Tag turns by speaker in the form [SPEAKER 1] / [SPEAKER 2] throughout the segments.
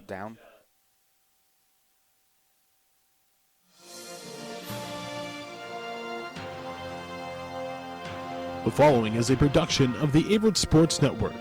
[SPEAKER 1] Down.
[SPEAKER 2] The following is a production of the Averett Sports Network.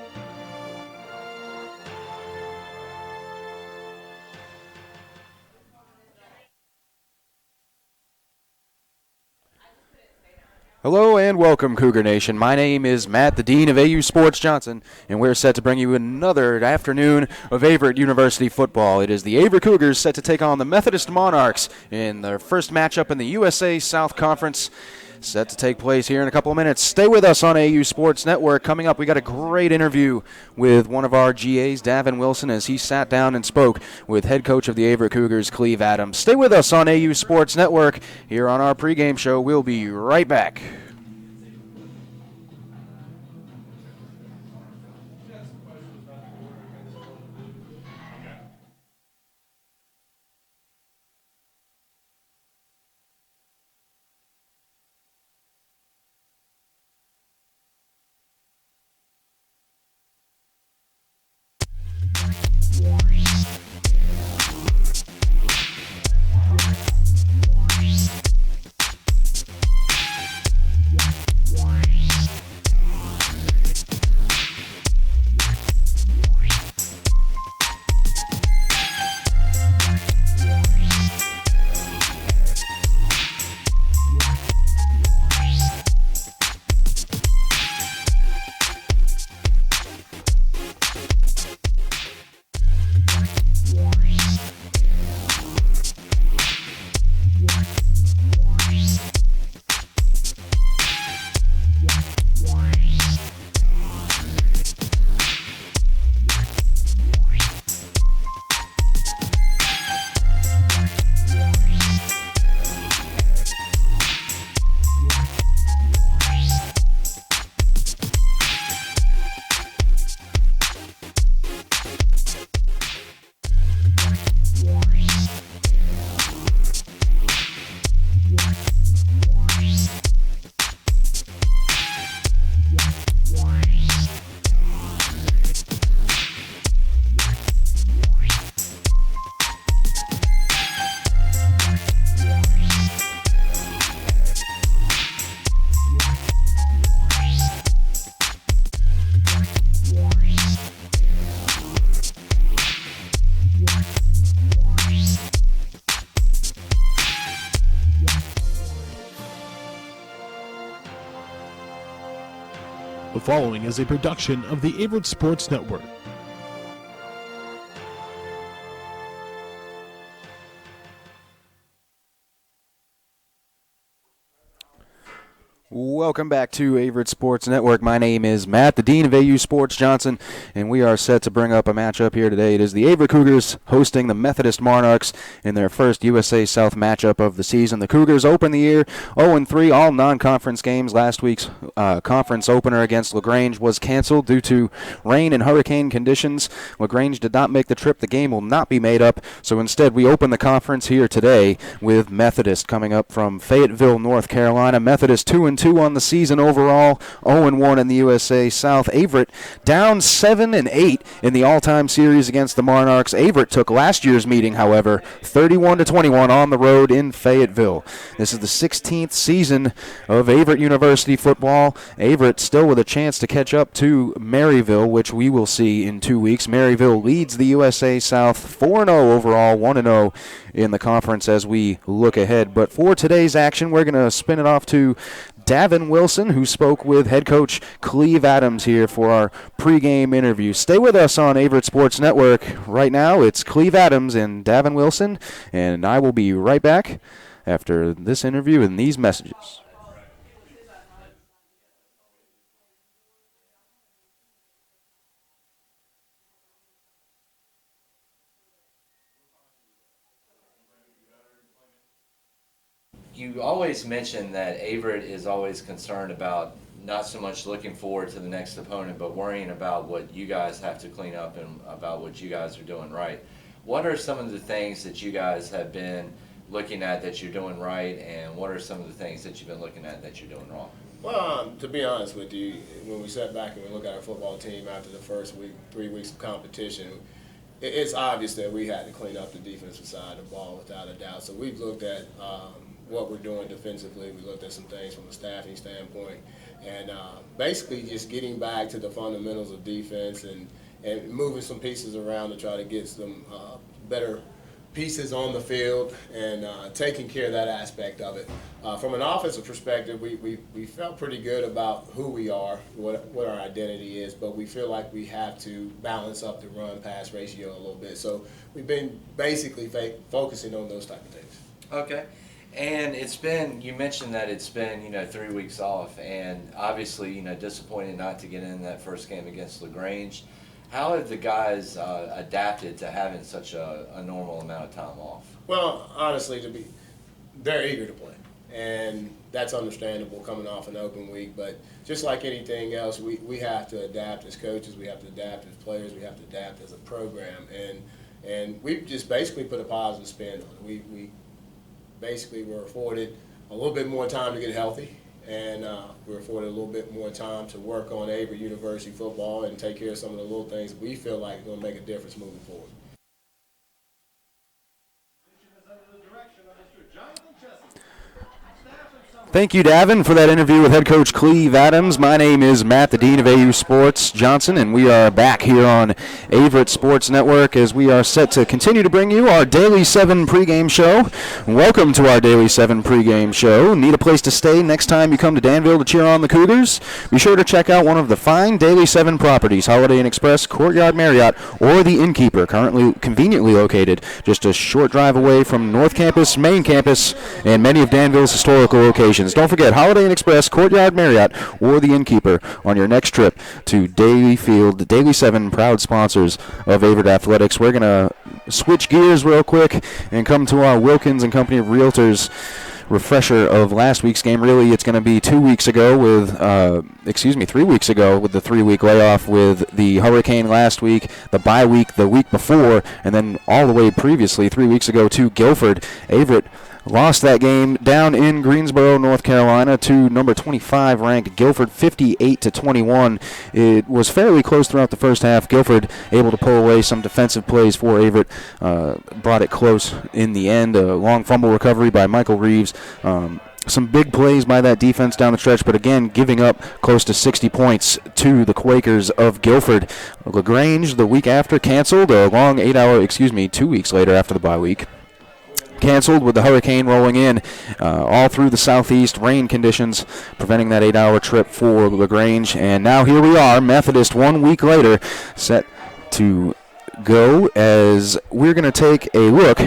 [SPEAKER 1] Hello and welcome, Cougar Nation. My name is Matt, the Dean of AU Sports Johnson, and we're set to bring you another afternoon of Averett University football. It is the Averett Cougars set to take on the Methodist Monarchs in their first matchup in the USA South Conference, set to take place here in a couple of minutes. Stay with us on AU Sports Network. Coming up, we got a great interview with one of our GAs, Davin Wilson, as he sat down and spoke with head coach of the Averett Cougars, Cleve Adams. Stay with us on AU Sports Network here on our pregame show. We'll be right back.
[SPEAKER 2] The following is a production of the Averett Sports Network.
[SPEAKER 1] Welcome back to Averett Sports Network. My name is Matt, the Dean of AU Sports Johnson, and we are set to bring up a matchup here today. It is the Averett Cougars hosting the Methodist Monarchs in their first USA South matchup of the season. The Cougars open the year 0-3, all non-conference games. Last week's conference opener against LaGrange was canceled due to rain and hurricane conditions. LaGrange did not make the trip. The game will not be made up, so instead we open the conference here today with Methodist coming up from Fayetteville, North Carolina. Methodist 2-2 on the season overall, 0-1 in the USA South. Averett down 7-8 in the all-time series against the Monarchs. Averett took last year's meeting, however, 31-21 on the road in Fayetteville. This is the 16th season of Averett University football. Averett still with a chance to catch up to Maryville, which we will see in 2 weeks. Maryville leads the USA South 4-0 overall, 1-0 in the conference as we look ahead. But for today's action, we're going to spin it off to Davin Wilson, who spoke with head coach Cleve Adams here for our pregame interview. Stay with us on Averett Sports Network. Right now, it's Cleve Adams and Davin Wilson, and I will be right back after this interview and these messages.
[SPEAKER 3] You always mention that Averett is always concerned about not so much looking forward to the next opponent, but worrying about what you guys have to clean up and about what you guys are doing right. What are some of the things that you guys have been looking at that you're doing right, and what are some of the things that you've been looking at that you're doing wrong?
[SPEAKER 4] Well, to be honest with you, when we sat back and we look at our football team after the first week, 3 weeks of competition, it's obvious that we had to clean up the defensive side of the ball without a doubt. So we've looked at what we're doing defensively. We looked at some things from a staffing standpoint, and basically just getting back to the fundamentals of defense and moving some pieces around to try to get some better pieces on the field and taking care of that aspect of it. From an offensive perspective, we felt pretty good about who we are, what our identity is, but we feel like we have to balance up the run-pass ratio a little bit. So we've been basically focusing on those type of things.
[SPEAKER 3] Okay. And it's been, you mentioned that it's been, 3 weeks off, and obviously, disappointed not to get in that first game against LaGrange. How have the guys adapted to having such a normal amount of time off?
[SPEAKER 4] Well, honestly, they're eager to play, and that's understandable coming off an open week. But just like anything else, we have to adapt as coaches, we have to adapt as players, we have to adapt as a program, and we've just basically put a positive spin on it. We basically were afforded a little bit more time to get healthy. And we're afforded a little bit more time to work on Averett University football and take care of some of the little things that we feel like are going to make a difference moving forward.
[SPEAKER 1] Thank you, Davin, for that interview with head coach Cleve Adams. My name is Matt, the Dean of AU Sports Johnson, and we are back here on Averett Sports Network as we are set to continue to bring you our Daily 7 pregame show. Welcome to our Daily 7 pregame show. Need a place to stay next time you come to Danville to cheer on the Cougars? Be sure to check out one of the fine Daily 7 properties, Holiday Inn Express, Courtyard Marriott, or the Innkeeper, currently conveniently located just a short drive away from North Campus, Main Campus, and many of Danville's historical locations. Don't forget Holiday Inn Express, Courtyard Marriott, or the Innkeeper on your next trip to Daily Field. The Daily 7 proud sponsors of Averett Athletics. We're going to switch gears real quick and come to our Wilkins and Company of Realtors refresher of last week's game. Really, it's going to be 2 weeks ago with, 3 weeks ago with the 3-week layoff with the hurricane last week, the bye week the week before, and then all the way previously 3 weeks ago to Guilford. Averett lost that game down in Greensboro, North Carolina, to number 25 ranked Guilford, 58-21. It was fairly close throughout the first half. Guilford able to pull away some defensive plays for Averett, brought it close in the end. A long fumble recovery by Michael Reeves. Some big plays by that defense down the stretch, but again, giving up close to 60 points to the Quakers of Guilford. LaGrange, the week after, canceled a long 2 weeks later after the bye week. Canceled with the hurricane rolling in all through the southeast, rain conditions preventing that 8-hour trip for LaGrange. And now here we are, Methodist 1 week later, set to go as we're going to take a look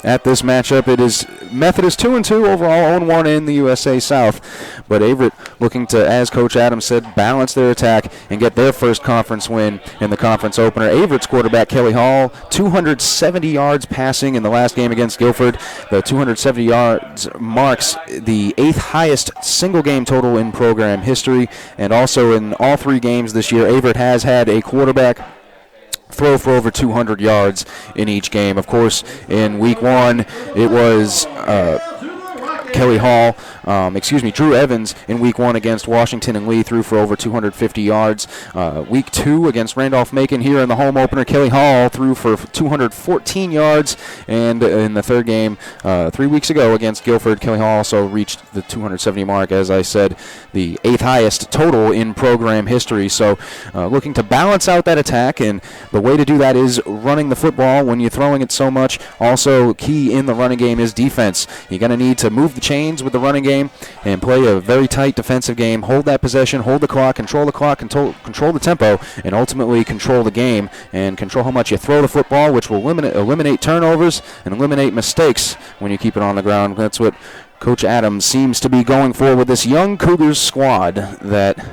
[SPEAKER 1] at this matchup. It is Methodist 2-2 overall, 0-1 in the USA South. But Averett looking to, as Coach Adams said, balance their attack and get their first conference win in the conference opener. Averett's quarterback, Kelly Hall, 270 yards passing in the last game against Guilford. The 270 yards marks the 8th highest single game total in program history. And also in all 3 games this year, Averett has had a quarterback throw for over 200 yards in each game. Of course, in week 1, it was Drew Evans in week 1 against Washington and Lee threw for over 250 yards. Week 2 against Randolph-Macon here in the home opener, Kelly Hall threw for 214 yards. And in the third game 3 weeks ago against Guilford, Kelly Hall also reached the 270 mark, as I said, the 8th highest total in program history. So looking to balance out that attack, and the way to do that is running the football when you're throwing it so much. Also, key in the running game is defense. You're going to need to move the chains with the running game and play a very tight defensive game. Hold that possession, hold the clock, control the tempo, and ultimately control the game and control how much you throw the football, which will eliminate turnovers and eliminate mistakes when you keep it on the ground. That's what Coach Adams seems to be going for with this young Cougars squad that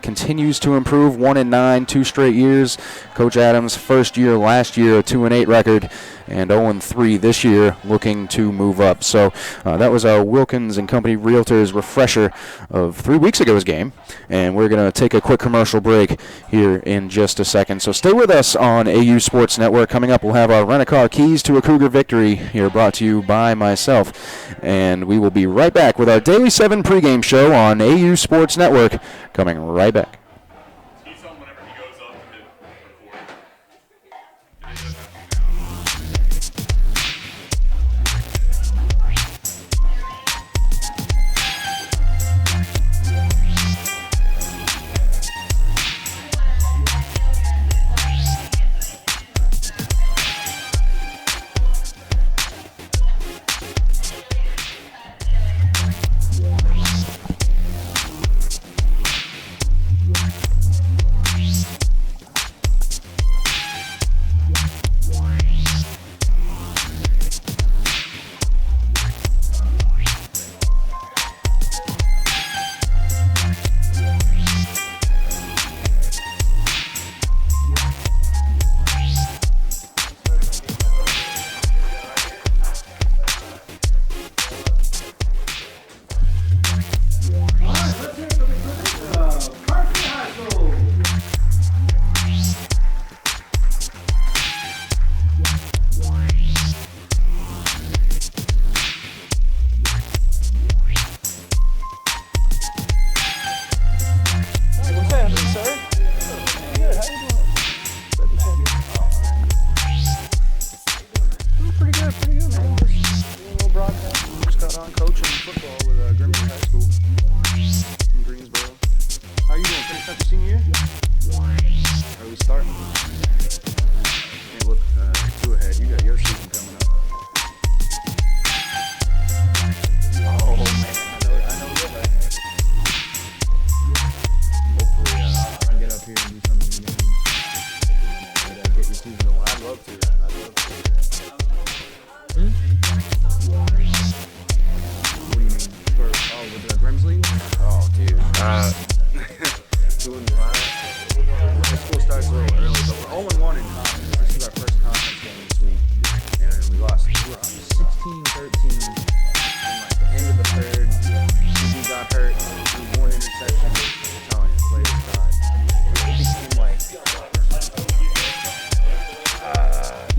[SPEAKER 1] continues to improve. 1-9, 2 straight years. Coach Adams' first year last year, a 2-8 record, and 0-3 this year, looking to move up. So that was our Wilkins and Company Realtors refresher of 3 weeks ago's game, and we're going to take a quick commercial break here in just a second. So stay with us on AU Sports Network. Coming up, we'll have our Rent-A-Car Keys to a Cougar Victory here, brought to you by myself, and we will be right back with our Daily 7 pregame show on AU Sports Network, coming right back.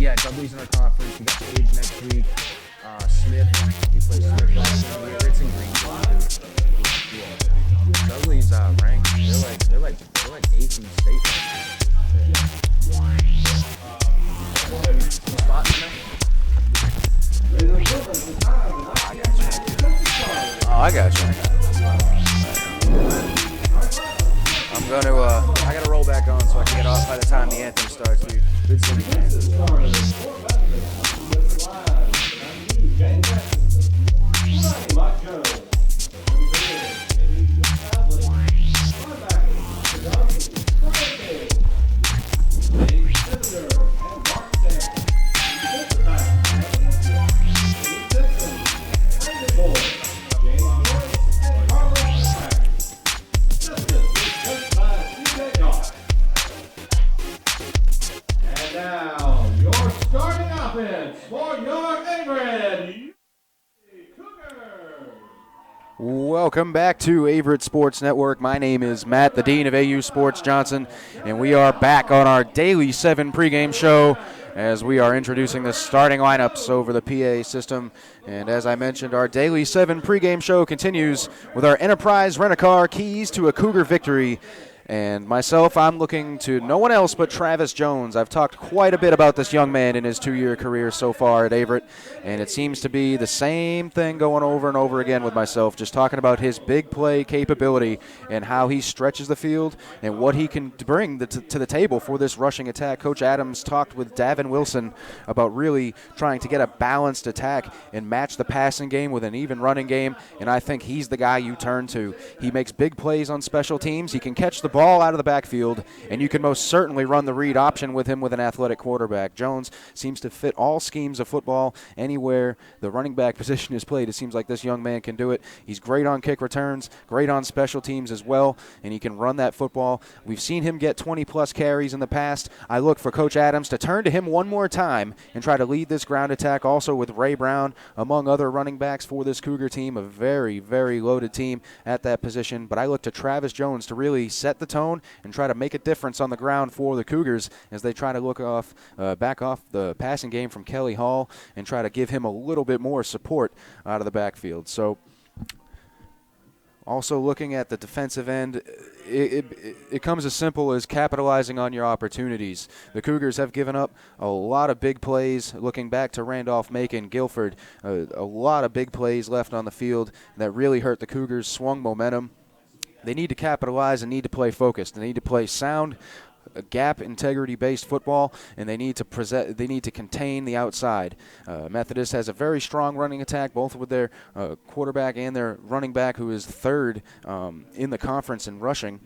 [SPEAKER 5] Yeah, Dudley's in our conference. We got Page next week. Smith, we play Smith last year. It's in Greenville. Yeah. Dudley's ranked. They're like eighth in the state. Spot in there?
[SPEAKER 1] Oh, I got you. I'm going to, I got to roll back on so I can get off by the time the anthem starts, dude. Good city fans. Welcome back to Averett Sports Network. My name is Matt, the Dean of AU Sports Johnson, and we are back on our Daily 7 pregame show as we are introducing the starting lineups over the PA system. And as I mentioned, our Daily 7 pregame show continues with our Enterprise Rent-A-Car keys to a Cougar victory. And myself, I'm looking to no one else but Travis Jones. I've talked quite a bit about this young man in his 2-year career so far at Averett, and it seems to be the same thing going over and over again with myself, just talking about his big play capability and how he stretches the field and what he can bring to the table for this rushing attack. Coach Adams talked with Davin Wilson about really trying to get a balanced attack and match the passing game with an even running game, and I think he's the guy you turn to. He makes big plays on special teams. He can catch the ball out of the backfield, and you can most certainly run the read option with him with an athletic quarterback. Jones seems to fit all schemes of football. Anywhere the running back position is played, it seems like this young man can do it. He's great on kick returns, great on special teams as well, and he can run that football. We've seen him get 20-plus carries in the past. I look for Coach Adams to turn to him one more time and try to lead this ground attack, also with Ray Brown, among other running backs for this Cougar team, a very, very loaded team at that position. But I look to Travis Jones to really set the tone and try to make a difference on the ground for the Cougars as they try to back off the passing game from Kelly Hall and try to give him a little bit more support out of the backfield. So also looking at the defensive end, it comes as simple as capitalizing on your opportunities. The Cougars have given up a lot of big plays, looking back to Randolph, Macon, Guilford, a lot of big plays left on the field that really hurt the Cougars, swung momentum. They need to capitalize and need to play focused. They need to play sound, gap, integrity-based football, and they need to contain the outside. Methodist has a very strong running attack, both with their quarterback and their running back, who is third in the conference in rushing.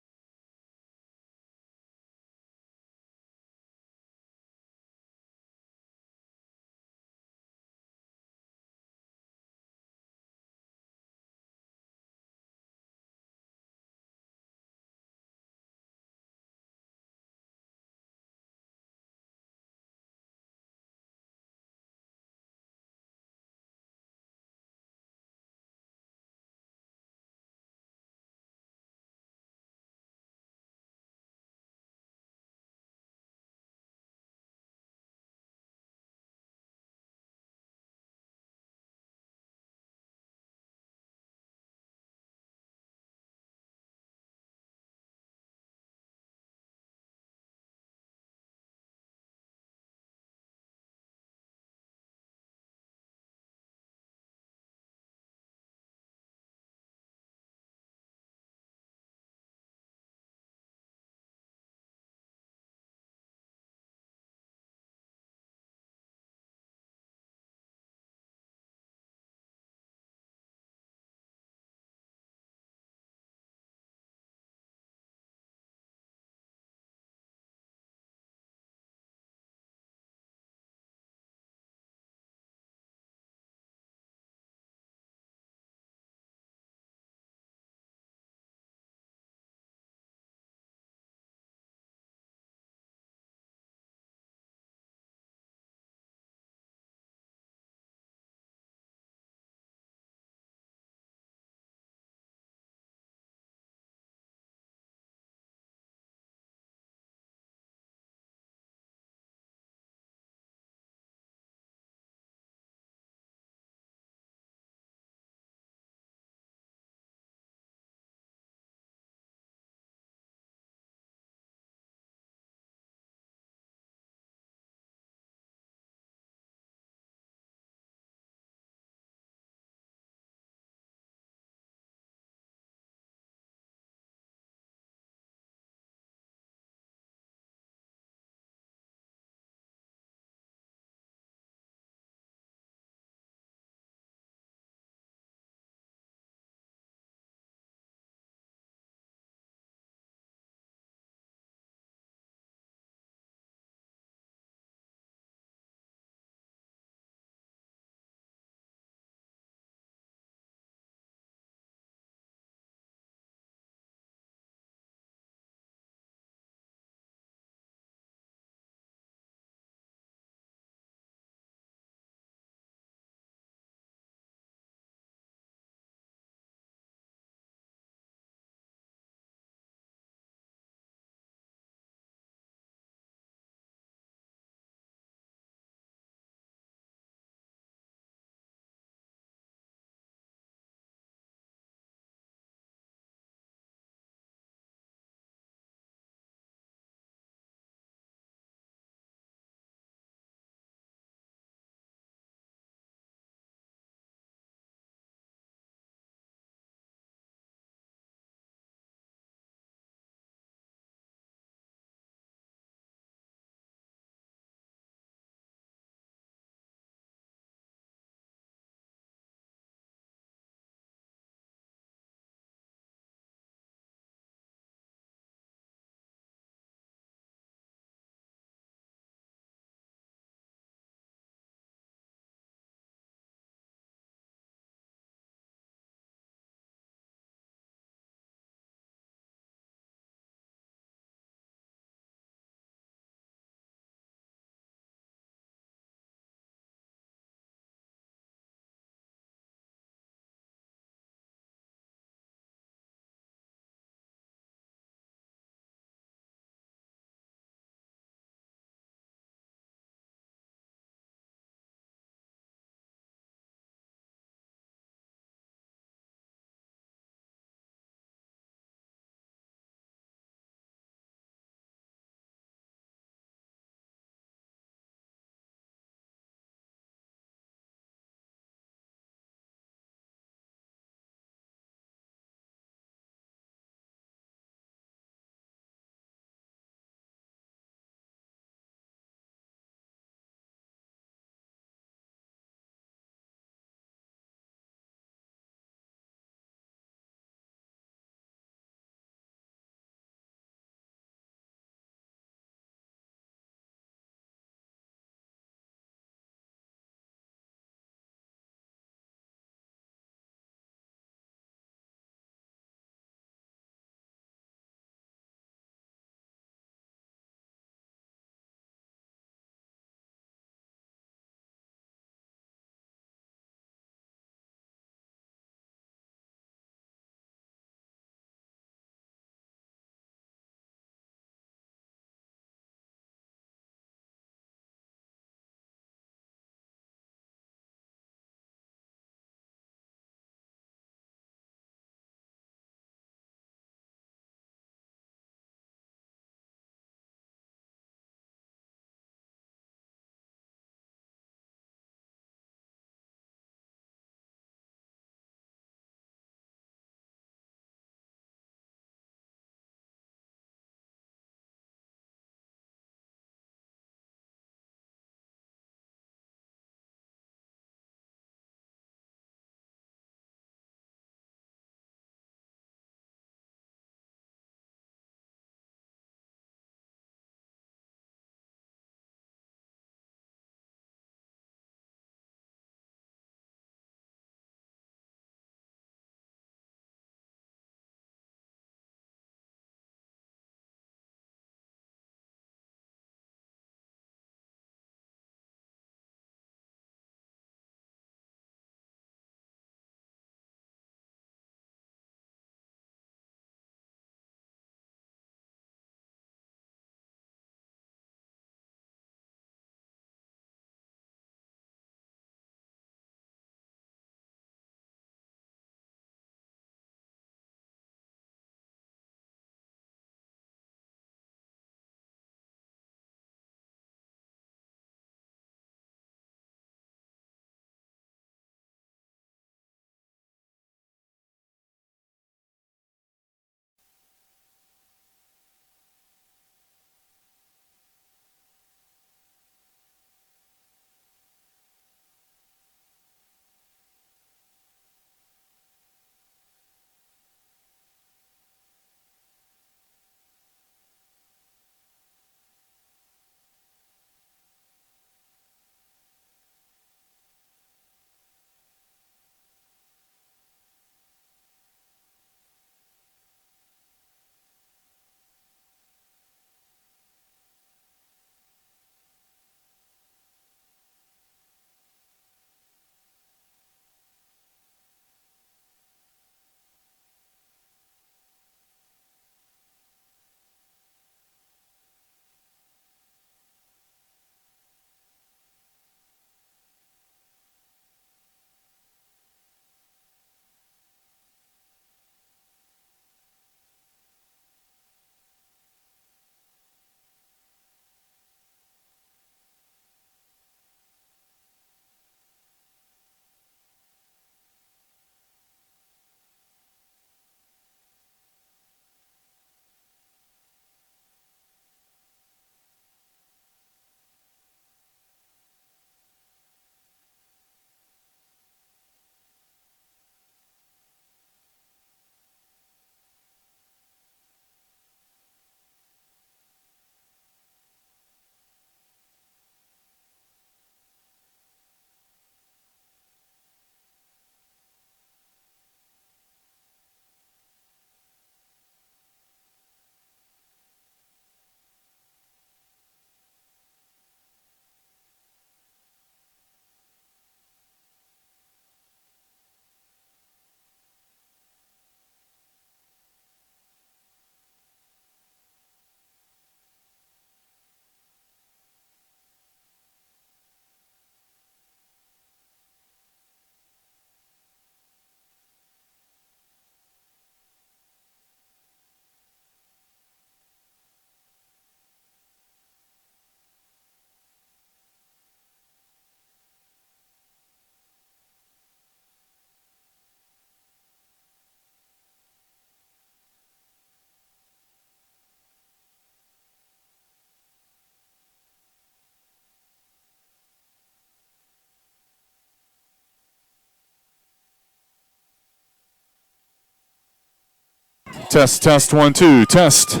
[SPEAKER 6] Test, test, 1, 2, test.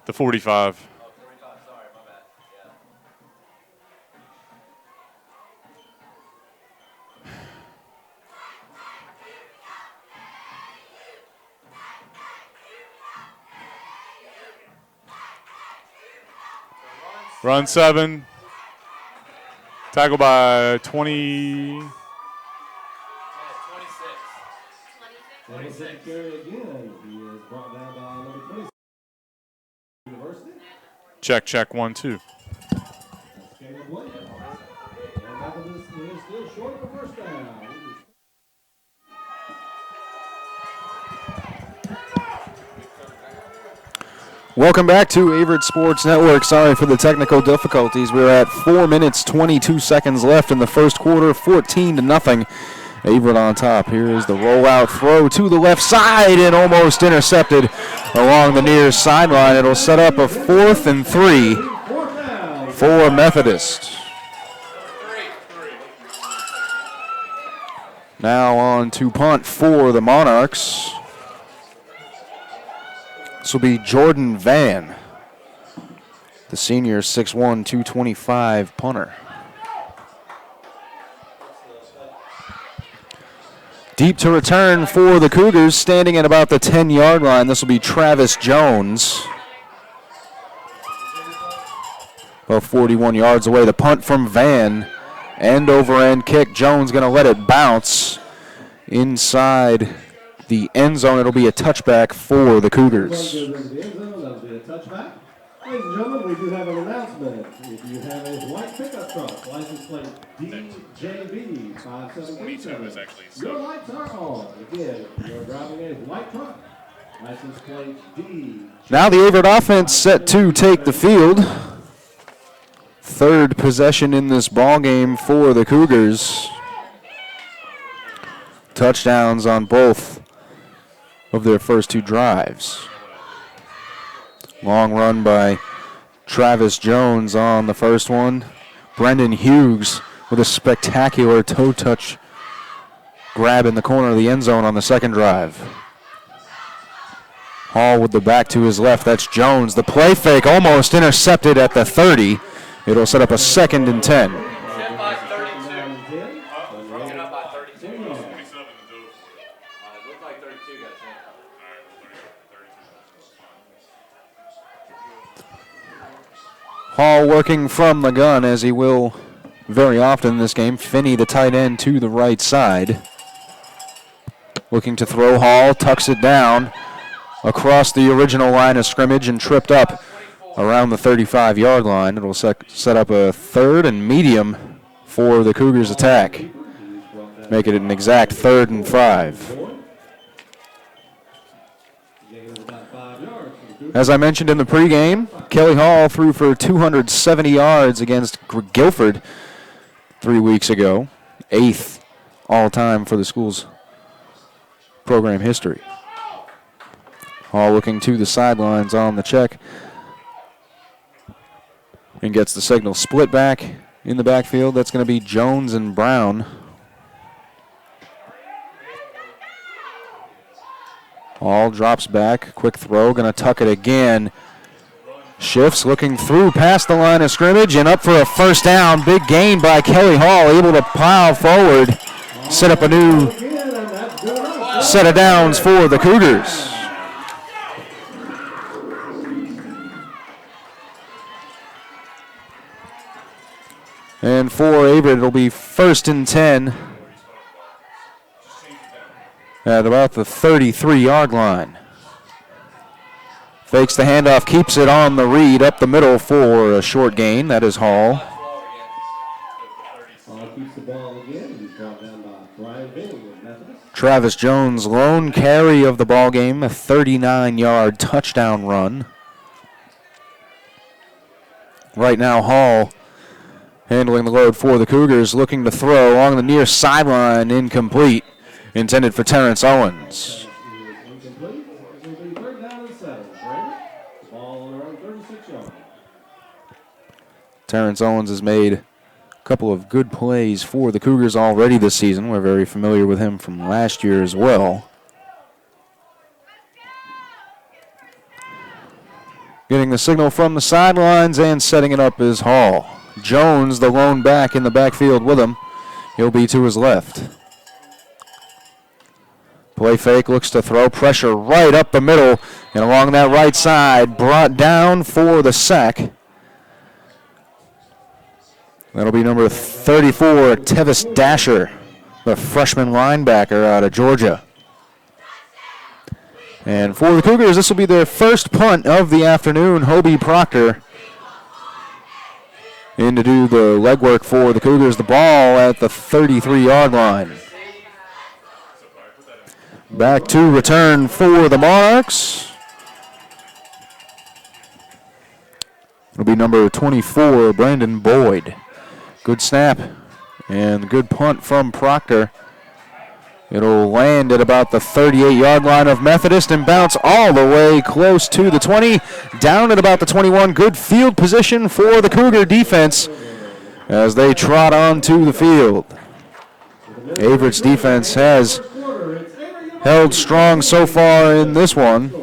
[SPEAKER 6] The 45. Run 7. Tackle by 20. Check, check, 1, 2.
[SPEAKER 1] Welcome back to Averett Sports Network. Sorry for the technical difficulties. We're at 4 minutes, 22 seconds left in the first quarter, 14-0. Averett on top. Here is the rollout throw to the left side and almost intercepted along the near sideline. It'll set up a 4th and 3 for Methodist. Now on to punt for the Monarchs. This will be Jordan Van, the senior 6'1", 225 punter. Deep to return for the Cougars, standing at about the 10-yard line. This will be Travis Jones. About 41 yards away. The punt from Van. End over end kick. Jones going to let it bounce inside the end zone. It'll be a touchback for the Cougars.
[SPEAKER 7] Ladies and gentlemen, we do have an announcement. If you have a white pickup truck, license plate DJB 5737, your lights are on. Again, you're driving a white truck, license plate D.
[SPEAKER 1] Now the Averett offense set to take the field. Third possession in this ball game for the Cougars. Touchdowns on both of their first 2 drives. Long run by Travis Jones on the first one. Brendan Hughes with a spectacular toe touch grab in the corner of the end zone on the second drive. Hall with the back to his left. That's Jones. The play fake almost intercepted at the 30. It'll set up a 2nd and 10. Hall working from the gun, as he will very often in this game. Finney, the tight end, to the right side. Looking to throw. Hall tucks it down across the original line of scrimmage and tripped up around the 35-yard line. It'll set up a 3rd and medium for the Cougars' attack. Make it an exact 3rd and 5. As I mentioned in the pregame, Kelly Hall threw for 270 yards against Guilford 3 weeks ago, 8th all-time for the school's program history. Hall looking to the sidelines on the check and gets the signal. Split back in the backfield. That's going to be Jones and Brown. Hall drops back, quick throw, going to tuck it again. Shifts, looking through past the line of scrimmage and up for a first down. Big gain by Kelly Hall, able to plow forward, set up a new set of downs for the Cougars. And for Averett, it'll be 1st and 10. At about the 33-yard line. Fakes the handoff, keeps it on the read, up the middle for a short gain. That is Hall.
[SPEAKER 7] Hall keeps the ball again. He's brought down by Brian Bailey with Methodist.
[SPEAKER 1] Travis Jones, lone carry of the ball game, a 39-yard touchdown run. Right now, Hall handling the load for the Cougars, looking to throw along the near sideline, incomplete. Intended for Terrence Owens. Terrence Owens has made a couple of good plays for the Cougars already this season. We're very familiar with him from last year as well. Getting the signal from the sidelines and setting it up is Hall. Jones, the lone back in the backfield with him. He'll be to his left. Play fake, looks to throw. Pressure right up the middle and along that right side. Brought down for the sack. That'll be number 34, Tevis Dasher, the freshman linebacker out of Georgia. And for the Cougars, this will be their first punt of the afternoon. Hobie Proctor in to do the legwork for the Cougars. The ball at the 33-yard line. Back to return for the Monarchs. It'll be number 24, Brandon Boyd. Good snap and good punt from Proctor. It'll land at about the 38-yard line of Methodist and bounce all the way close to the 20, down at about the 21. Good field position for the Cougar defense as they trot onto the field. Averett's defense has held strong so far in this one.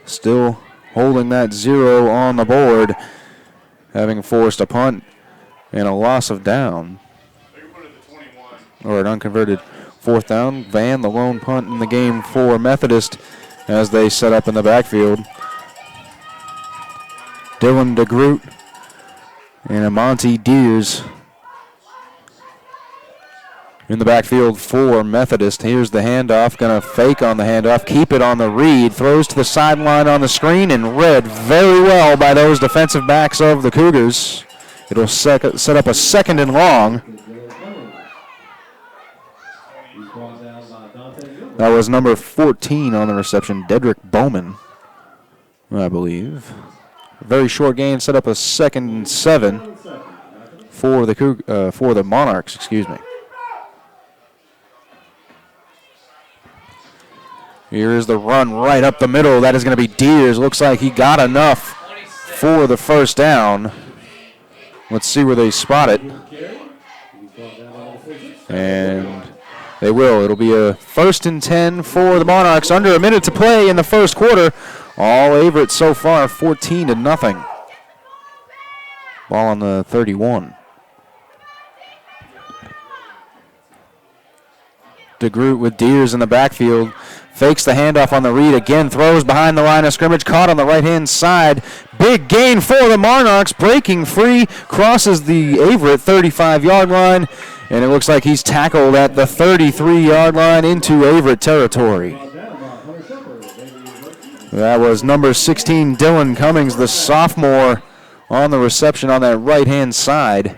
[SPEAKER 1] Still holding that 0 on the board, having forced a punt and a loss of down. Or an unconverted 4th down. Van, the lone punt in the game for Methodist as they set up in the backfield. Dylan DeGroot and Amonte Deers in the backfield for Methodist. Here's the handoff. Going to fake on the handoff. Keep it on the read. Throws to the sideline on the screen and read very well by those defensive backs of the Cougars. It'll set up a 2nd and long. That was number 14 on the reception, Dedrick Bowman, I believe. Very short gain, set up a 2nd and 7 for the Monarchs, excuse me. Here is the run right up the middle. That is going to be Deers. Looks like he got enough for the first down. Let's see where they spot it. And they will. It'll be a 1st and 10 for the Monarchs. Under a minute to play in the first quarter. All Averett so far, 14-0. Ball on the 31. DeGroot with Deers in the backfield. Fakes the handoff on the read again. Throws behind the line of scrimmage. Caught on the right-hand side. Big gain for the Monarchs. Breaking free. Crosses the Averett 35-yard line. And it looks like he's tackled at the 33-yard line into Averett territory. That was number 16, Dylan Cummings, the sophomore, on the reception on that right-hand side.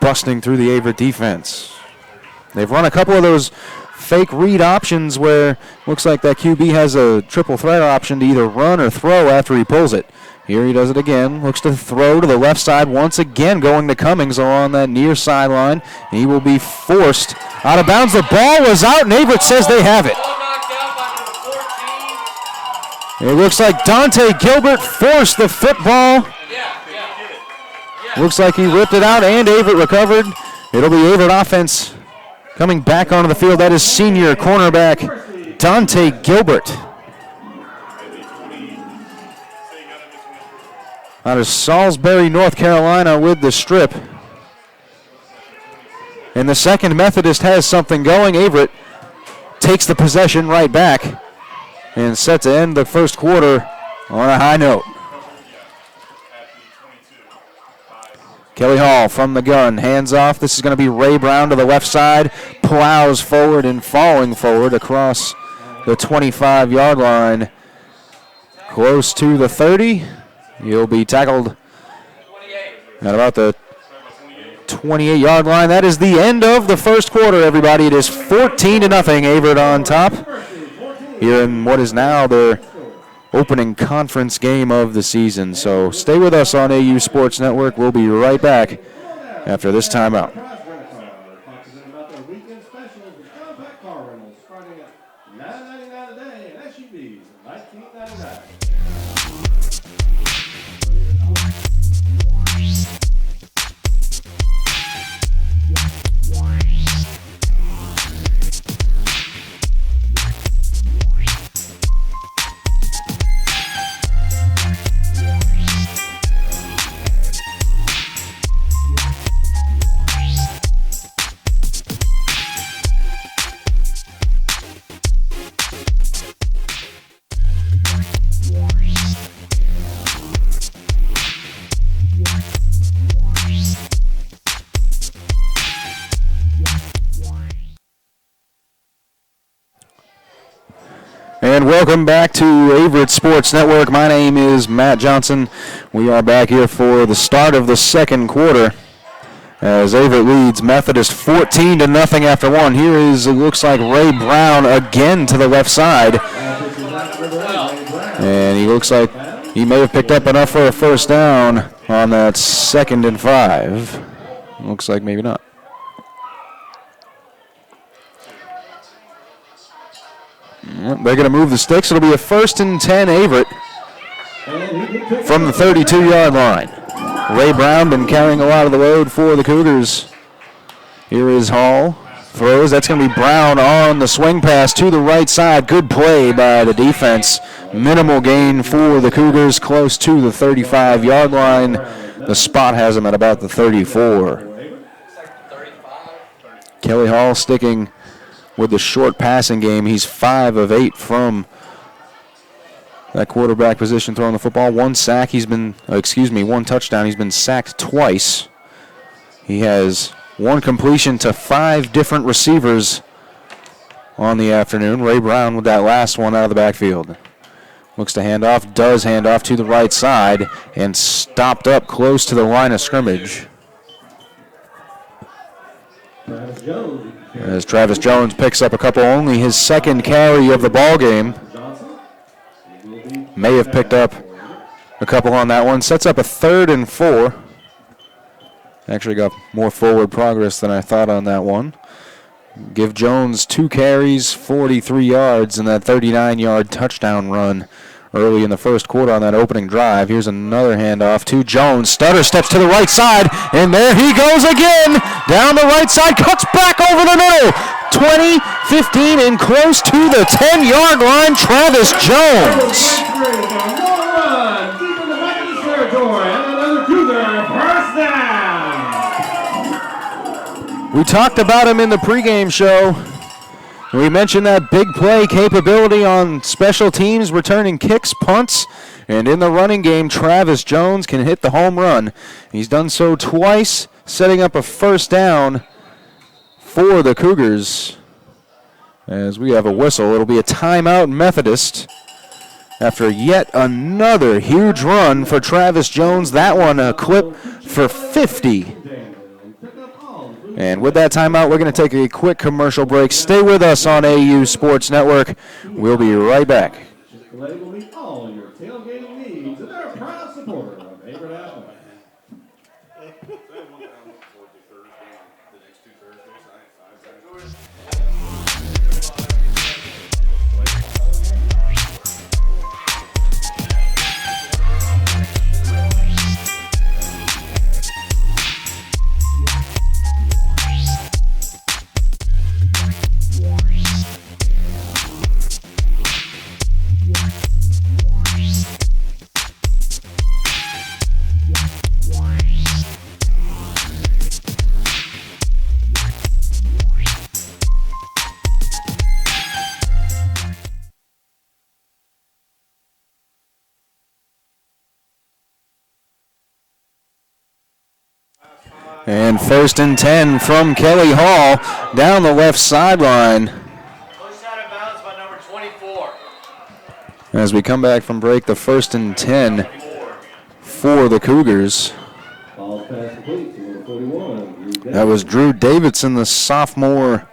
[SPEAKER 1] Busting through the Averett defense. They've run a couple of those fake read options where it looks like that QB has a triple threat option to either run or throw after he pulls it. Here he does it again. Looks to throw to the left side once again, going to Cummings along that near sideline. He will be forced out of bounds. The ball was out, and Averett says they have it. It looks like Dante Gilbert forced the football. Looks like he ripped it out, and Averett recovered. It'll be Averett offense coming back onto the field. That is senior cornerback Dante Gilbert. Out of Salisbury, North Carolina with the strip. In the second, Methodist has something going. Averett takes the possession right back and set to end the first quarter on a high note. Kelly Hall from the gun, hands off. This is going to be Ray Brown to the left side. Plows forward and falling forward across the 25-yard line. Close to the 30. He'll be tackled at about the 28-yard line. That is the end of the first quarter, everybody. It is 14-0, Averett on top here in what is now their opening conference game of the season. So stay with us on AU Sports Network. We'll be right back after this timeout. welcome back to Averett Sports Network. My name is Matt Johnson. We are back here for the start of the second quarter as Averett leads Methodist 14-0 after one. Here is, it looks like, Ray Brown again to the left side. And he looks like he may have picked up enough for a first down on that 2nd and 5. Looks like maybe not. They're going to move the sticks. It'll be a 1st and 10 Averett from the 32-yard line. Ray Brown been carrying a lot of the load for the Cougars. Here is Hall. Throws. That's going to be Brown on the swing pass to the right side. Good play by the defense. Minimal gain for the Cougars, close to the 35-yard line. The spot has him at about the 34. Kelly Hall sticking with the short passing game. He's 5 of 8 from that quarterback position throwing the football. One touchdown. He's been sacked twice. He has one completion to 5 different receivers on the afternoon. Ray Brown with that last one out of the backfield. Looks to hand off, does hand off to the right side, and stopped up close to the line of scrimmage. As Travis Jones picks up a couple, only his 2nd carry of the ball game. May have picked up a couple on that one. Sets up a 3rd and 4. Actually got more forward progress than I thought on that one. Give Jones 2 carries, 43 yards, and that 39-yard touchdown run early in the first quarter on that opening drive. Here's another handoff to Jones. Stutter steps to the right side, and there he goes again. Down the right side, cuts back over the middle. 20, 15, and close to the 10-yard line, Travis Jones. We talked about him in the pregame show. We mentioned that big play capability on special teams, returning kicks, punts, and in the running game, Travis Jones can hit the home run. He's done so twice, setting up a first down for the Cougars. As we have a whistle, it'll be a timeout Methodist after yet another huge run for Travis Jones. That one a clip for 50. And with that timeout, we're going to take a quick commercial break. Stay with us on AU Sports Network. We'll be right back.
[SPEAKER 7] Chick-fil-A will meet all your tailgating needs, and they're a proud supporter of Averett Athletics. And 1st and 10 from Kelly Hall down the left sideline.
[SPEAKER 3] Pushed out of bounds by number 24.
[SPEAKER 1] As we come back from break, the 1st and 10 for the Cougars. That was Drew Davidson, the sophomore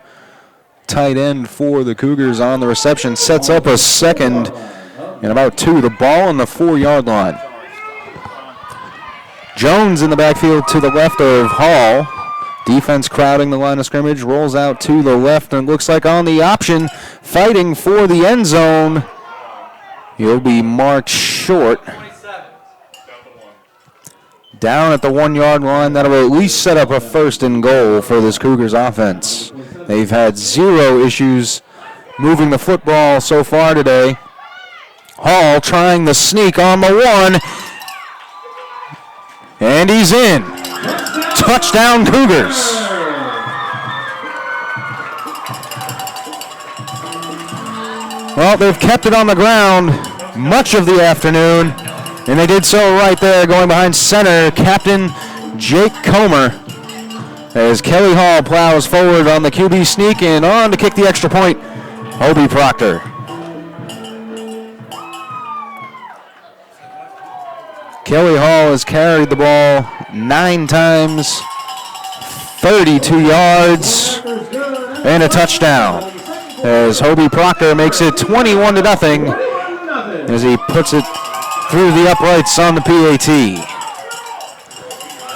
[SPEAKER 1] tight end for the Cougars on the reception. Sets up a 2nd and about 2. The ball on the 4-yard line. Jones in the backfield to the left of Hall. Defense crowding the line of scrimmage. Rolls out to the left and looks like on the option, fighting for the end zone. He'll be marked short. Down at the 1-yard line. That'll at least set up a 1st and goal for this Cougars offense. They've had 0 issues moving the football so far today. Hall trying the sneak on the 1. And he's in. Touchdown Cougars. Well, they've kept it on the ground much of the afternoon, and they did so right there going behind center, Captain Jake Comer, as Kelly Hall plows forward on the QB sneak and on to kick the extra point, Obi Proctor. Kelly Hall has carried the ball 9 times, 32 yards, and a touchdown. As Hobie Proctor makes it 21-0 as he puts it through the uprights on the PAT.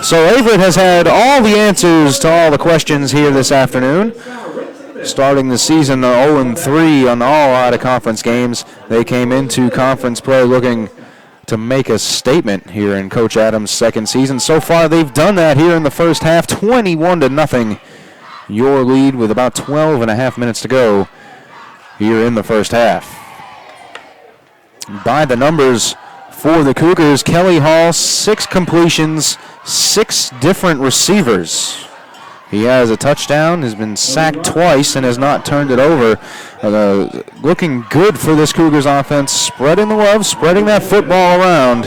[SPEAKER 1] So Averett has had all the answers to all the questions here this afternoon. Starting the season 0-3 on all out-of-conference games. They came into conference play looking to make a statement here in Coach Adams' second season. So far, they've done that here in the first half, 21-0. Your lead with about 12 and a half minutes to go here in the first half. By the numbers for the Cougars, Kelly Hall, 6 completions, 6 different receivers. He has a touchdown, has been sacked twice, and has not turned it over. Looking good for this Cougars offense, spreading the love, spreading that football around.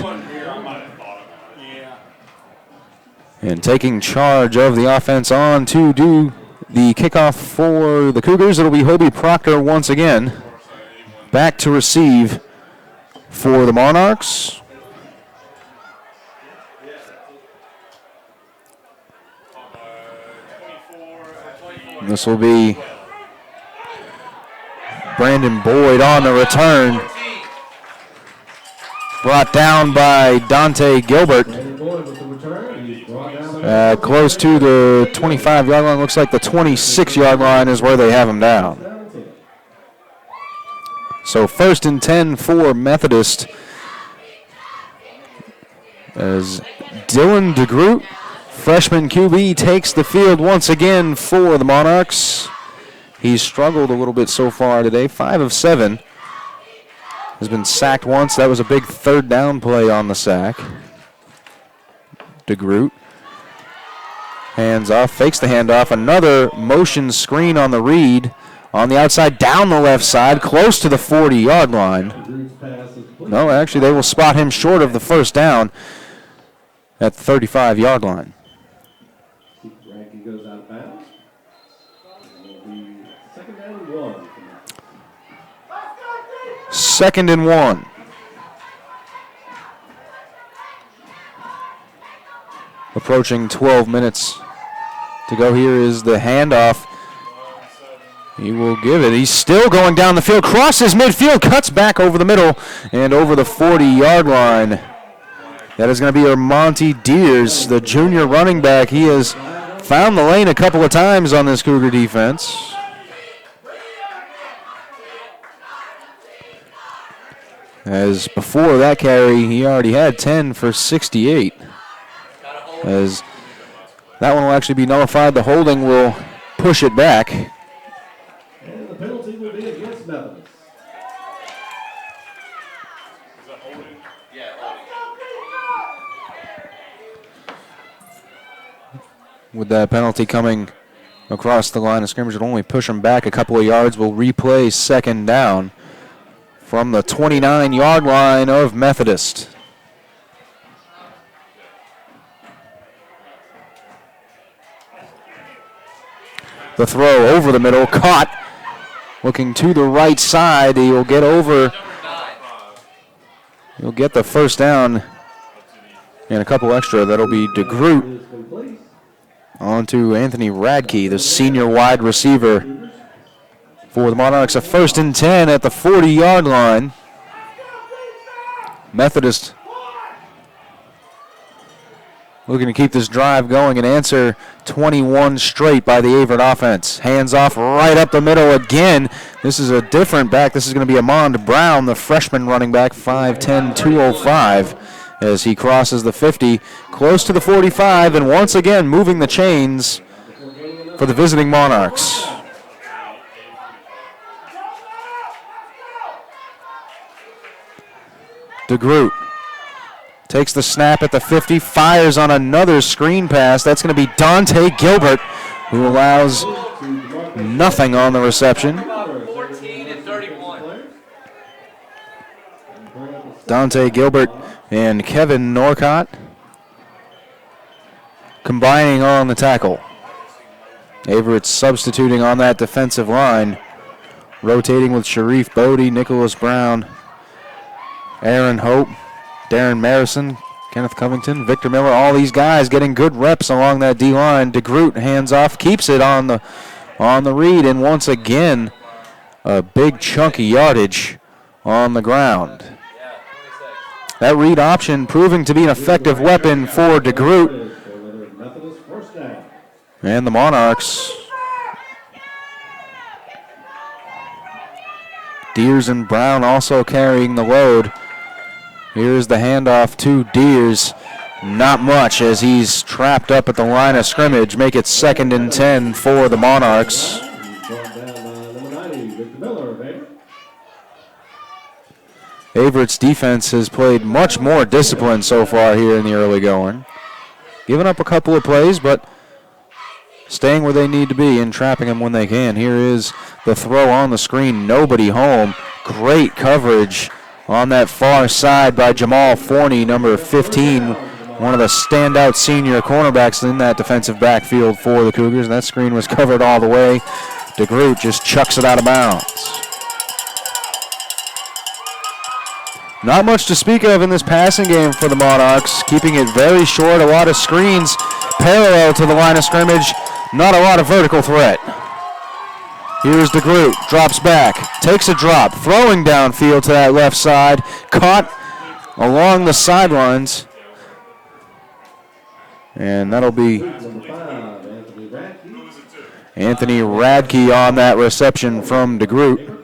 [SPEAKER 1] And taking charge of the offense on to do the kickoff for the Cougars. It'll be Hobie Proctor once again, back to receive for the Monarchs. This will be Brandon Boyd on the return. Brought down by Dante Gilbert. Close to the 25-yard line. Looks like the 26-yard line is where they have him down. So 1st and 10 for Methodist. As Dylan DeGroot, freshman QB, takes the field once again for the Monarchs. He's struggled a little bit so far today. 5 of 7. Has been sacked once. That was a big 3rd down play on the sack. DeGroot. Hands off, fakes the handoff. Another motion screen on the read. On the outside, down the left side, close to the 40-yard line. No, actually, they will spot him short of the 1st down at the 35-yard line.
[SPEAKER 7] Goes out of bounds. It'll be 2nd and 1.
[SPEAKER 1] 2nd and 1. Approaching 12 minutes to go. Here is the handoff. He will give it. He's still going down the field, crosses midfield, cuts back over the middle and over the 40-yard line. That is going to be Monty Deers, the junior running back. He has found the lane a couple of times on this Cougar defense. As before that carry, he already had 10 for 68. As that one will actually be nullified. The holding will push it back.
[SPEAKER 7] And the penalty will be against Methodist.
[SPEAKER 1] With that penalty coming across the line of scrimmage, it'll only push them back a couple of yards. We'll replay 2nd down from the 29-yard line of Methodist. The throw over the middle, caught. Looking to the right side, he'll get over. He'll get the 1st down and a couple extra. That'll be DeGroot. On to Anthony Radke, the senior wide receiver for the Monarchs. A 1st and 10 at the 40-yard line. Methodist looking to keep this drive going and answer 21 straight by the Averett offense. Hands off right up the middle again. This is a different back. This is going to be Amond Brown, the freshman running back, 5'10", 205. As he crosses the 50, close to the 45, and once again moving the chains for the visiting Monarchs. DeGroot takes the snap at the 50, fires on another screen pass. That's going to be Dante Gilbert, who allows nothing on the reception.
[SPEAKER 3] 14 and 31.
[SPEAKER 1] Dante Gilbert and Kevin Norcott combining on the tackle. Averett substituting on that defensive line, rotating with Sharif Bodie, Nicholas Brown, Aaron Hope, Darren Marison, Kenneth Covington, Victor Miller, all these guys getting good reps along that D-line. DeGroot hands off, keeps it on the read, and once again, a big chunky yardage on the ground. That read option proving to be an effective weapon for DeGroot. And the Monarchs. Deers and Brown also carrying the load. Here's the handoff to Deers. Not much as he's trapped up at the line of scrimmage. Make it 2nd and 10 for the Monarchs. Averett's defense has played much more disciplined so far here in the early going. Giving up a couple of plays, but staying where they need to be and trapping them when they can. Here is the throw on the screen. Nobody home. Great coverage on that far side by Jamal Forney, number 15, one of the standout senior cornerbacks in that defensive backfield for the Cougars. And that screen was covered all the way. DeGroot just chucks it out of bounds. Not much to speak of in this passing game for the Monarchs, keeping it very short. A lot of screens parallel to the line of scrimmage. Not a lot of vertical threat. Here's DeGroot, drops back, takes a drop, throwing downfield to that left side, caught along the sidelines. And that'll be Anthony Radke on that reception from DeGroot.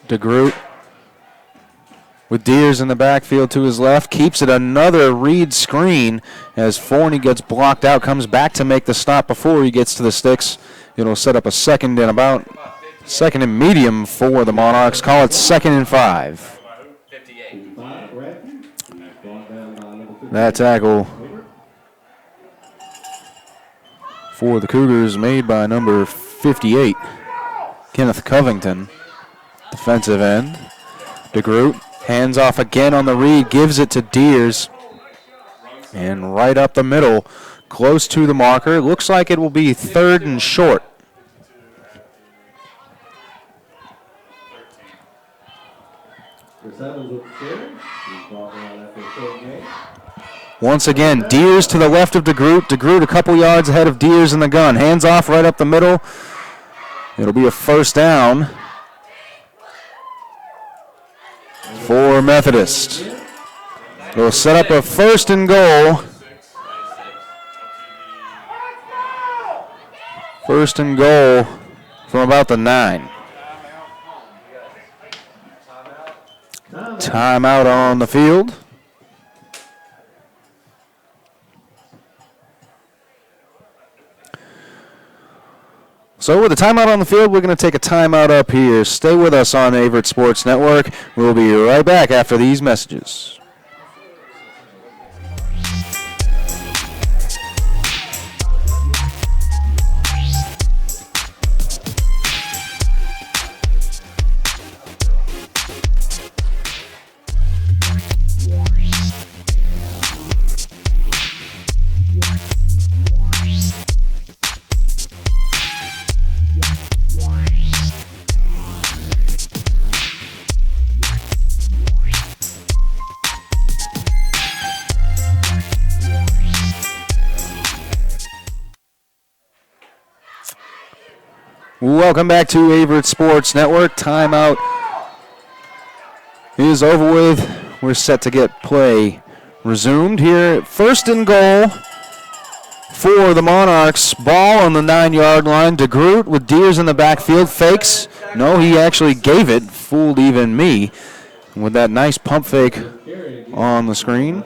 [SPEAKER 1] DeGroot with Deers in the backfield to his left, keeps it another read screen as Forney gets blocked out, comes back to make the stop before he gets to the sticks. It'll set up a second and medium for the Monarchs. Call it 2nd and 5. That tackle for the Cougars made by number 58, Kenneth Covington, defensive end. DeGroot hands off again on the read, gives it to Deers, and right up the middle, close to the marker. Looks like it will be 3rd and short. Once again, Deers to the left of DeGroot. DeGroot a couple yards ahead of Deers in the gun. Hands off right up the middle. It'll be a 1st down for Methodist. It'll set up a 1st and goal. 1st and goal from about the 9. Timeout on the field. So with a timeout on the field, we're going to take a timeout up here. Stay with us on Averett Sports Network. We'll be right back after these messages. Welcome back to Averett Sports Network. Timeout is over with. We're set to get play resumed here. 1st and goal for the Monarchs. Ball on the 9-yard line. DeGroot with Deers in the backfield. Fakes. No, he actually gave it. Fooled even me with that nice pump fake on the screen.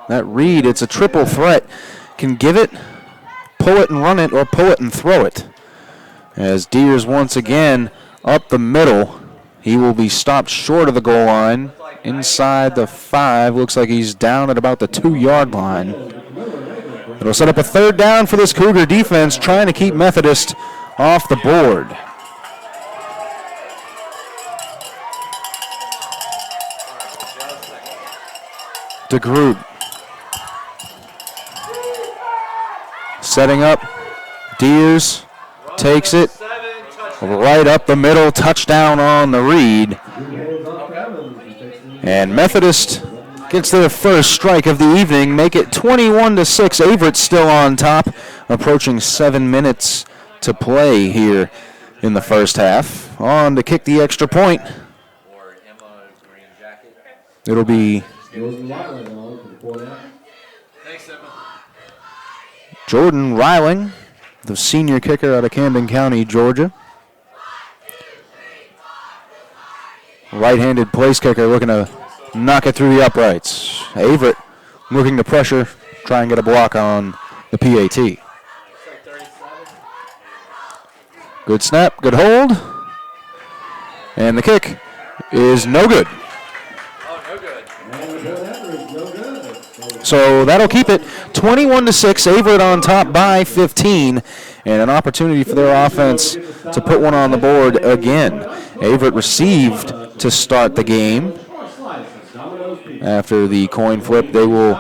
[SPEAKER 1] That read, it's a triple threat. Can give it, pull it and run it, or pull it and throw it. As Deers once again up the middle. He will be stopped short of the goal line. Inside the 5. Looks like he's down at about the 2-yard line. It'll set up a 3rd down for this Cougar defense, trying to keep Methodist off the board. DeGroot Setting up. Deers takes it right up the middle. Touchdown on the read. And Methodist gets their first strike of the evening. Make it 21-6. Averett still on top. Approaching 7 minutes to play here in the first half. On to kick the extra point. It'll be Jordan Riling, the senior kicker out of Camden County, Georgia. Right-handed place kicker looking to knock it through the uprights. Averett looking to pressure, try and get a block on the PAT. Good snap, good hold. And the kick is no good. So that'll keep it 21-6. Averett on top by 15. And an opportunity for their offense to put one on the board again. Averett received to start the game. After the coin flip, they will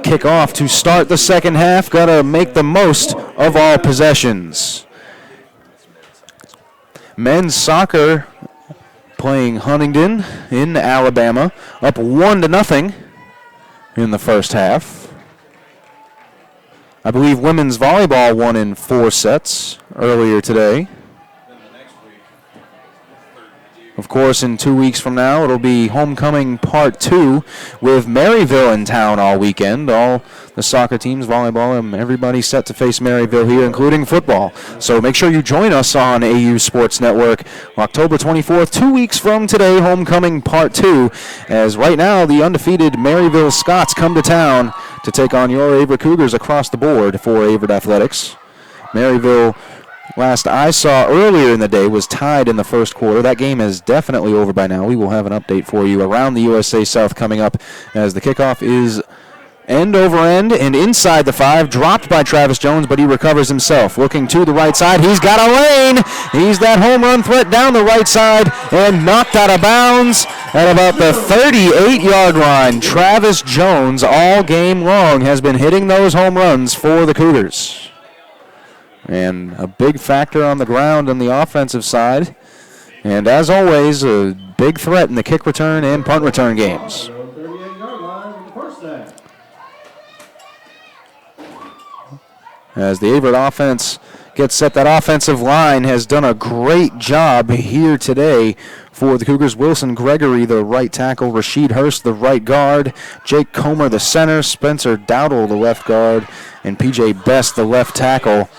[SPEAKER 1] kick off to start the second half. Got to make the most of all possessions. Men's soccer playing Huntingdon in Alabama, up 1-0 in the first half. I believe women's volleyball won in 4 sets earlier today. Of course, in 2 weeks from now, it'll be homecoming part 2 with Maryville in town all weekend. All the soccer teams, volleyball, and everybody set to face Maryville here, including football. So make sure you join us on AU Sports Network October 24th, 2 weeks from today, homecoming part 2, as right now the undefeated Maryville Scots come to town to take on your Averett Cougars across the board for Averett Athletics. Maryville, last I saw earlier in the day, was tied in the first quarter. That game is definitely over by now. We will have an update for you around the USA South coming up as the kickoff is end over end and inside the 5. Dropped by Travis Jones, but he recovers himself. Looking to the right side. He's got a lane. He's that home run threat down the right side and knocked out of bounds at about the 38-yard line. Travis Jones all game long has been hitting those home runs for the Cougars. And a big factor on the ground on the offensive side. And as always, a big threat in the kick return and punt return games. As the Averett offense gets set, that offensive line has done a great job here today for the Cougars. Wilson Gregory, the right tackle, Rasheed Hurst, the right guard, Jake Comer, the center, Spencer Dowdle, the left guard, and P.J. Best, the left tackle.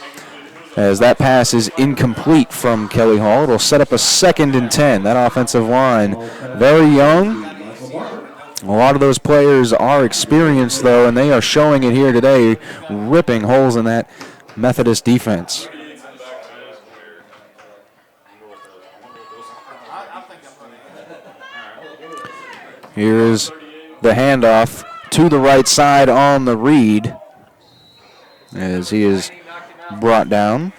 [SPEAKER 1] As that pass is incomplete from Kelly Hall, it'll set up a 2nd and 10. That offensive line, very young. A lot of those players are experienced, though, and they are showing it here today, ripping holes in that Methodist defense. Here's the handoff to the right side on the read as he is brought down.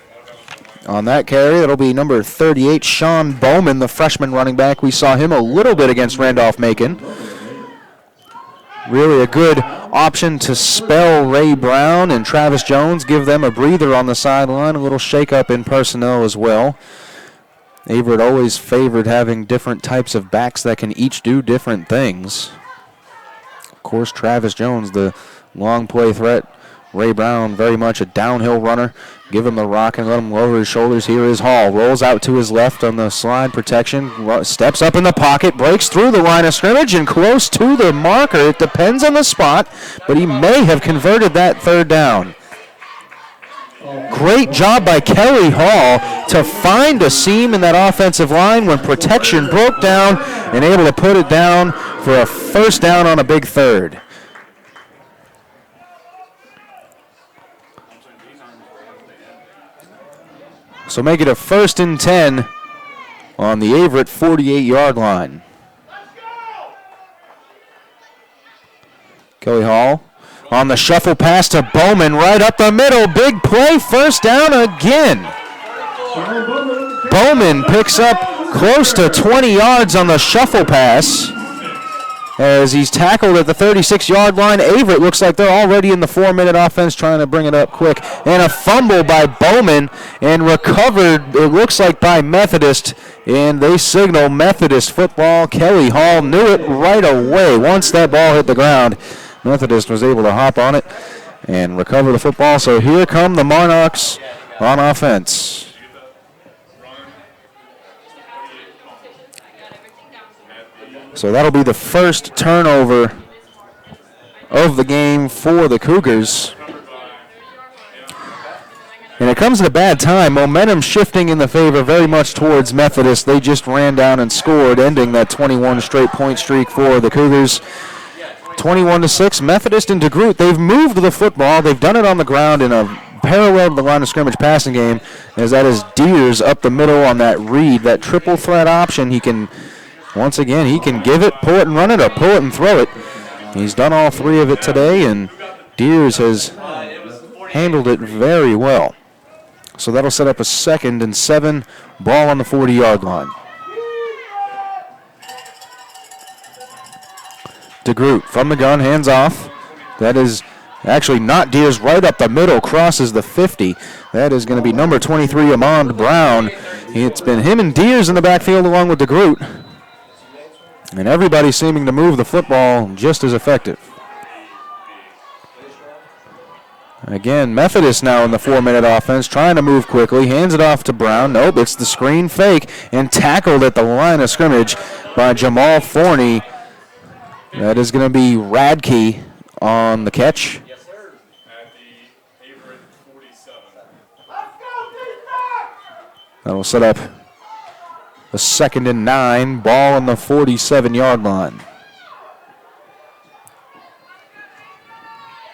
[SPEAKER 1] On that carry, it'll be number 38, Sean Bowman, the freshman running back. We saw him a little bit against Randolph-Macon. Really a good option to spell Ray Brown and Travis Jones, give them a breather on the sideline, a little shakeup in personnel as well. Averett always favored having different types of backs that can each do different things. Of course, Travis Jones, the long play threat. Ray Brown, very much a downhill runner. Give him the rock and let him lower his shoulders. Here is Hall. Rolls out to his left on the slide protection. Steps up in the pocket. Breaks through the line of scrimmage and close to the marker. It depends on the spot, but he may have converted that 3rd down. Great job by Kelly Hall to find a seam in that offensive line when protection broke down and able to put it down for a 1st down on a big 3rd. So make it a 1st and 10 on the Averett 48-yard line. Kelly Hall on the shuffle pass to Bowman right up the middle. Big play, 1st down again. Bowman picks up close to 20 yards on the shuffle pass. as he's tackled at the 36-yard line. Averett looks like they're already in the 4-minute offense, trying to bring it up quick. And a fumble by Bowman, and recovered, it looks like, by Methodist. And they signal Methodist football. Kelly Hall knew it right away. Once that ball hit the ground, Methodist was able to hop on it and recover the football. So here come the Monarchs on offense. So that'll be the first turnover of the game for the Cougars. And it comes at a bad time. Momentum shifting in the favor very much towards Methodist. They just ran down and scored, ending that 21 straight point streak for the Cougars. 21-6, Methodist and DeGroot. They've moved the football. They've done it on the ground in a parallel to the line of scrimmage passing game, as that is Deers up the middle on that read, that triple threat option. He can, once again, he can give it, pull it and run it, or pull it and throw it. He's done all three of it today, and Deers has handled it very well. So that'll set up a 2nd and 7, ball on the 40-yard line. DeGroot from the gun, hands off. That is actually not Deers, right up the middle, crosses the 50. That is going to be number 23, Amond Brown. It's been him and Deers in the backfield along with DeGroot. And everybody seeming to move the football just as effective. Again, Methodist now in the 4-minute offense, trying to move quickly, hands it off to Brown. Nope, it's the screen fake, and tackled at the line of scrimmage by Jamal Forney. That is going to be Radke on the catch.
[SPEAKER 6] Yes, sir. At the Averett 47.
[SPEAKER 1] That'll set up a 2nd and 9, ball on the 47-yard line.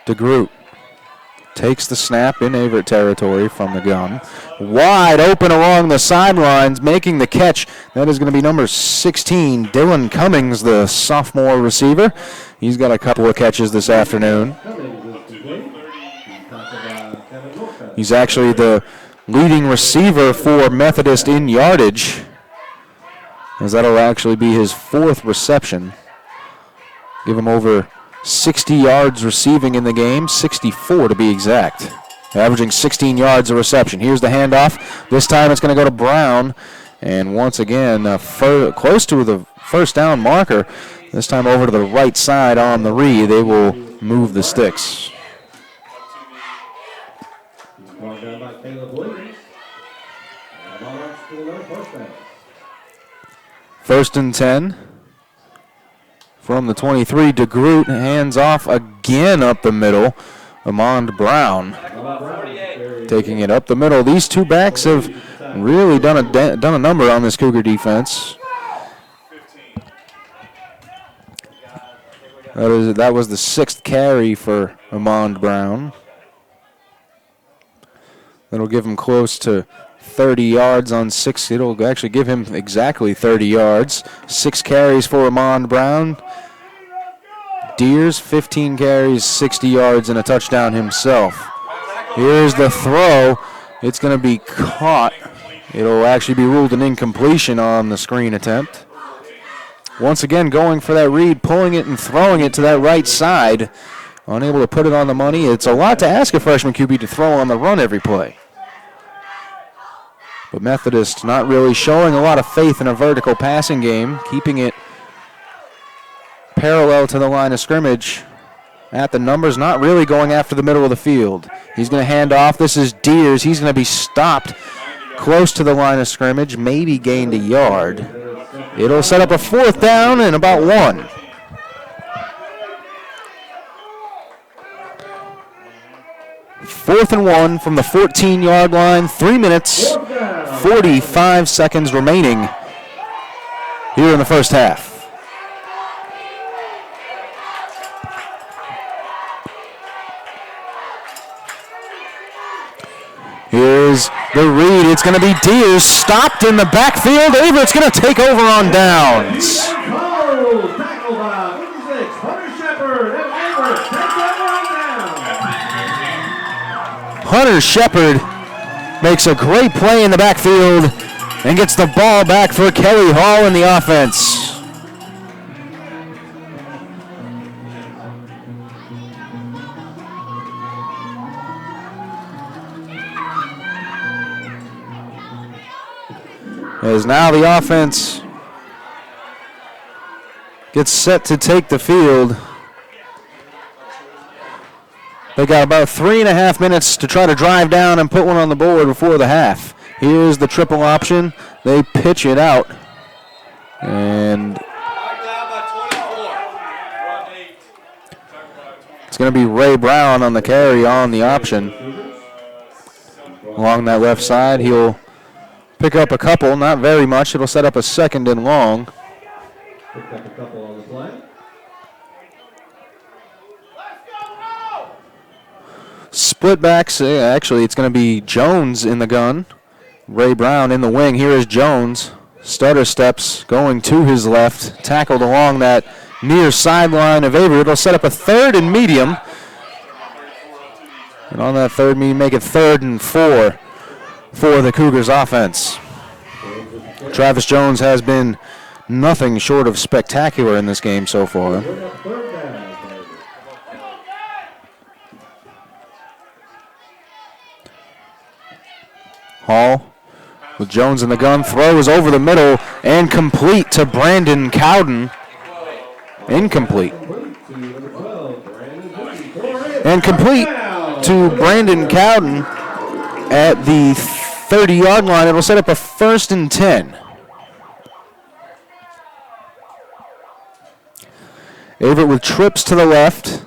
[SPEAKER 1] DeGroot takes the snap in Averett territory from the gun. Wide open along the sidelines, making the catch. That is going to be number 16, Dylan Cummings, the sophomore receiver. He's got a couple of catches this afternoon. He's actually the leading receiver for Methodist in yardage, as that'll actually be his 4th reception. Give him over 60 yards receiving in the game, 64 to be exact. Averaging 16 yards a reception. Here's the handoff. This time it's going to go to Brown. And once again, close to the first down marker. This time over to the right side on the read. They will move the sticks. First and 10. From the 23, DeGroot, hands off again up the middle. Amond Brown taking it up the middle. These two backs have really done a number on this Cougar defense. That was the 6th carry for Amond Brown. That'll give him close to 30 yards on 6. It'll actually give him exactly 30 yards. 6 carries for Amond Brown. Deers, 15 carries, 60 yards, and a touchdown himself. Here's the throw. It's going to be caught. It'll actually be ruled an incompletion on the screen attempt. Once again, going for that read, pulling it and throwing it to that right side. Unable to put it on the money. It's a lot to ask a freshman QB to throw on the run every play. But Methodist not really showing a lot of faith in a vertical passing game, keeping it parallel to the line of scrimmage at the numbers, not really going after the middle of the field. He's going to hand off. This is Deers. He's going to be stopped close to the line of scrimmage, maybe gained a yard. It'll set up a 4th down and about 1. Fourth and 1 from the 14-yard line. 3 minutes, 45 seconds remaining here in the first half. Here's the read. It's going to be Deers stopped in the backfield. Averett's going to take over on downs.
[SPEAKER 7] Tackled by 56, Hunter Shepard, and Averett takes over on down.
[SPEAKER 1] Hunter Shepard makes a great play in the backfield and gets the ball back for Kelly Hall in the offense. As now the offense gets set to take the field. They got about 3.5 minutes to try to drive down and put one on the board before the half. Here's the triple option. They pitch it out. And it's going to be Ray Brown on the carry on the option. Along that left side, he'll pick up a couple, not very much. It'll set up a 2nd and long.
[SPEAKER 7] Picked up a couple on the play.
[SPEAKER 1] Split backs, actually it's going to be Jones in the gun. Ray Brown in the wing. Here is Jones. Stutter steps going to his left. Tackled along that near sideline of Averett. It'll set up a 3rd and medium. And on that 3rd medium, make it 3rd and 4 for the Cougars offense. Travis Jones has been nothing short of spectacular in this game so far. Hall with Jones in the gun. Throw is over the middle and complete to Brandon Cowden. Incomplete. And complete to Brandon Cowden at the 30-yard line. It'll set up a 1st and 10. Averett with trips to the left.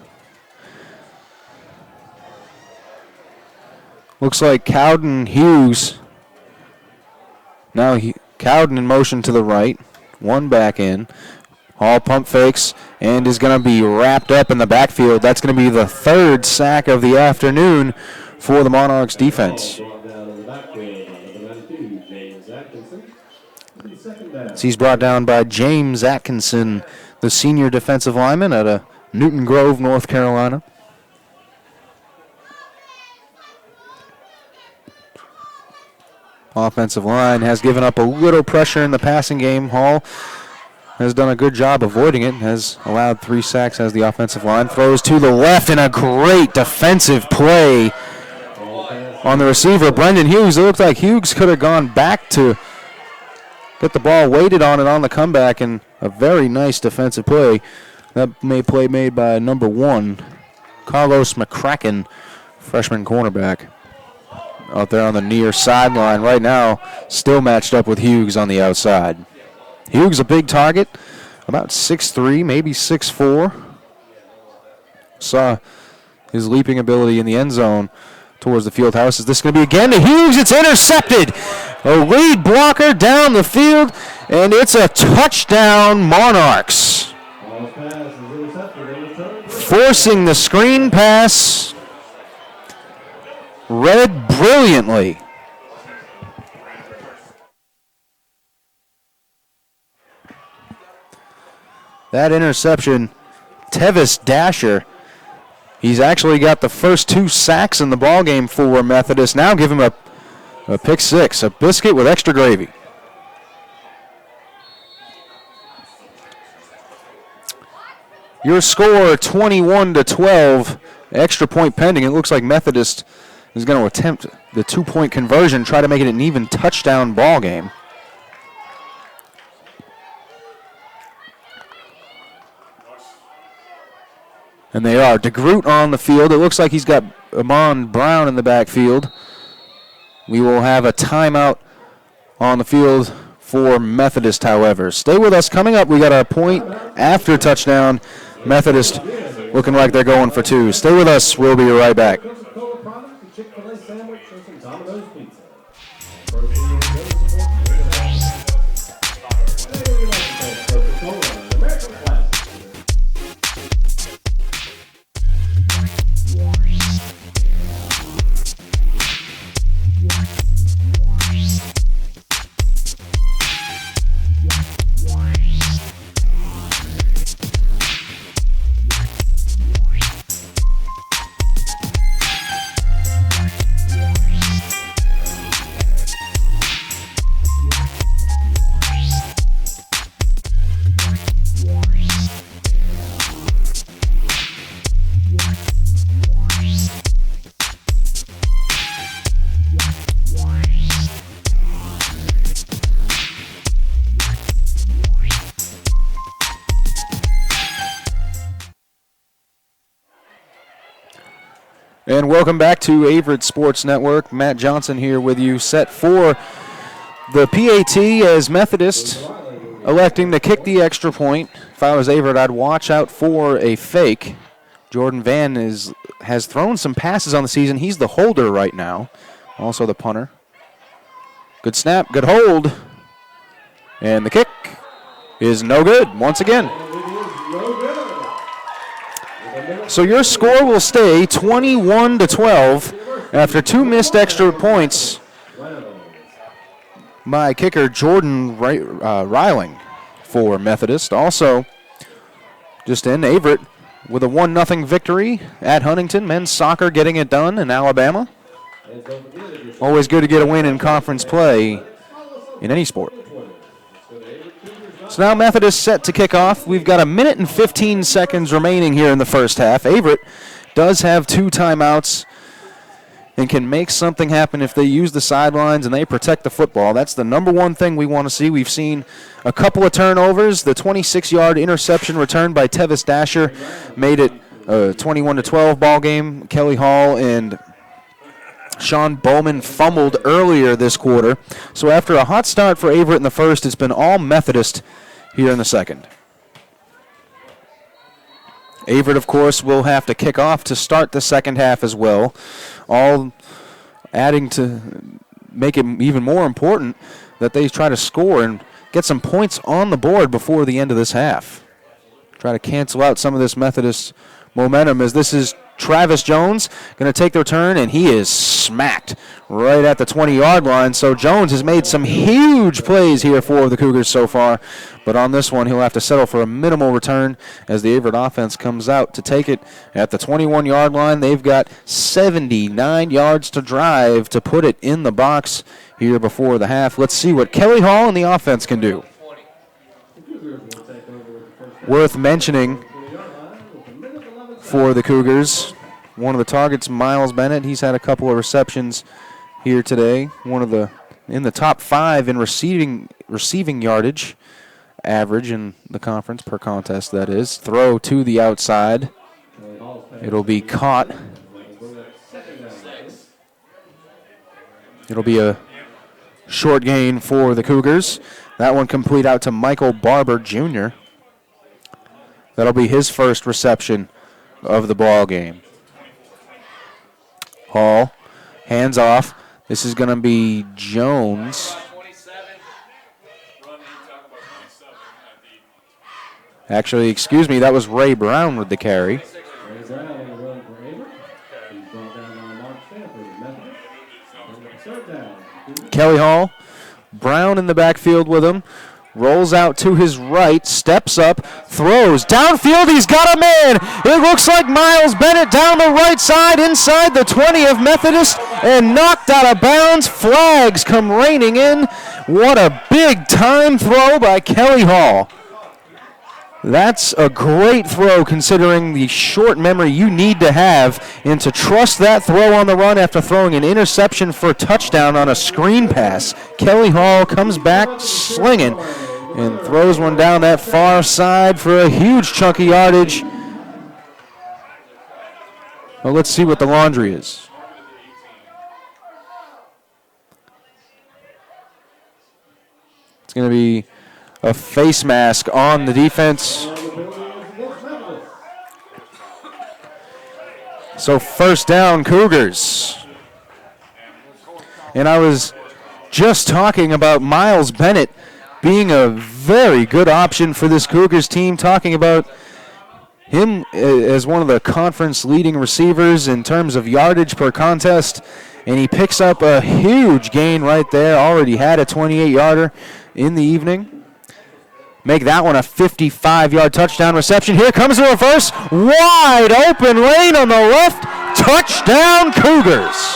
[SPEAKER 1] Looks like Cowden, Hughes. Now Cowden in motion to the right. One back in. Hall pump fakes and is going to be wrapped up in the backfield. That's going to be the 3rd sack of the afternoon for the Monarchs defense. He's brought down by James Atkinson, the senior defensive lineman at Newton Grove, North Carolina. Offensive line has given up a little pressure in the passing game. Hall has done a good job avoiding it, has allowed 3 sacks as the offensive line. Throws to the left in a great defensive play on the receiver, Brendan Hughes. It looked like Hughes could have gone back to get the ball weighted on it on the comeback, and a very nice defensive play. That play made by number 1, Carlos McCracken, freshman cornerback. Out there on the near sideline right now, still matched up with Hughes on the outside. Hughes a big target, about 6'3", maybe 6'4". Saw his leaping ability in the end zone towards the field house. Is this going to be again to Hughes? It's intercepted. A lead blocker down the field, and it's a touchdown, Monarchs. Forcing the screen pass. Read brilliantly. That interception, Tevis Dasher, he's actually got the first 2 sacks in the ballgame for Methodist. Now give him a pick 6, a biscuit with extra gravy. Your score 21-12, extra point pending. It looks like Methodist is going to attempt the 2-point conversion, try to make it an even touchdown ball game. And they are. DeGroot on the field. It looks like he's got Amon Brown in the backfield. We will have a timeout on the field for Methodist, however. Stay with us. Coming up, we got our point after touchdown. Methodist looking like they're going for 2. Stay with us. We'll be right back.
[SPEAKER 7] Chick-fil-A sandwich or some Domino's pizza.
[SPEAKER 1] welcome back to Averett Sports Network. Matt Johnson here with you, set for the PAT as Methodist electing to kick the extra point. If I was Averett, I'd watch out for a fake. Jordan Van has thrown some passes on the season. He's the holder right now, also the punter. Good snap, good hold. And the kick is no good once again. So your score will stay 21-12 after 2 missed extra points by kicker Jordan Reiling for Methodist. Also, just in, Averett with a 1-0 victory at Huntington. Men's soccer getting it done in Alabama. Always good to get a win in conference play in any sport. So now Methodist set to kick off. We've got 1 minute and 15 seconds remaining here in the first half. Averett does have 2 timeouts and can make something happen if they use the sidelines and they protect the football. That's the number one thing we want to see. We've seen a couple of turnovers. The 26-yard interception returned by Tevis Dasher made it a 21-12 ball game. Kelly Hall and Sean Bowman fumbled earlier this quarter. So after a hot start for Averett in the first, it's been all Methodist here in the second. Averett, of course, will have to kick off to start the second half as well, all adding to make it even more important that they try to score and get some points on the board before the end of this half. Try to cancel out some of this Methodist momentum, as this is Travis Jones going to take the return, and he is smacked right at the 20-yard line. So Jones has made some huge plays here for the Cougars so far, but on this one he'll have to settle for a minimal return as the Averett offense comes out to take it at the 21-yard line. They've got 79 yards to drive to put it in the box here before the half. Let's see what Kelly Hall and the offense can do. Worth mentioning for the Cougars, one of the targets, Miles Bennett. He's had a couple of receptions here today. In the top 5 in receiving yardage average in the conference per contest, that is. Throw to the outside. It'll be caught. It'll be a short gain for the Cougars. That one complete out to Michael Barber Jr. That'll be his first reception of the ball game. Hall, hands off. This is going to be Jones. Actually, excuse me, that was Ray Brown with the carry. Kelly Hall, Brown in the backfield with him. Rolls out to his right, steps up, throws. Downfield, he's got a man. It looks like Miles Bennett down the right side inside the 20 of Methodist and knocked out of bounds. Flags come raining in. What a big-time throw by Kelly Hall. That's a great throw considering the short memory you need to have and to trust that throw on the run after throwing an interception for a touchdown on a screen pass. Kelly Hall comes back slinging and throws one down that far side for a huge chunk of yardage. Well, let's see what the laundry is. It's going to be a face mask on the defense. So first down, Cougars. And I was just talking about Miles Bennett being a very good option for this Cougars team, talking about him as one of the conference leading receivers in terms of yardage per contest. And he picks up a huge gain right there. Already had a 28-yarder in the evening. Make that one a 55-yard touchdown reception. Here comes the reverse. Wide open lane on the left. Touchdown, Cougars.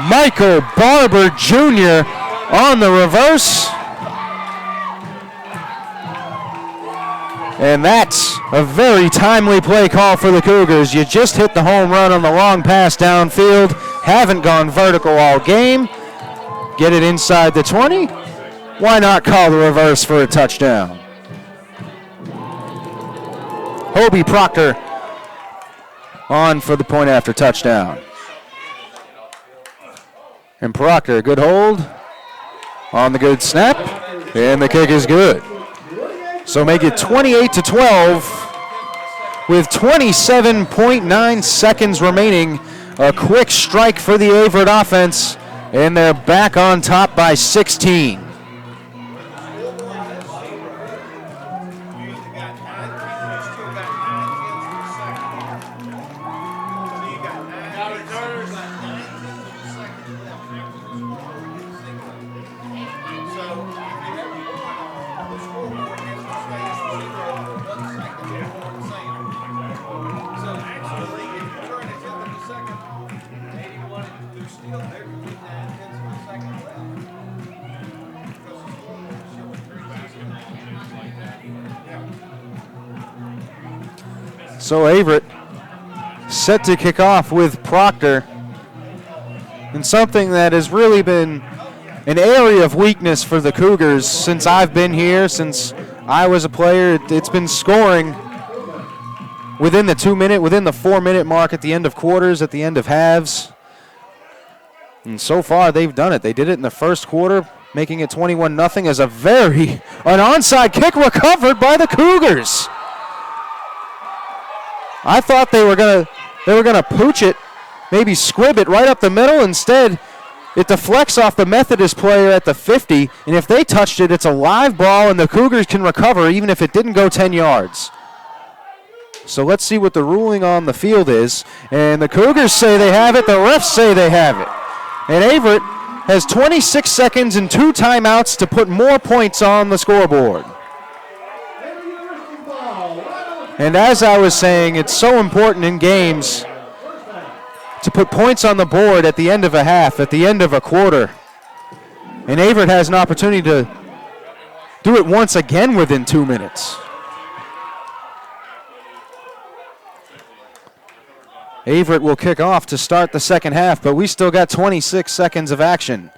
[SPEAKER 1] Michael Barber Jr. on the reverse. And that's a very timely play call for the Cougars. You just hit the home run on the long pass downfield. Haven't gone vertical all game. Get it inside the 20. Why not call the reverse for a touchdown? Hobie Proctor on for the point after touchdown. And Proctor, good hold on the good snap, and the kick is good. So make it 28-12 with 27.9 seconds remaining. A quick strike for the Averett offense, and they're back on top by 16. So Averett set to kick off with Proctor, and something that has really been an area of weakness for the Cougars since I've been here, since I was a player. It's been scoring within the 4-minute mark at the end of quarters, at the end of halves. And so far they've done it. They did it in the first quarter, making it 21-0 as an onside kick recovered by the Cougars. I thought they were gonna pooch it, maybe squib it right up the middle. Instead, it deflects off the Methodist player at the 50, and if they touched it, it's a live ball, and the Cougars can recover even if it didn't go 10 yards. So let's see what the ruling on the field is. And the Cougars say they have it, the refs say they have it. And Averett has 26 seconds and 2 timeouts to put more points on the scoreboard. And as I was saying, it's so important in games to put points on the board at the end of a half, at the end of a quarter. And Averett has an opportunity to do it once again within 2 minutes. Averett will kick off to start the second half, but we still got 26 seconds of action.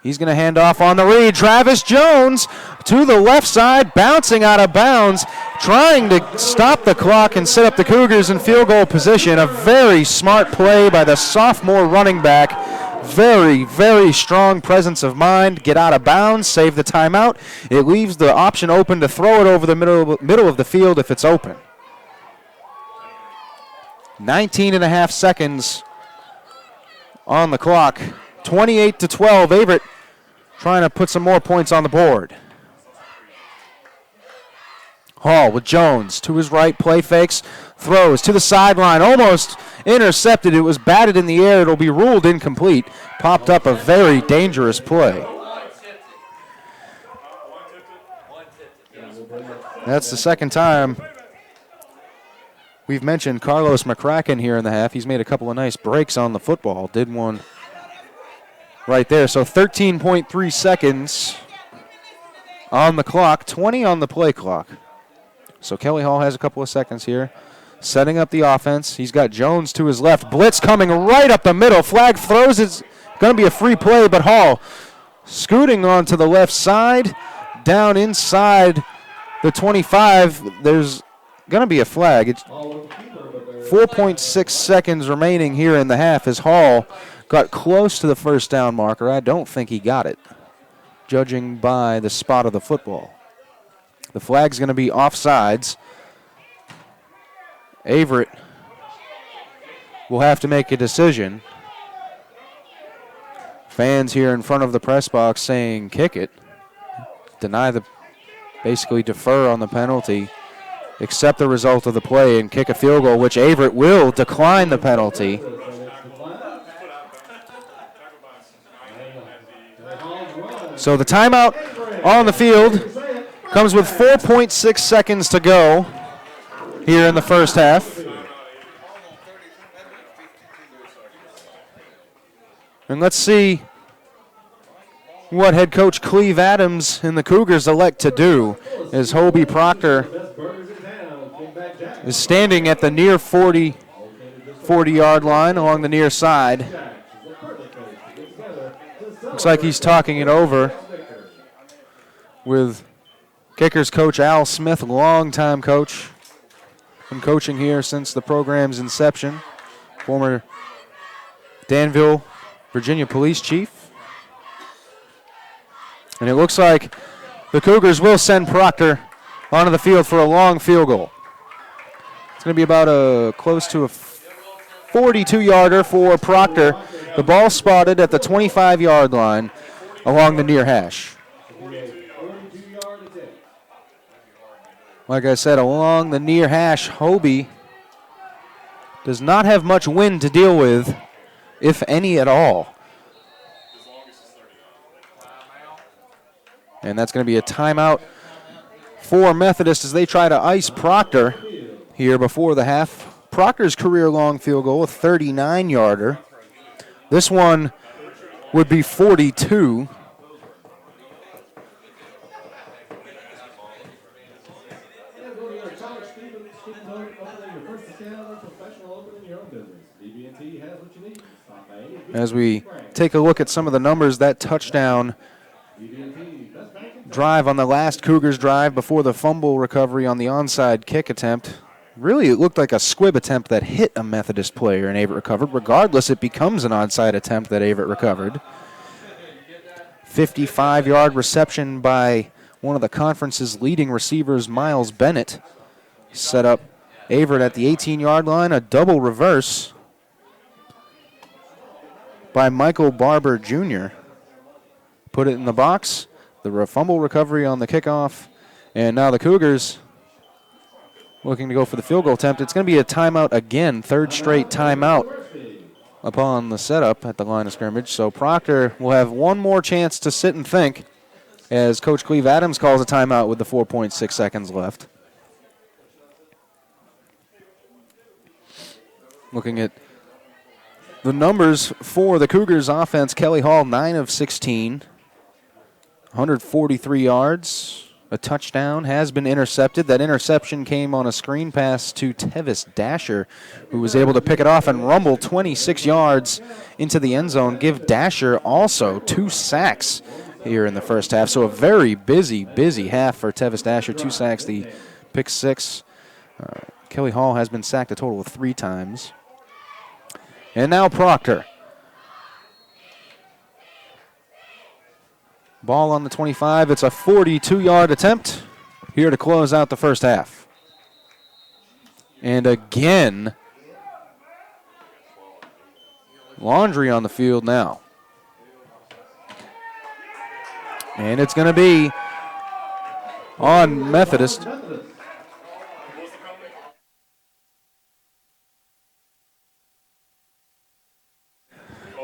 [SPEAKER 1] He's going to hand off on the read. Travis Jones to the left side, bouncing out of bounds, trying to stop the clock and set up the Cougars in field goal position. A very smart play by the sophomore running back. Very, very strong presence of mind. Get out of bounds, save the timeout. It leaves the option open to throw it over the middle of the field if it's open. 19.5 seconds on the clock. 28-12. Averett trying to put some more points on the board. Hall with Jones to his right, play fakes, throws to the sideline, almost intercepted. It was batted in the air. It'll be ruled incomplete. Popped up a very dangerous play. That's the second time we've mentioned Carlos McCracken here in the half. He's made a couple of nice breaks on the football. Did one right there. So 13.3 seconds on the clock, 20 on the play clock. So Kelly Hall has a couple of seconds here, setting up the offense. He's got Jones to his left. Blitz coming right up the middle. Flag throws. It's going to be a free play, but Hall scooting on to the left side, down inside the 25. There's going to be a flag. It's 4.6 seconds remaining here in the half as Hall got close to the first down marker. I don't think he got it, judging by the spot of the football. The flag's going to be offsides. Averett will have to make a decision. Fans here in front of the press box saying kick it. Basically defer on the penalty, accept the result of the play, and kick a field goal, which Averett will decline the penalty. So the timeout on the field comes with 4.6 seconds to go here in the first half. And let's see what head coach Cleve Adams and the Cougars elect to do as Hobie Proctor is standing at the near 40-yard line along the near side. Looks like he's talking it over with kickers coach Al Smith, longtime coach. Been coaching here since the program's inception. former Danville, Virginia police chief. And it looks like the Cougars will send Proctor onto the field for a long field goal. It's going to be about close to a 42-yarder for Proctor. The ball spotted at the 25-yard line along the near hash. Like I said, along the near hash, Hobie does not have much wind to deal with, if any at all. And that's going to be a timeout for Methodist as they try to ice Proctor here before the half. Proctor's career-long field goal, a 39-yarder. This one would be 42. As we take a look at some of the numbers, that touchdown drive on the last Cougars drive before the fumble recovery on the onside kick attempt. Really, it looked like a squib attempt that hit a Methodist player and Averett recovered. Regardless, it becomes an onside attempt that Averett recovered. 55-yard reception by one of the conference's leading receivers, Miles Bennett. Set up Averett at the 18-yard line, a double reverse by Michael Barber Jr. Put it in the box. The fumble recovery on the kickoff. And now the Cougars looking to go for the field goal attempt. It's going to be a timeout again, third straight timeout upon the setup at the line of scrimmage. So Proctor will have one more chance to sit and think as Coach Cleve Adams calls a timeout with the 4.6 seconds left. Looking at the numbers for the Cougars offense, Kelly Hall, 9 of 16, 143 yards. A touchdown has been intercepted. That interception came on a screen pass to Tevis Dasher, who was able to pick it off and rumble 26 yards into the end zone. Give Dasher also 2 sacks here in the first half. So a very busy half for Tevis Dasher. 2 sacks, the pick 6. Kelly Hall has been sacked a total of 3 times. And now Proctor. Ball on the 25. It's a 42-yard attempt here to close out the first half. And again, Laundry on the field now. And it's going to be on Methodist.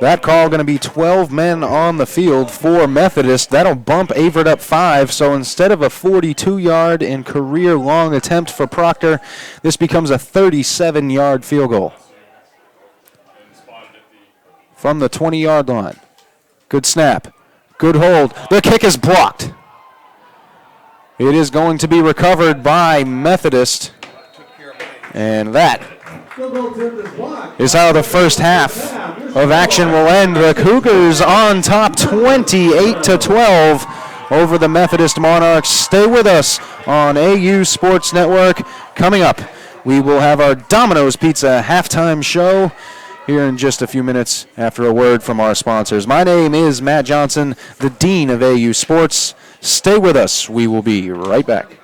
[SPEAKER 1] That call going to be 12 men on the field for Methodist. That'll bump Averett up 5. So instead of a 42-yard and career-long attempt for Proctor, this becomes a 37-yard field goal from the 20-yard line. Good snap. Good hold. The kick is blocked. It is going to be recovered by Methodist. And that is how the first half of action will end. The Cougars on top 28-12 over the Methodist Monarchs. Stay with us on AU Sports Network. Coming up, we will have our Domino's Pizza halftime show here in just a few minutes after a word from our sponsors. My name is Matt Johnson, the Dean of AU Sports. Stay with us. We will be right back.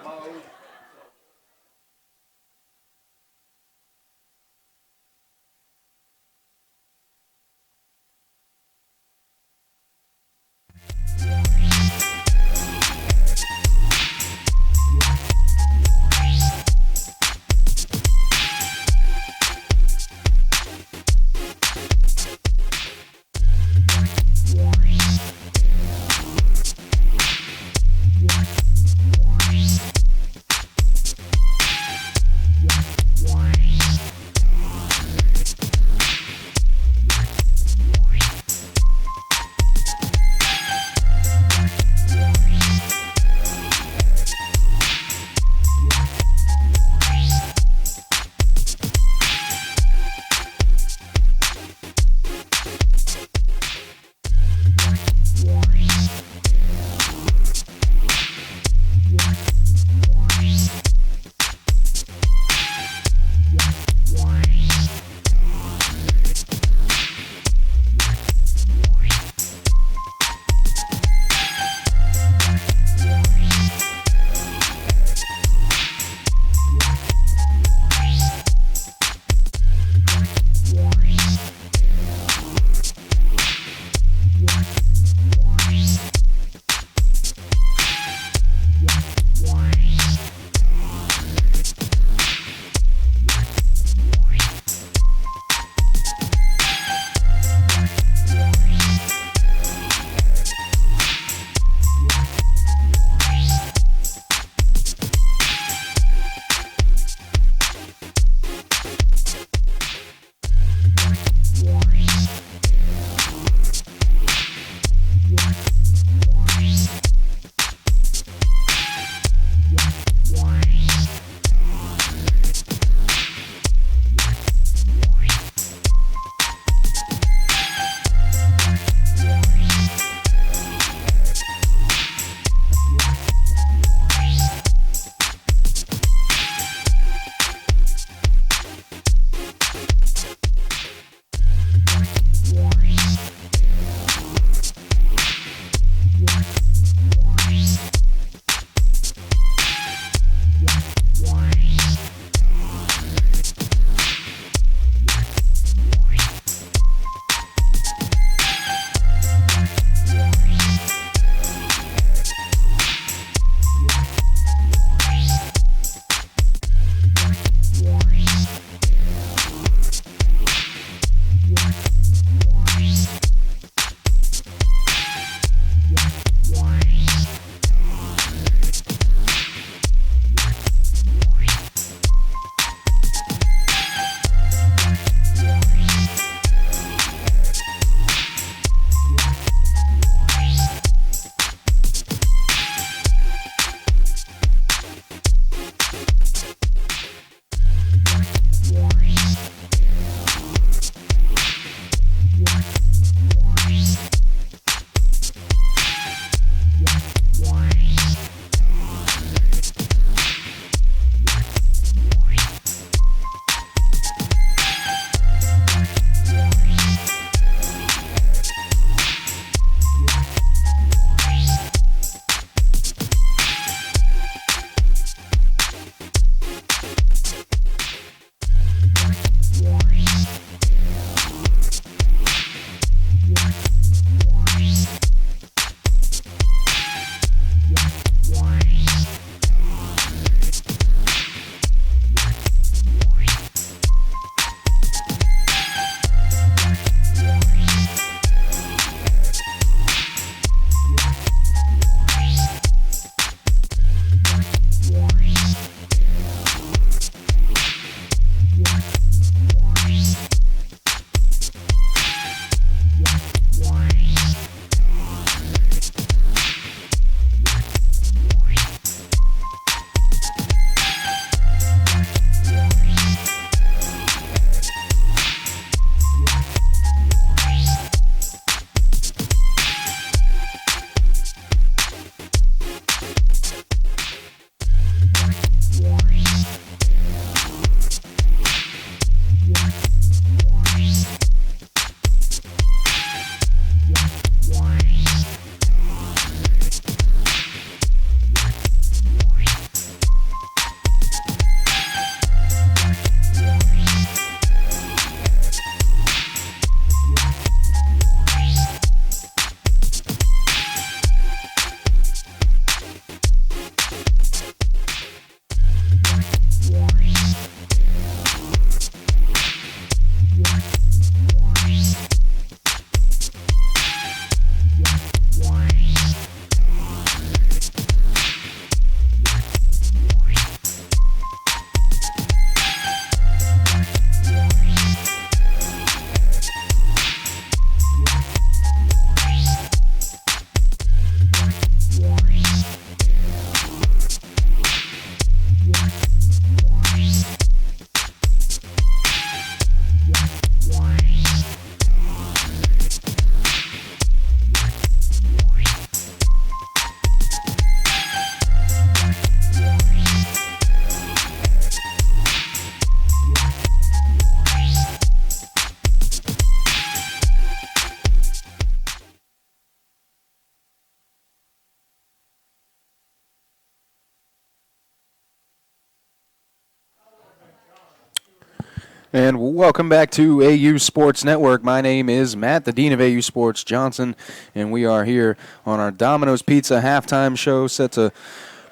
[SPEAKER 1] And welcome back to AU Sports Network. My name is Matt, the Dean of AU Sports Johnson, and we are here on our Domino's Pizza halftime show, set to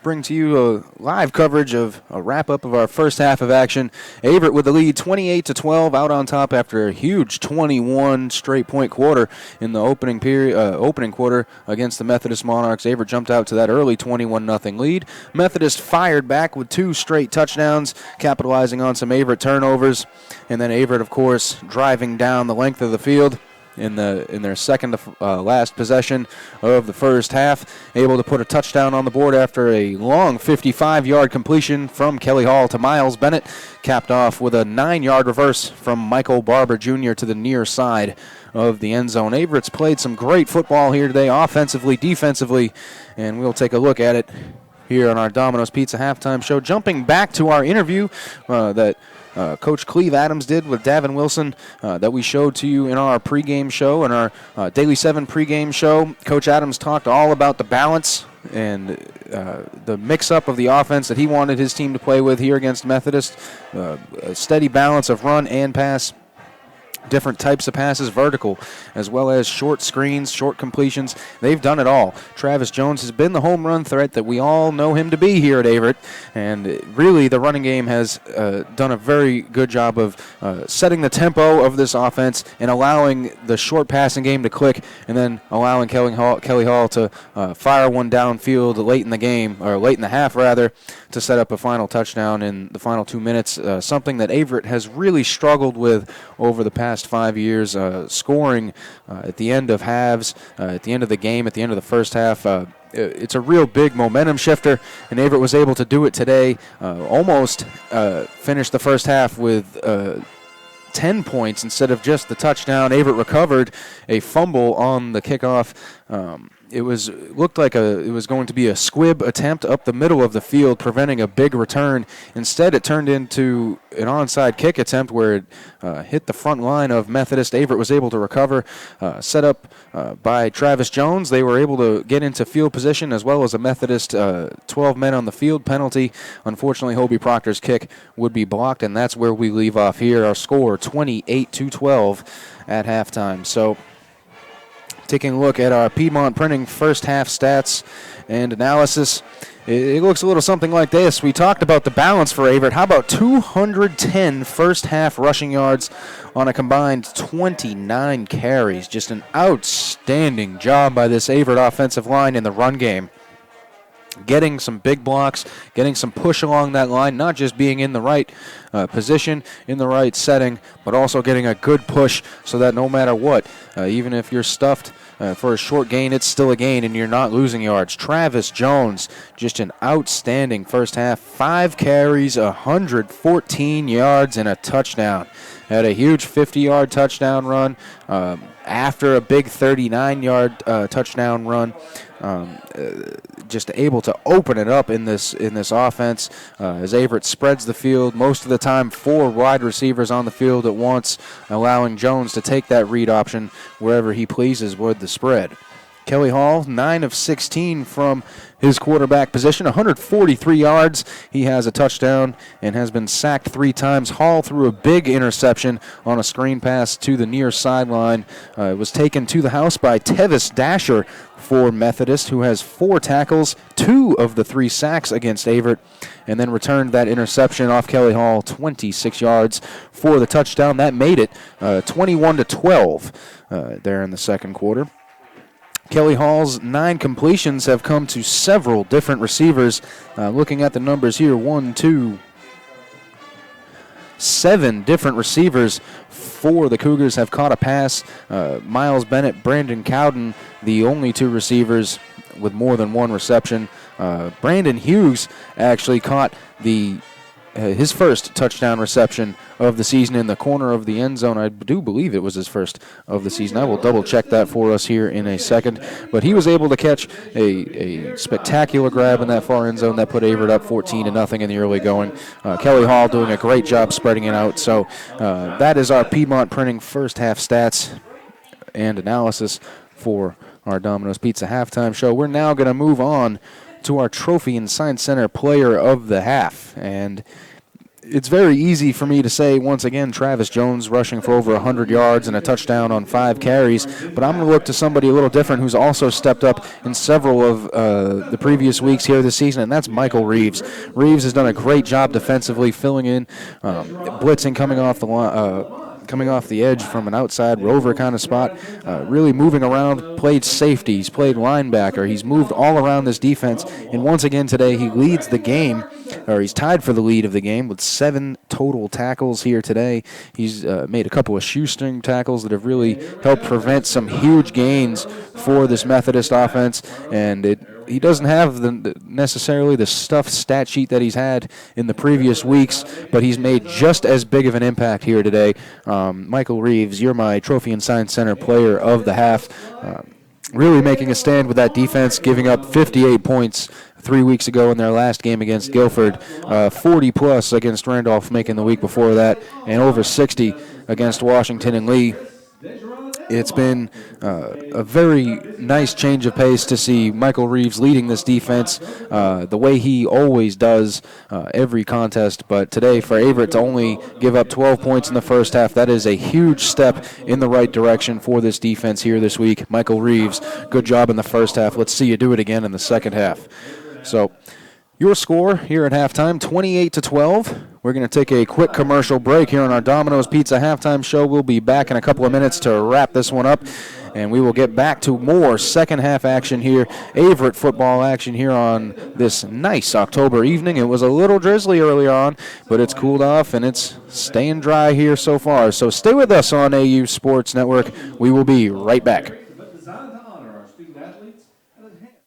[SPEAKER 1] bring to you a live coverage of a wrap-up of our first half of action. Averett with the lead 28-12, out on top after a huge 21 straight-point quarter in the opening quarter against the Methodist Monarchs. Averett jumped out to that early 21-0 lead. Methodist fired back with 2 straight touchdowns, capitalizing on some Averett turnovers. And then Averett, of course, driving down the length of the field in their second to last possession of the first half, able to put a touchdown on the board after a long 55-yard completion from Kelly Hall to Miles Bennett, capped off with a 9-yard reverse from Michael Barber Jr. to the near side of the end zone. Averett's played some great football here today, offensively, defensively, and we'll take a look at it here on our Domino's Pizza halftime show. Jumping back to our interview that Coach Cleve Adams did with Davin Wilson that we showed to you in our pregame show and our Daily 7 pregame show. Coach Adams talked all about the balance and the mix-up of the offense that he wanted his team to play with here against Methodist. A steady balance of run and pass. Different types of passes, vertical, as well as short screens, short completions. They've done it all. Travis Jones has been the home run threat that we all know him to be here at Averett, and really the running game has done a very good job of setting the tempo of this offense and allowing the short passing game to click, and then allowing Kelly Hall to fire one downfield late in the game, or late in the half rather, to set up a final touchdown in the final 2 minutes, something that Averett has really struggled with over the past 5 years, scoring at the end of halves, at the end of the game, at the end of the first half. It's a real big momentum shifter, and Averett was able to do it today. Almost finished the first half with 10 points instead of just the touchdown. Averett recovered a fumble on the kickoff. It looked like it was going to be a squib attempt up the middle of the field, preventing a big return. Instead, it turned into an onside kick attempt where it hit the front line of Methodist. Averett was able to recover, set up by Travis Jones. They were able to get into field position, as well as a Methodist 12 men on the field penalty. Unfortunately, Hobie Proctor's kick would be blocked, and that's where we leave off here. Our score, 28-12 at halftime. So, taking a look at our Piedmont Printing first half stats and analysis, it looks a little something like this. We talked about the balance for Averett. How about 210 first half rushing yards on a combined 29 carries? Just an outstanding job by this Averett offensive line in the run game. Getting some big blocks, getting some push along that line, not just being in the right position, in the right setting, but also getting a good push so that no matter what, even if you're stuffed for a short gain, it's still a gain and you're not losing yards. Travis Jones, just an outstanding first half. 5 carries, 114 yards, and a touchdown. Had a huge 50-yard touchdown run after a big 39-yard touchdown run. Just able to open it up in this offense as Averett spreads the field. Most of the time, 4 wide receivers on the field at once, allowing Jones to take that read option wherever he pleases with the spread. Kelly Hall, 9 of 16 from his quarterback position, 143 yards. He has a touchdown and has been sacked 3 times. Hall threw a big interception on a screen pass to the near sideline. It was taken to the house by Tevis Dasher for Methodist, who has 4 tackles, 2 of the 3 sacks against Averett, and then returned that interception off Kelly Hall, 26 yards for the touchdown. That made it 21-12 there in the second quarter. Kelly Hall's 9 completions have come to several different receivers. Looking at the numbers here, 7 different receivers for the Cougars have caught a pass. Miles Bennett, Brandon Cowden, the only 2 receivers with more than 1 reception. Brandon Hughes actually caught his first touchdown reception of the season in the corner of the end zone. I do believe it was his first of the season. I will double check that for us here in a second. But he was able to catch a spectacular grab in that far end zone that put Averett up 14-0 in the early going. Kelly Hall doing a great job spreading it out. So that is our Piedmont Printing first half stats and analysis for our Domino's Pizza halftime show. We're now going to move on to our Trophy and Science Center Player of the Half. And it's very easy for me to say, once again, Travis Jones rushing for over 100 yards and a touchdown on 5 carries, but I'm going to look to somebody a little different who's also stepped up in several of the previous weeks here this season, and that's Michael Reeves. Reeves has done a great job defensively, filling in, blitzing, coming off the edge from an outside rover kind of spot, really moving around, played safety, he's played linebacker, he's moved all around this defense, and once again today he leads the game, or he's tied for the lead of the game with 7 total tackles here today. He's made a couple of shoestring tackles that have really helped prevent some huge gains for this Methodist offense, and he doesn't have necessarily the stuffed stat sheet that he's had in the previous weeks, but he's made just as big of an impact here today. Michael Reeves, you're my Trophy and Science Center player of the half. Really making a stand with that defense, giving up 58 points 3 weeks ago in their last game against Guilford, 40-plus against Randolph-Macon the week before that, and over 60 against Washington and Lee. It's been a very nice change of pace to see Michael Reeves leading this defense the way he always does every contest. But today, for Averett to only give up 12 points in the first half, that is a huge step in the right direction for this defense here this week. Michael Reeves, good job in the first half. Let's see you do it again in the second half. So your score here at halftime, 28-12. We're going to take a quick commercial break here on our Domino's Pizza halftime show. We'll be back in a couple of minutes to wrap this one up, and we will get back to more second half action here, Averett football action here on this nice October evening. It was a little drizzly early on, but it's cooled off and it's staying dry here so far. So stay with us on AU Sports Network. We will be right back.
[SPEAKER 7] Designed to honor our student athletes and enhance.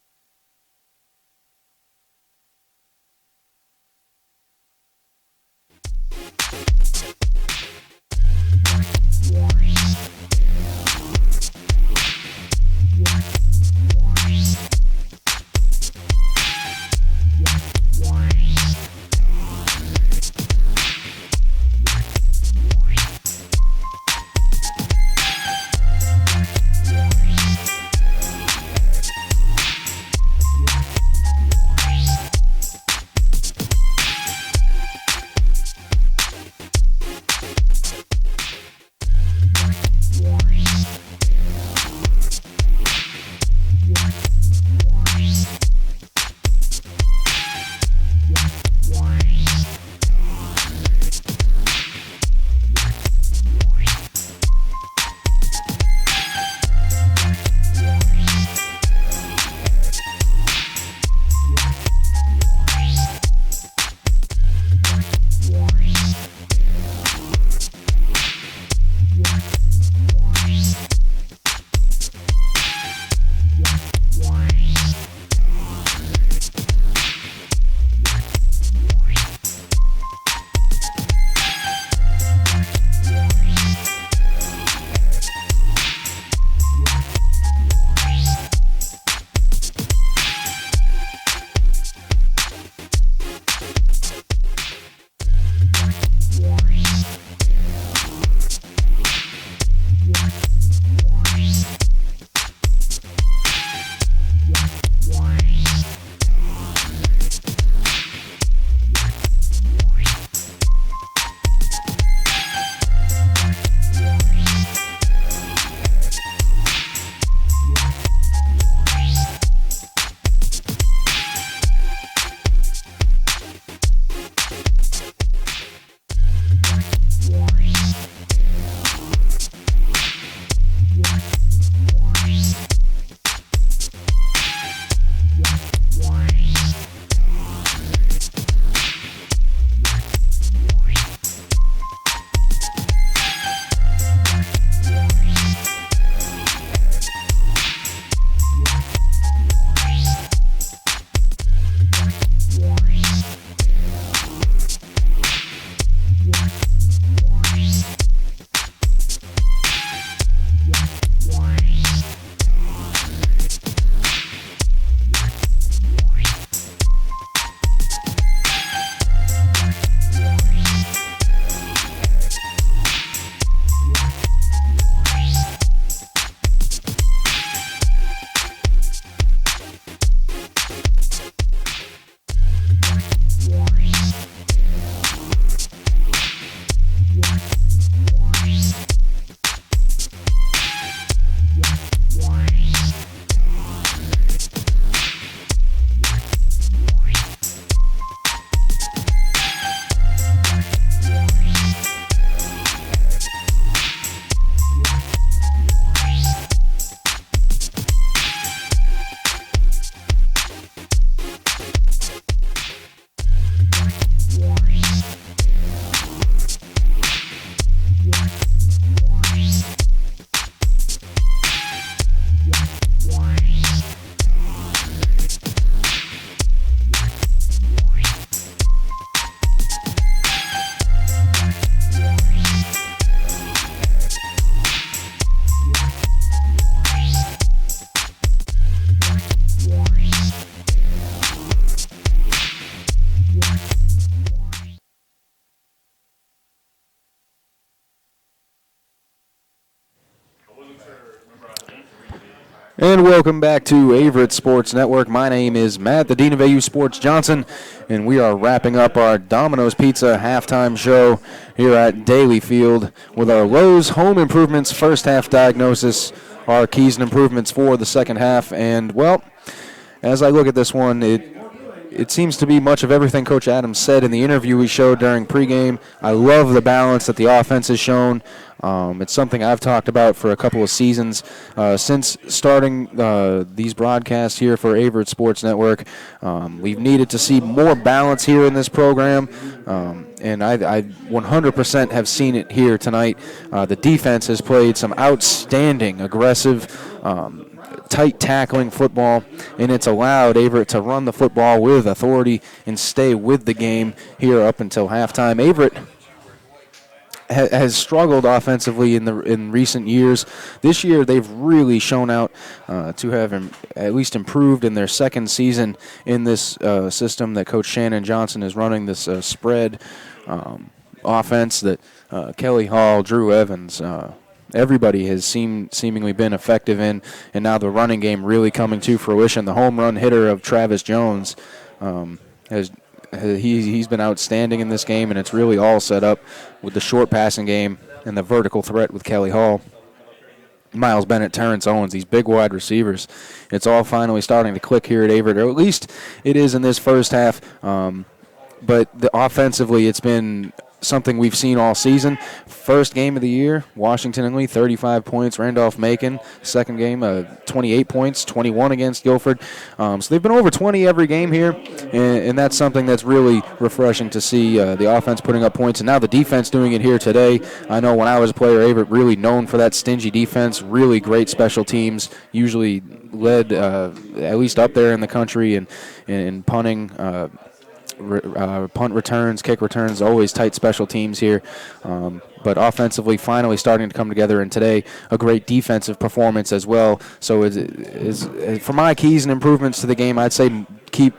[SPEAKER 1] And welcome back to Averett Sports Network. My name is Matt, the Dean of AU Sports Johnson, and we are wrapping up our Domino's Pizza halftime show here at Daly Field with our Lowe's Home Improvements first half diagnosis, our keys and improvements for the second half. And, well, as I look at this one, it seems to be much of everything Coach Adams said in the interview we showed during pregame. I love the balance that the offense has shown. It's something I've talked about for a couple of seasons since starting these broadcasts here for Averett Sports Network. We've needed to see more balance here in this program, and I 100% have seen it here tonight. The defense has played some outstanding, aggressive, tight tackling football, and it's allowed Averett to run the football with authority and stay with the game here up until halftime. Averett has struggled offensively in recent years. This year, they've really shown out to have at least improved in their second season in this system that Coach Shannon Johnson is running, this spread offense that Kelly Hall, Drew Evans, everybody has seemingly been effective in, and now the running game really coming to fruition. The home run hitter of Travis Jones he's been outstanding in this game, and it's really all set up with the short passing game and the vertical threat with Kelly Hall, Miles Bennett, Terrence Owens, these big wide receivers. It's all finally starting to click here at Averett, or at least it is in this first half. But offensively, it's been something we've seen all season. First game of the year, Washington and Lee, 35 points. Randolph-Macon, second game, 28 points, 21 against Guilford. So they've been over 20 every game here, and that's something that's really refreshing to see, the offense putting up points, and now the defense doing it here today. I know when I was a player, Averett really known for that stingy defense, really great special teams, usually led at least up there in the country in punting, punt returns, kick returns, always tight special teams here. But offensively, finally starting to come together, and today a great defensive performance as well. So for my keys and improvements to the game, I'd say keep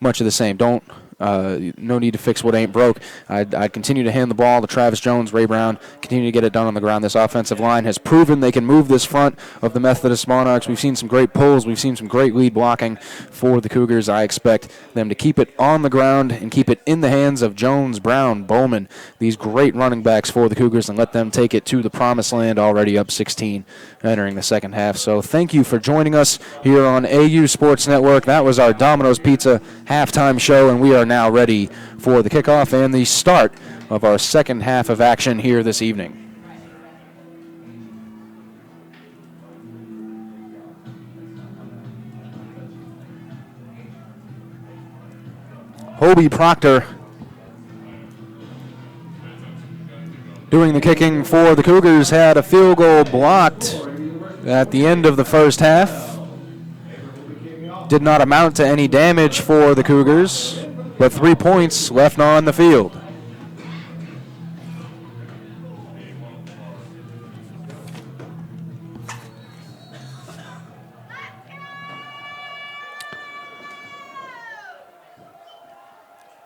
[SPEAKER 1] much of the same. No need to fix what ain't broke. I'd continue to hand the ball to Travis Jones, Ray Brown, continue to get it done on the ground. This offensive line has proven they can move this front of the Methodist Monarchs. We've seen some great pulls. We've seen some great lead blocking for the Cougars. I expect them to keep it on the ground and keep it in the hands of Jones, Brown, Bowman, these great running backs for the Cougars, and let them take it to the promised land, already up 16 entering the second half. So thank you for joining us here on AU Sports Network. That was our Domino's Pizza halftime show, and we are now ready for the kickoff and the start of our second half of action here this evening. Hobie Proctor doing the kicking for the Cougars, had a field goal blocked at the end of the first half. Did not amount to any damage for the Cougars, but 3 points left on the field.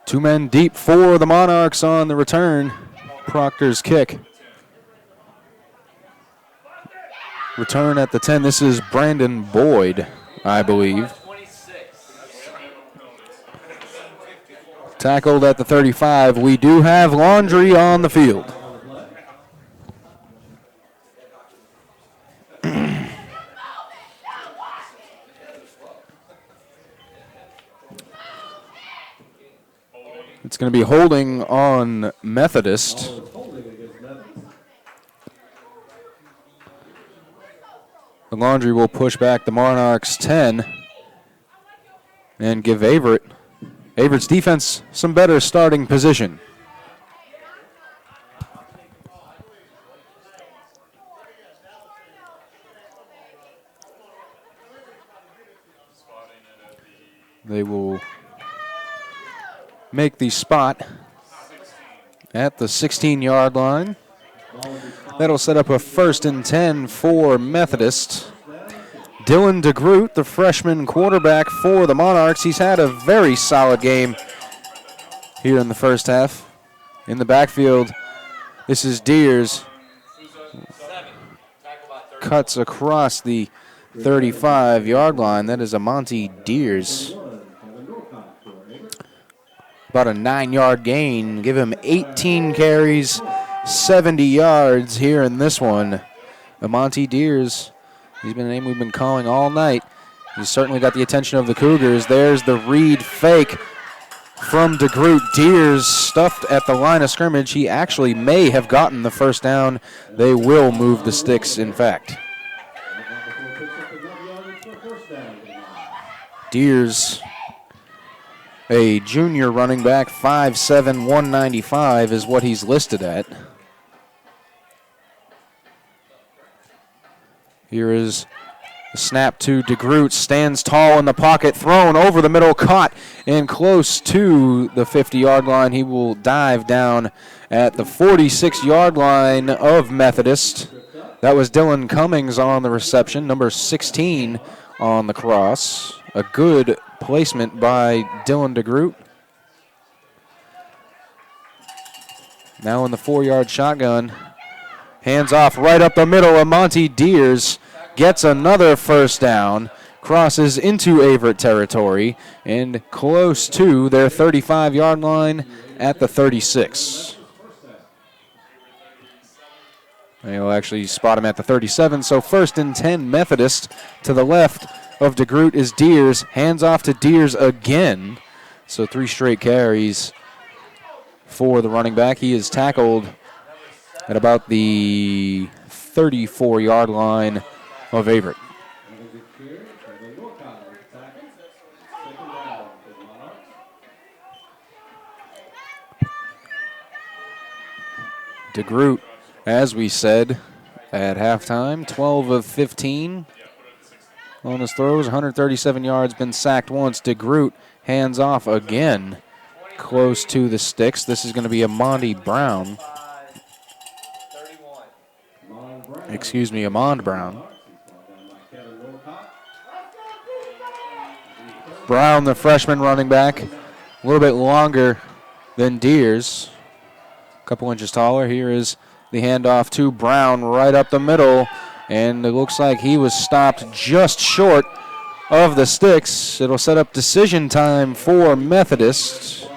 [SPEAKER 1] Two men deep for the Monarchs on the return. Proctor's kick. Return at the 10. This is Brandon Boyd, I believe. Tackled at the 35. We do have Laundry on the field. It's going to be holding on Methodist. The Laundry will push back the Monarchs 10 and give Averett's defense some better starting position. They will make the spot at the 16-yard line. That'll set up a 1st and 10 for Methodist. Dylan DeGroot, the freshman quarterback for the Monarchs. He's had a very solid game here in the first half. In the backfield, this is Deers. Cuts across the 35-yard line. That is Amonte Deers. About a 9-yard gain. Give him 18 carries, 70 yards here in this one. Amonte Deers, he's been a name we've been calling all night. He's certainly got the attention of the Cougars. There's the read fake from DeGroot. Deers stuffed at the line of scrimmage. He actually may have gotten the first down. They will move the sticks, in fact. Deers, a junior running back, 5'7", 195 is what he's listed at. Here is the snap to DeGroot. Stands tall in the pocket, thrown over the middle, caught and close to the 50-yard line. He will dive down at the 46-yard line of Methodist. That was Dylan Cummings on the reception, number 16 on the cross. A good placement by Dylan DeGroot. Now in the 4-yard shotgun. Hands off right up the middle. Amonte Deers gets another first down. Crosses into Averett territory and close to their 35-yard line at the 36. They'll actually spot him at the 37. So 1st and 10 Methodist. To the left of DeGroot is Deers. Hands off to Deers again. So 3 straight carries for the running back. He is tackled at about the 34-yard line of Averett. DeGroot, as we said at halftime, 12 of 15 on his throws, 137 yards, been sacked once. DeGroot hands off again, close to the sticks. This is going to be Amond Brown. Brown, the freshman running back, a little bit longer than Deers. A couple inches taller. Here is the handoff to Brown right up the middle, and it looks like he was stopped just short of the sticks. It'll set up decision time for Methodist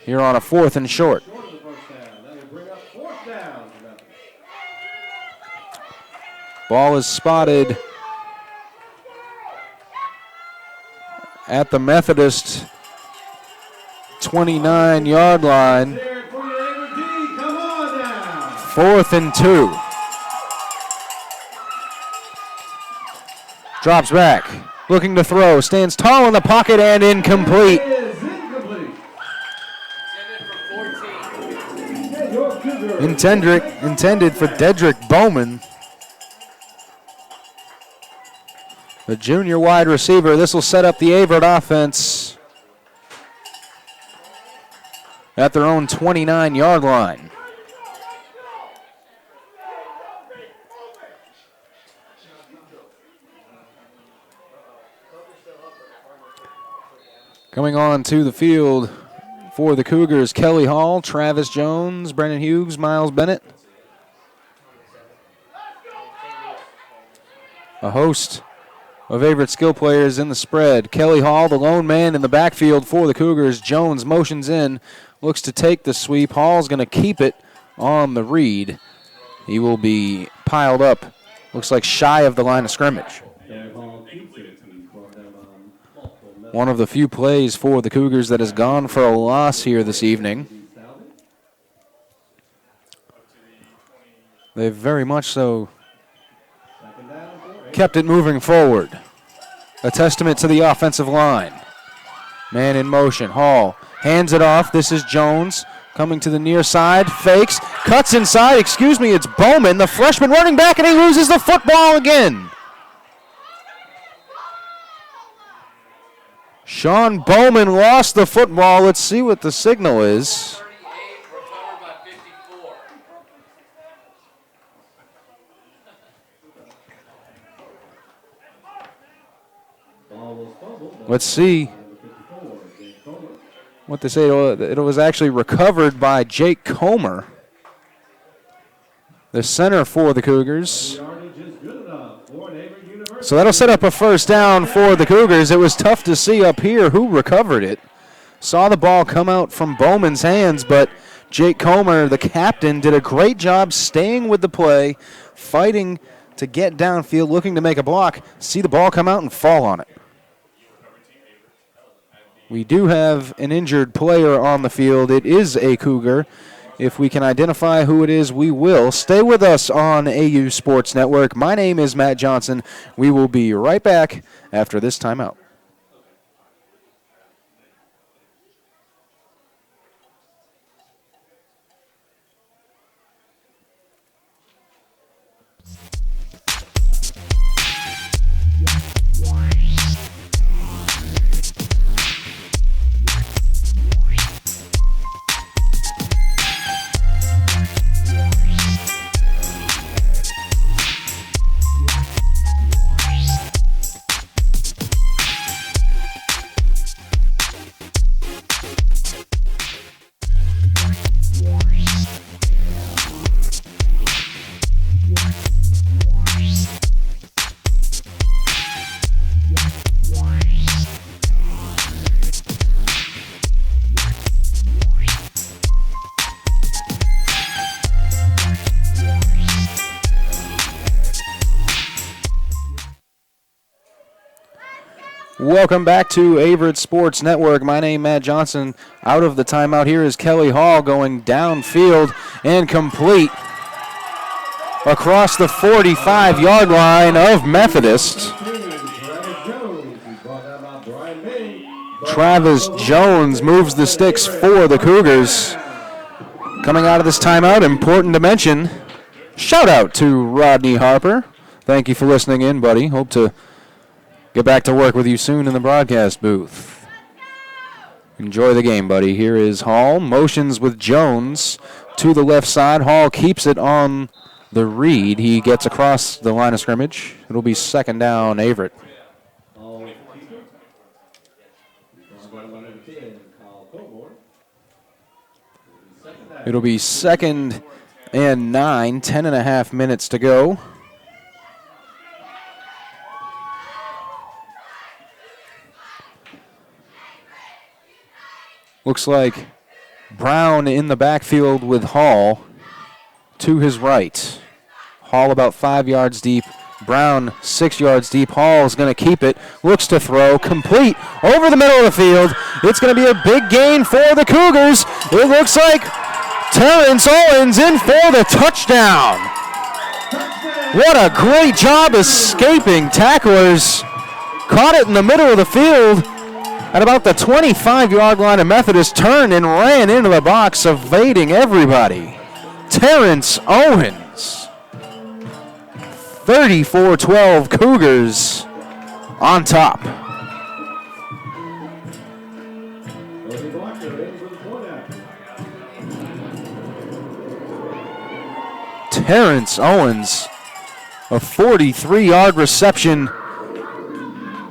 [SPEAKER 1] here on a 4th and short. Ball is spotted at the Methodist 29-yard line. 4th and 2. Drops back, looking to throw, stands tall in the pocket and incomplete. Intended for Dedrick Bowman, the junior wide receiver. This will set up the Averett offense at their own 29-yard line. Coming on to the field for the Cougars, Kelly Hall, Travis Jones, Brennan Hughes, Miles Bennett. A host of Averett skill players in the spread. Kelly Hall, the lone man in the backfield for the Cougars. Jones motions in, looks to take the sweep. Hall's going to keep it on the read. He will be piled up, looks like shy of the line of scrimmage. One of the few plays for the Cougars that has gone for a loss here this evening. They've very much so kept it moving forward. A testament to the offensive line. Man in motion. Hall hands it off. This is Jones coming to the near side. Fakes. Cuts inside. It's Bowman, the freshman running back, and he loses the football again. Sean Bowman lost the football. Let's see what the signal is. Let's see what they say. It was actually recovered by Jake Comer, the center for the Cougars. So that'll set up a first down for the Cougars. It was tough to see up here who recovered it. Saw the ball come out from Bowman's hands, but Jake Comer, the captain, did a great job staying with the play, fighting to get downfield, looking to make a block, see the ball come out and fall on it. We do have an injured player on the field. It is a Cougar. If we can identify who it is, we will. Stay with us on AU Sports Network. My name is Matt Johnson. We will be right back after this timeout. Welcome back to Averett Sports Network. My name is Matt Johnson. Out of the timeout here is Kelly Hall going downfield and complete across the 45-yard line of Methodist. Travis Jones moves the sticks for the Cougars. Coming out of this timeout, important to mention, shout out to Rodney Harper. Thank you for listening in, buddy. Hope to get back to work with you soon in the broadcast booth. Enjoy the game, buddy. Here is Hall. Motions with Jones to the left side. Hall keeps it on the read. He gets across the line of scrimmage. It'll be second down, Averett. It'll be second and 9, 10.5 minutes to go. Looks like Brown in the backfield with Hall to his right. Hall about 5 yards deep. Brown 6 yards deep. Hall is going to keep it. Looks to throw. Complete over the middle of the field. It's going to be a big gain for the Cougars. It looks like Terrence Owens in for the touchdown. What a great job escaping. Tacklers caught it in the middle of the field. At about the 25-yard line of Methodist, turned and ran into the box, evading everybody. Terrence Owens. 34-12 Cougars on top. Terrence Owens, a 43-yard reception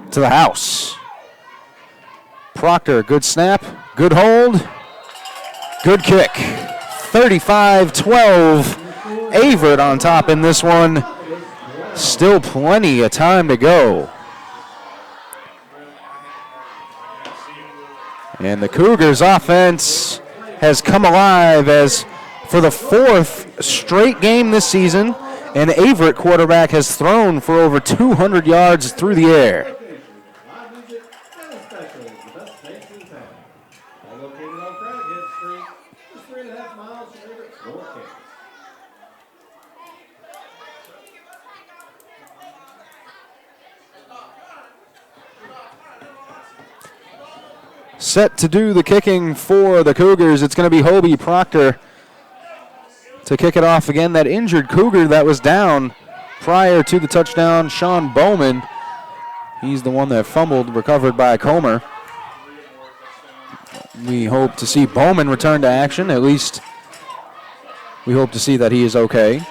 [SPEAKER 1] to the house. Proctor, good snap, good hold, good kick. 35-12, Averett on top in this one. Still plenty of time to go. And the Cougars offense has come alive as for the fourth straight game this season, an Averett quarterback has thrown for over 200 yards through the air. Set to do the kicking for the Cougars. It's going to be Hobie Proctor to kick it off again. That injured Cougar that was down prior to the touchdown, Sean Bowman. He's the one that fumbled, recovered by Comer. We hope to see Bowman return to action. At least we hope to see that he is okay.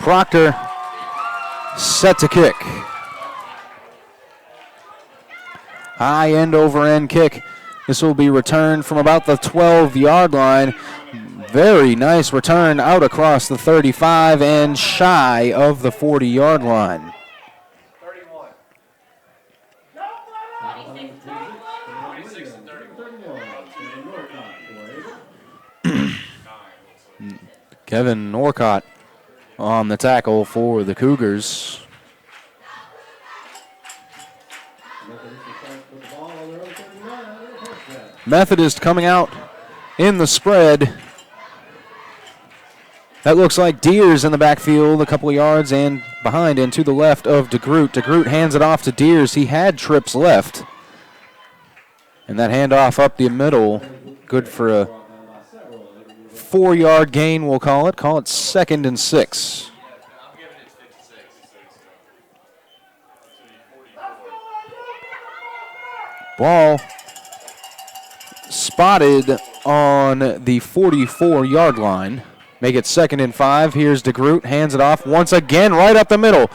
[SPEAKER 1] Proctor set to kick. High end-over-end kick. This will be returned from about the 12-yard line. Very nice return out across the 35 and shy of the 40-yard line. Kevin Norcott on the tackle for the Cougars. Methodist coming out in the spread. That looks like Deers in the backfield, a couple of yards and behind and to the left of DeGroot. DeGroot hands it off to Deers. He had trips left. And that handoff up the middle, good for a 4-yard gain, we'll call it. Call it 2nd and 6. Ball spotted on the 44-yard line. Make it 2nd and 5. Here's DeGroot, hands it off once again right up the middle.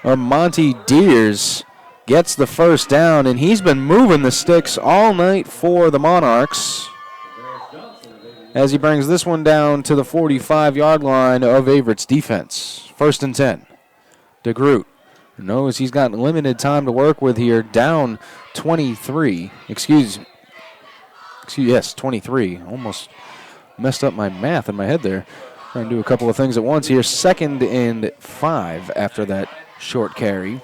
[SPEAKER 1] Monty Deers gets the first down, and he's been moving the sticks all night for the Monarchs as he brings this one down to the 45-yard line of Averett's defense. 1st and 10. DeGroot knows he's got limited time to work with here, down 23. Yes, 23. Almost messed up my math in my head there. Trying to do a couple of things at once here. 2nd and 5 after that short carry.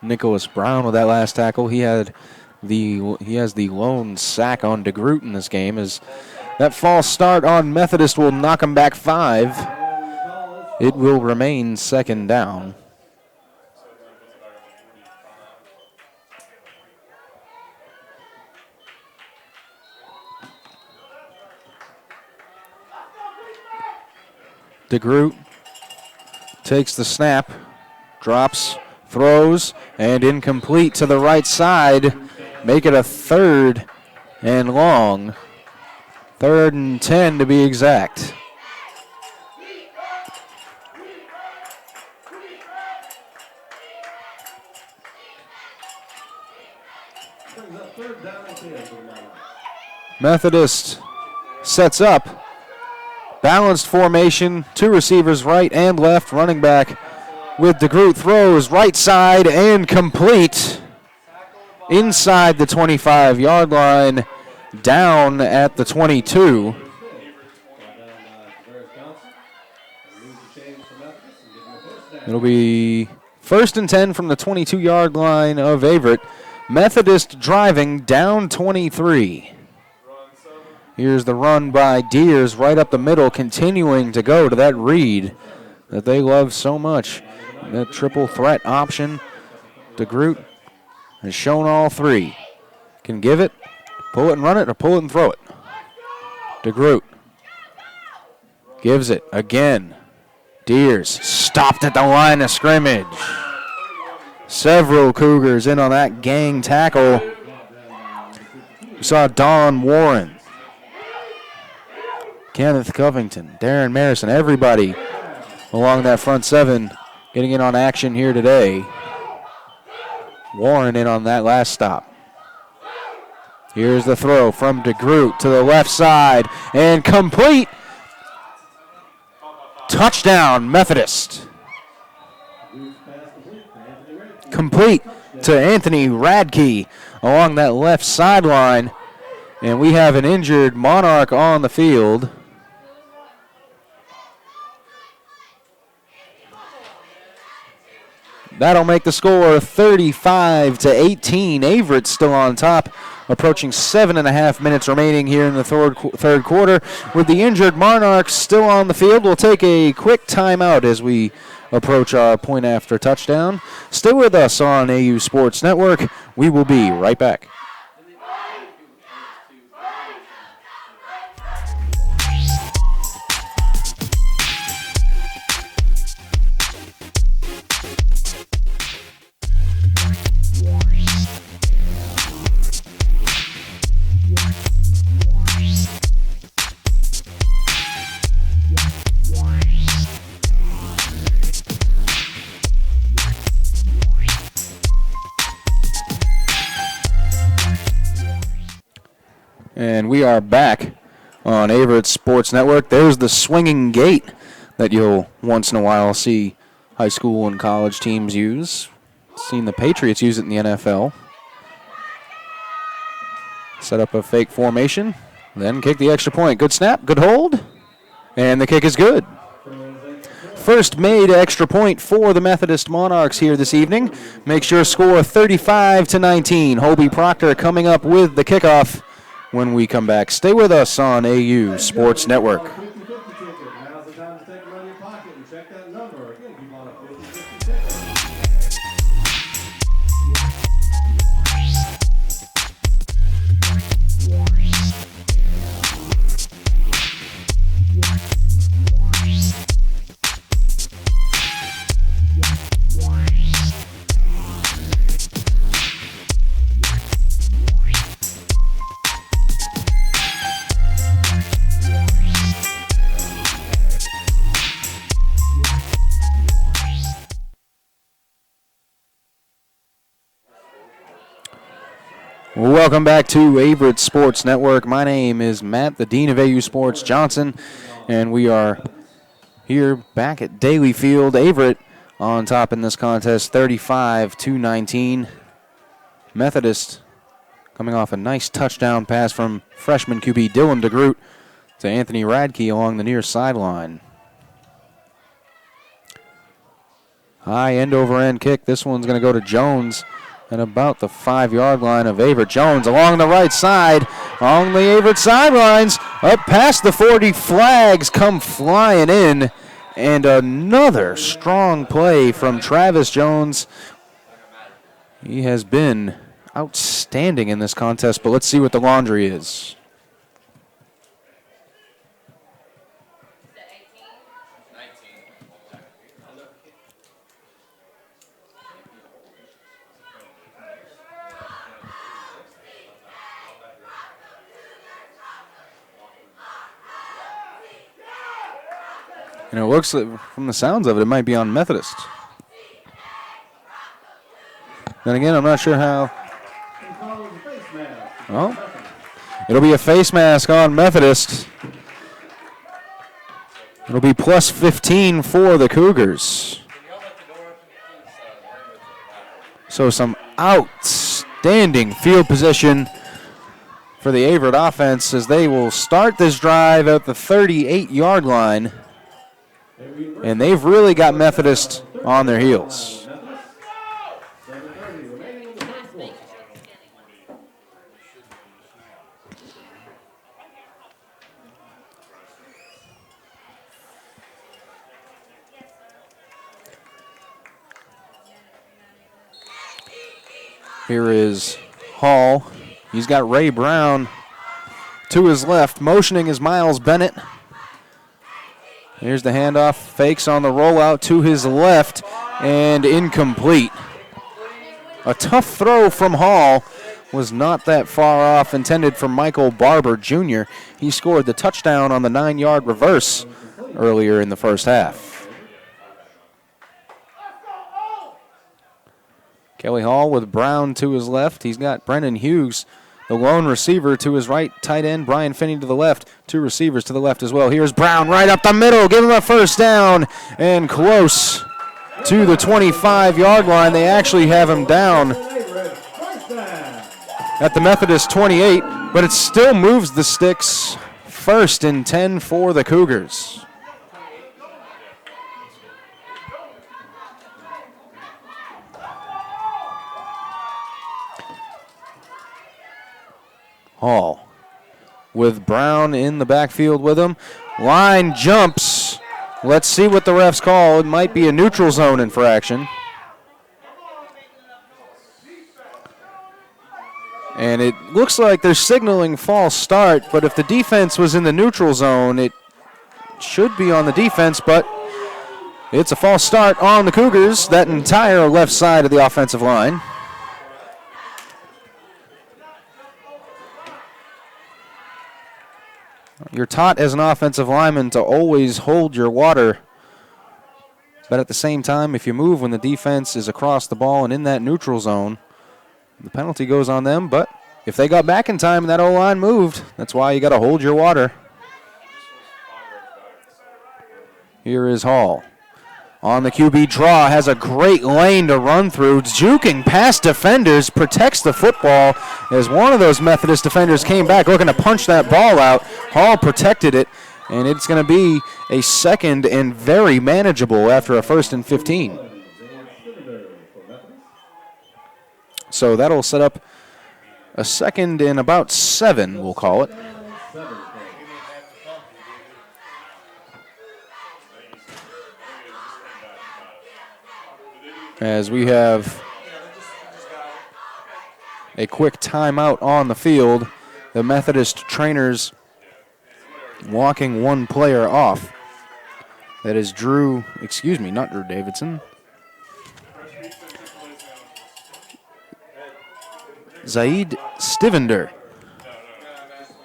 [SPEAKER 1] Nicholas Brown with that last tackle. He has the lone sack on DeGroot in this game, as that false start on Methodist will knock him back 5. It will remain 2nd down. DeGroot takes the snap, drops, throws, and incomplete to the right side. Make it a 3rd and long. 3rd and 10 to be exact. Methodist sets up. Balanced formation, 2 receivers right and left, running back with DeGroot, throws right side and complete inside the 25-yard line, down at the 22. It'll be 1st and 10 from the 22-yard line of Averett. Methodist driving down 23. Here's the run by Deers right up the middle, continuing to go to that read that they love so much. That triple threat option. DeGroot has shown all 3. Can give it, pull it and run it, or pull it and throw it. DeGroot gives it again. Deers stopped at the line of scrimmage. Several Cougars in on that gang tackle. We saw Don Warren, Kenneth Covington, Darren Marison, everybody along that front 7 getting in on action here today. Warren in on that last stop. Here's the throw from DeGroot to the left side and complete. Touchdown, Methodist. Complete to Anthony Radke along that left sideline. And we have an injured Monarch on the field. That'll make the score 35-18. Averett still on top, approaching 7.5 minutes remaining here in the third quarter. With the injured Monarchs still on the field, we'll take a quick timeout as we approach our point after touchdown. Stay with us on AU Sports Network. We will be right back. And we are back on Averett Sports Network. There's the swinging gate that you'll once in a while see high school and college teams use. Seen the Patriots use it in the NFL. Set up a fake formation, then kick the extra point. Good snap, good hold, and the kick is good. First made extra point for the Methodist Monarchs here this evening. Makes your score 35-19. Hobie Proctor coming up with the kickoff when we come back. Stay with us on AU Sports Network.
[SPEAKER 7] Now's the time to take it out of your pocket and check that number. Again, if you want a 50-50 ticket.
[SPEAKER 1] Welcome back to Averett Sports Network. My name is Matt, the Dean of AU Sports Johnson, and we are here back at Daly Field. Averett on top in this contest, 35-19. Methodist coming off a nice touchdown pass from freshman QB Dylan DeGroot to Anthony Radke along the near sideline. High end-over-end kick. This one's going to go to Jones at about the 5-yard line of Averett. Jones along the right side, on the Averett sidelines, up past the 40. Flags come flying in, and another strong play from Travis Jones. He has been outstanding in this contest, but let's see what the laundry is. And it looks like, from the sounds of it, it might be on Methodist. Then again, I'm not sure how. Oh, it'll be a face mask on Methodist. It'll be plus 15 for the Cougars. So some outstanding field position for the Averett offense as they will start this drive at the 38-yard line. And they've really got Methodist on their heels. Here is Hall. He's got Ray Brown to his left. Motioning is Miles Bennett. Here's the handoff. Fakes on the rollout to his left and incomplete. A tough throw from Hall. Was not that far off. Intended for Michael Barber Jr. He scored the touchdown on the 9-yard reverse earlier in the first half. Kelly Hall with Brown to his left. He's got Brennan Hughes, the lone receiver, to his right. Tight end Brian Finney to the left. Two receivers to the left as well. Here's Brown right up the middle. Give him a first down and close to the 25-yard line. They actually have him down at the Methodist 28, but it still moves the sticks. 1st and 10 for the Cougars. Hall with Brown in the backfield with him. Line jumps. Let's see what the refs call. It might be a neutral zone infraction. And it looks like they're signaling false start, but if the defense was in the neutral zone, it should be on the defense, but it's a false start on the Cougars, that entire left side of the offensive line. You're taught as an offensive lineman to always hold your water. But at the same time, if you move when the defense is across the ball and in that neutral zone, the penalty goes on them, but if they got back in time and that O-line moved, that's why you got to hold your water. Here is Hall. On the QB draw, has a great lane to run through. Juking past defenders, protects the football as one of those Methodist defenders came back looking to punch that ball out. Hall protected it, and it's going to be a second and very manageable after a 1st and 15. So that'll set up a 2nd and about 7, we'll call it. As we have a quick timeout on the field, the Methodist trainers walking one player off. That is not Drew Davidson. Zaid Stivender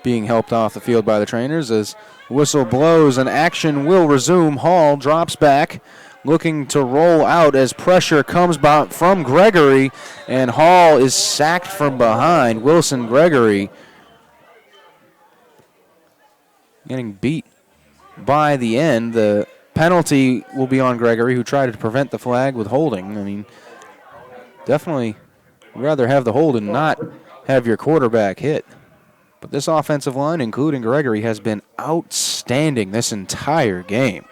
[SPEAKER 1] being helped off the field by the trainers as whistle blows and action will resume. Hall drops back, looking to roll out as pressure comes from Gregory, and Hall is sacked from behind. Wilson Gregory getting beat by the end. The penalty will be on Gregory, who tried to prevent the flag with holding. I mean, definitely rather have the hold and not have your quarterback hit. But this offensive line, including Gregory, has been outstanding this entire game.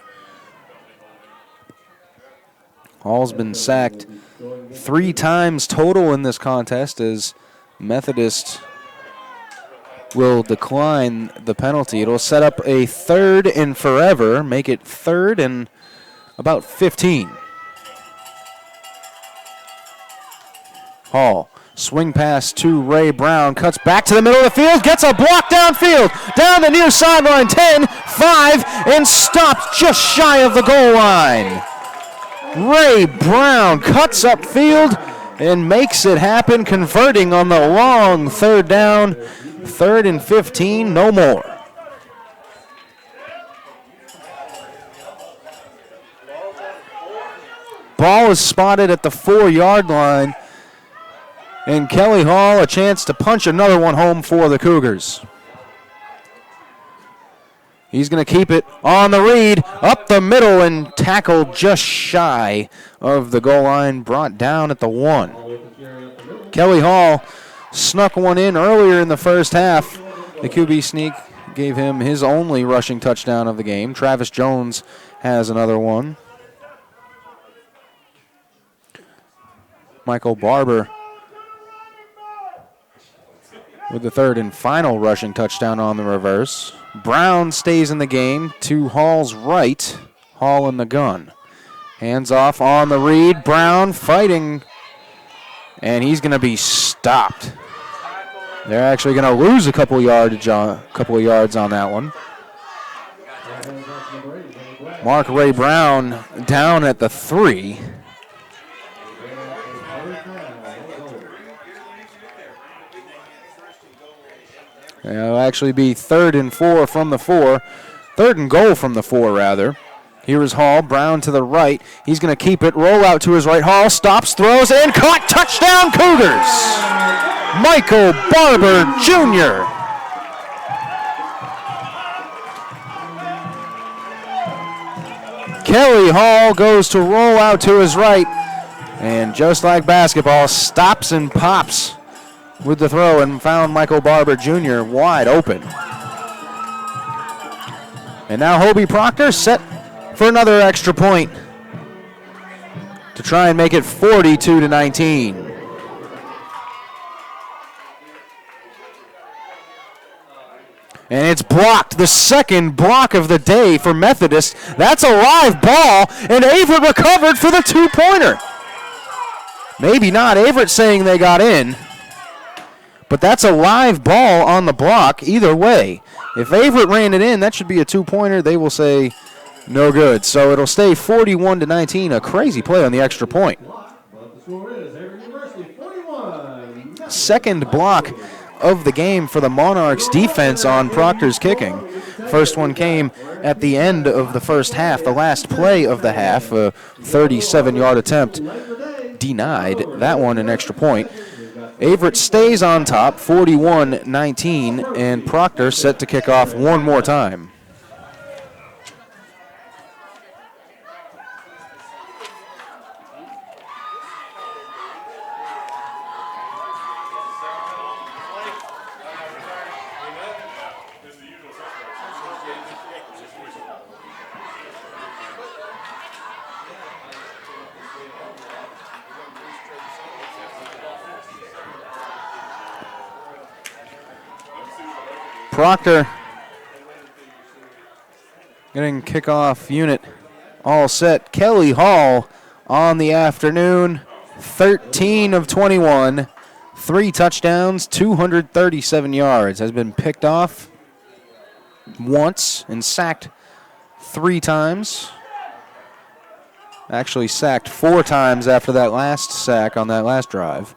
[SPEAKER 1] Hall's been sacked 3 times total in this contest as Methodist will decline the penalty. It'll set up a 3rd and forever, make it 3rd and about 15. Hall, swing pass to Ray Brown, cuts back to the middle of the field, gets a block downfield, down the near sideline, 10, 5, and stopped just shy of the goal line. Ray Brown cuts upfield and makes it happen, converting on the long 3rd down, 3rd and 15, no more. Ball is spotted at the 4-yard line, and Kelly Hall a chance to punch another one home for the Cougars. He's going to keep it on the read, up the middle, and tackled just shy of the goal line, brought down at the 1. Kelly Hall snuck one in earlier in the first half. The QB sneak gave him his only rushing touchdown of the game. Travis Jones has another one. Michael Barber with the 3rd and final rushing touchdown on the reverse. Brown stays in the game to Hall's right. Hall in the gun. Hands off on the read. Brown fighting, and he's going to be stopped. They're actually going to lose a couple of yards on that one. Mark Ray Brown down at the 3. It'll actually be 3rd and 4 from the 4. 3rd and goal from the 4, rather. Here is Hall. Brown to the right. He's going to keep it. Roll out to his right. Hall stops, throws, and caught. Touchdown, Cougars! Michael Barber, Jr. Kelly Hall goes to roll out to his right. And just like basketball, stops and pops with the throw and found Michael Barber Jr. wide open. And now Hobie Proctor set for another extra point to try and make it 42-19. And it's blocked, the second block of the day for Methodist. That's a live ball, and Averett recovered for the 2-pointer. Maybe not. Averett saying they got in. But that's a live ball on the block either way. If Averett ran it in, that should be a 2-pointer. They will say no good. So it'll stay 41-19. A crazy play on the extra point. Second block of the game for the Monarchs defense on Proctor's kicking. First one came at the end of the first half, the last play of the half, a 37-yard attempt. Denied. That one an extra point. Averett stays on top, 41-19, and Proctor set to kick off one more time. Proctor getting kickoff unit all set. Kelly Hall on the afternoon, 13 of 21, 3 touchdowns, 237 yards. Has been picked off once and sacked 3 times. Actually sacked 4 times after that last sack on that last drive.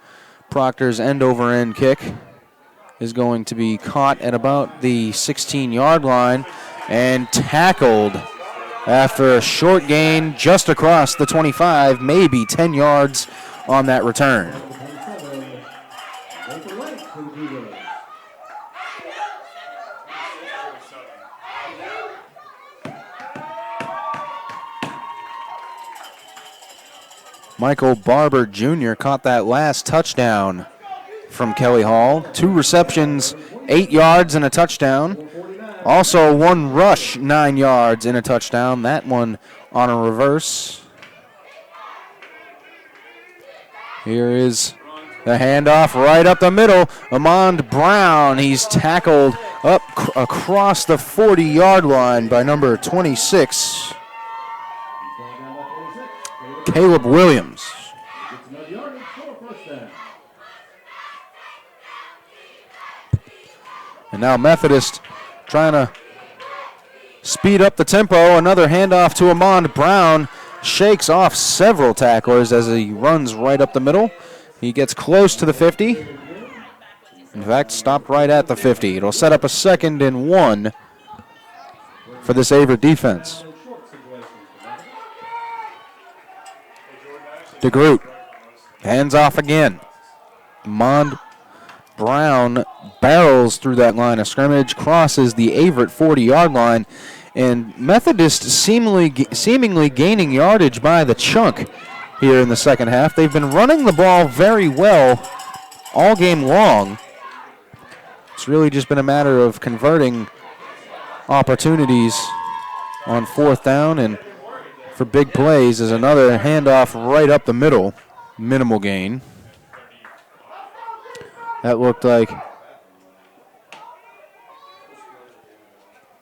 [SPEAKER 1] Proctor's end-over-end kick is going to be caught at about the 16-yard line and tackled after a short gain just across the 25, maybe 10 yards on that return. Michael Barber Jr. caught that last touchdown from Kelly Hall. 2 receptions, 8 yards and a touchdown. Also 1 rush, 9 yards and a touchdown. That one on a reverse. Here is the handoff right up the middle. Amond Brown, he's tackled up across the 40-yard line by number 26, Caleb Williams. And now Methodist trying to speed up the tempo. Another handoff to Amond Brown. Shakes off several tacklers as he runs right up the middle. He gets close to the 50. In fact, stopped right at the 50. It'll set up a 2nd and 1 for this Averett defense. DeGroot, hands off again. Amond Brown barrels through that line of scrimmage, crosses the Averett 40-yard line, and Methodist seemingly gaining yardage by the chunk here in the second half. They've been running the ball very well all game long. It's really just been a matter of converting opportunities on 4th down, and for big plays is another handoff right up the middle, minimal gain. That looked like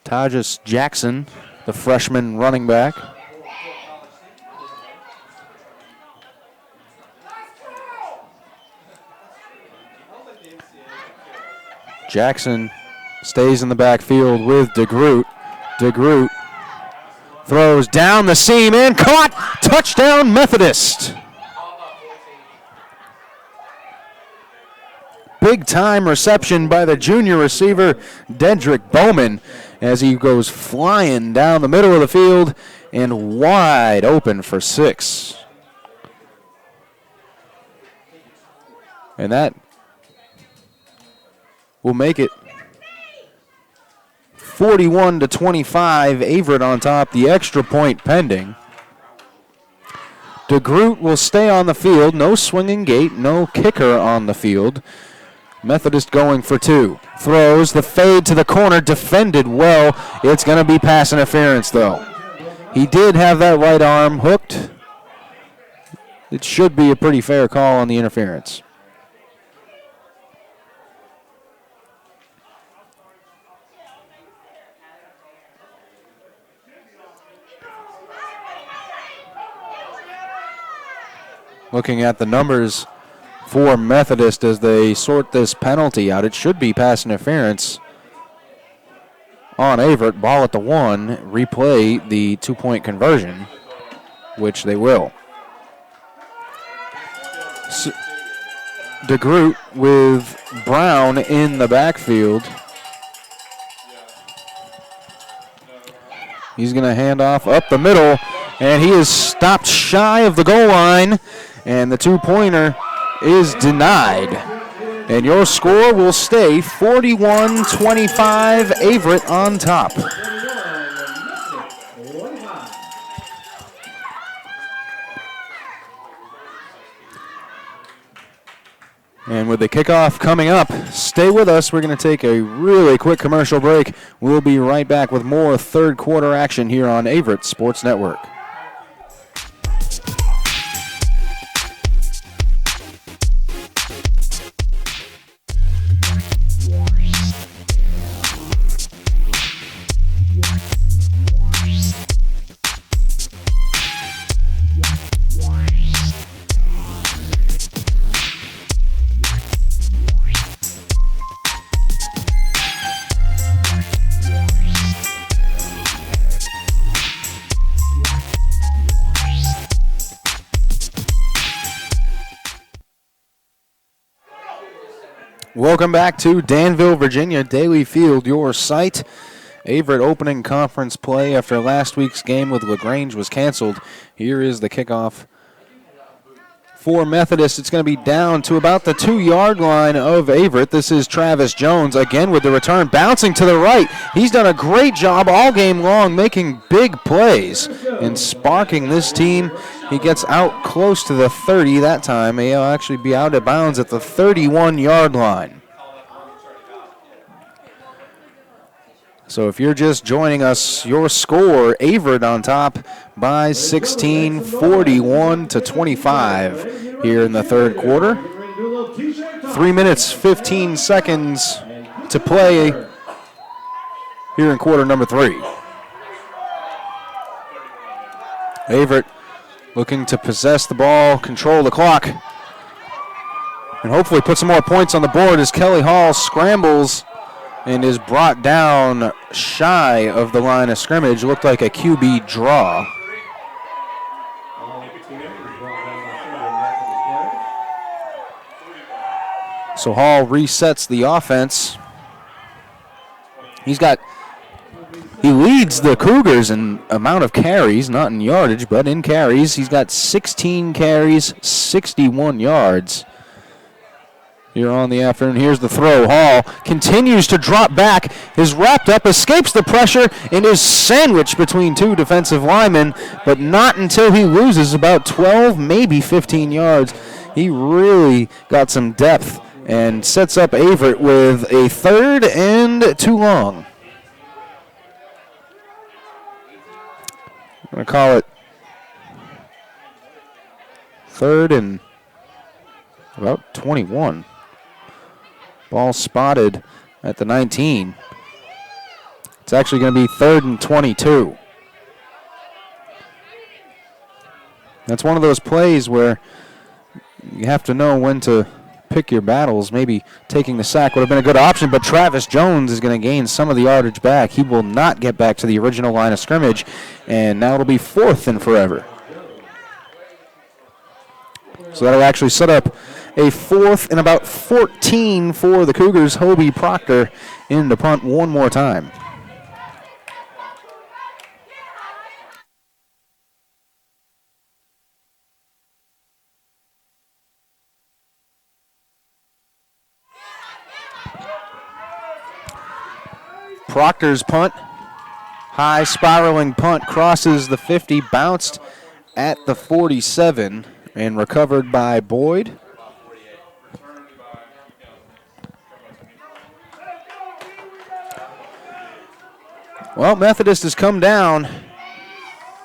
[SPEAKER 1] Tajas Jackson, the freshman running back. Jackson stays in the backfield with DeGroot. DeGroot throws down the seam and caught. Touchdown Methodist. Big-time reception by the junior receiver, Dedrick Bowman, as he goes flying down the middle of the field and wide open for 6. And that will make it 41-25. Averett on top, the extra point pending. DeGroot will stay on the field. No swinging gate, no kicker on the field. Methodist going for 2. Throws the fade to the corner, defended well. It's going to be pass interference, though. He did have that right arm hooked. It should be a pretty fair call on the interference. Looking at the numbers for Methodist as they sort this penalty out, it should be pass interference on Averett. Ball at the 1. Replay the 2-point conversion, which they will. DeGroot with Brown in the backfield. He's going to hand off up the middle, and he is stopped shy of the goal line, and the 2-pointer is denied. And your score will stay 41-25, Averett on top. And with the kickoff coming up, stay with us. We're going to take a really quick commercial break. We'll be right back with more third quarter action here on Averett Sports Network. Welcome back to Danville, Virginia, Daly Field, your site. Averett opening conference play after last week's game with LaGrange was canceled. Here is the kickoff for Methodist. It's going to be down to about the 2-yard line of Averett. This is Travis Jones again with the return, bouncing to the right. He's done a great job all game long making big plays and sparking this team. He gets out close to the 30 that time. He'll actually be out of bounds at the 31-yard line. So if you're just joining us, your score, Averett on top by 16, 41-25 here in the third quarter. 3 minutes, 15 seconds to play here in quarter number 3. Averett looking to possess the ball, control the clock, and hopefully put some more points on the board as Kelly Hall scrambles and is brought down shy of the line of scrimmage. Looked like a QB draw. So Hall resets the offense. He leads the Cougars in amount of carries, not in yardage, but in carries. He's got 16 carries, 61 yards here on the afternoon. Here's the throw. Hall continues to drop back, is wrapped up, escapes the pressure, and is sandwiched between two defensive linemen, but not until he loses about 12, maybe 15 yards. He really got some depth and sets up Averett with a 3rd and 2 long. I'm going to call it 3rd and about 21. Ball spotted at the 19. It's actually going to be 3rd and 22. That's one of those plays where you have to know when to pick your battles. Maybe taking the sack would have been a good option, but Travis Jones is going to gain some of the yardage back. He will not get back to the original line of scrimmage, and now it'll be 4th and forever. So that'll actually set up a 4th and about 14 for the Cougars. Hobie Proctor in to punt one more time. Proctor's punt, high spiraling punt, crosses the 50, bounced at the 47, and recovered by Boyd. Well, Methodist has come down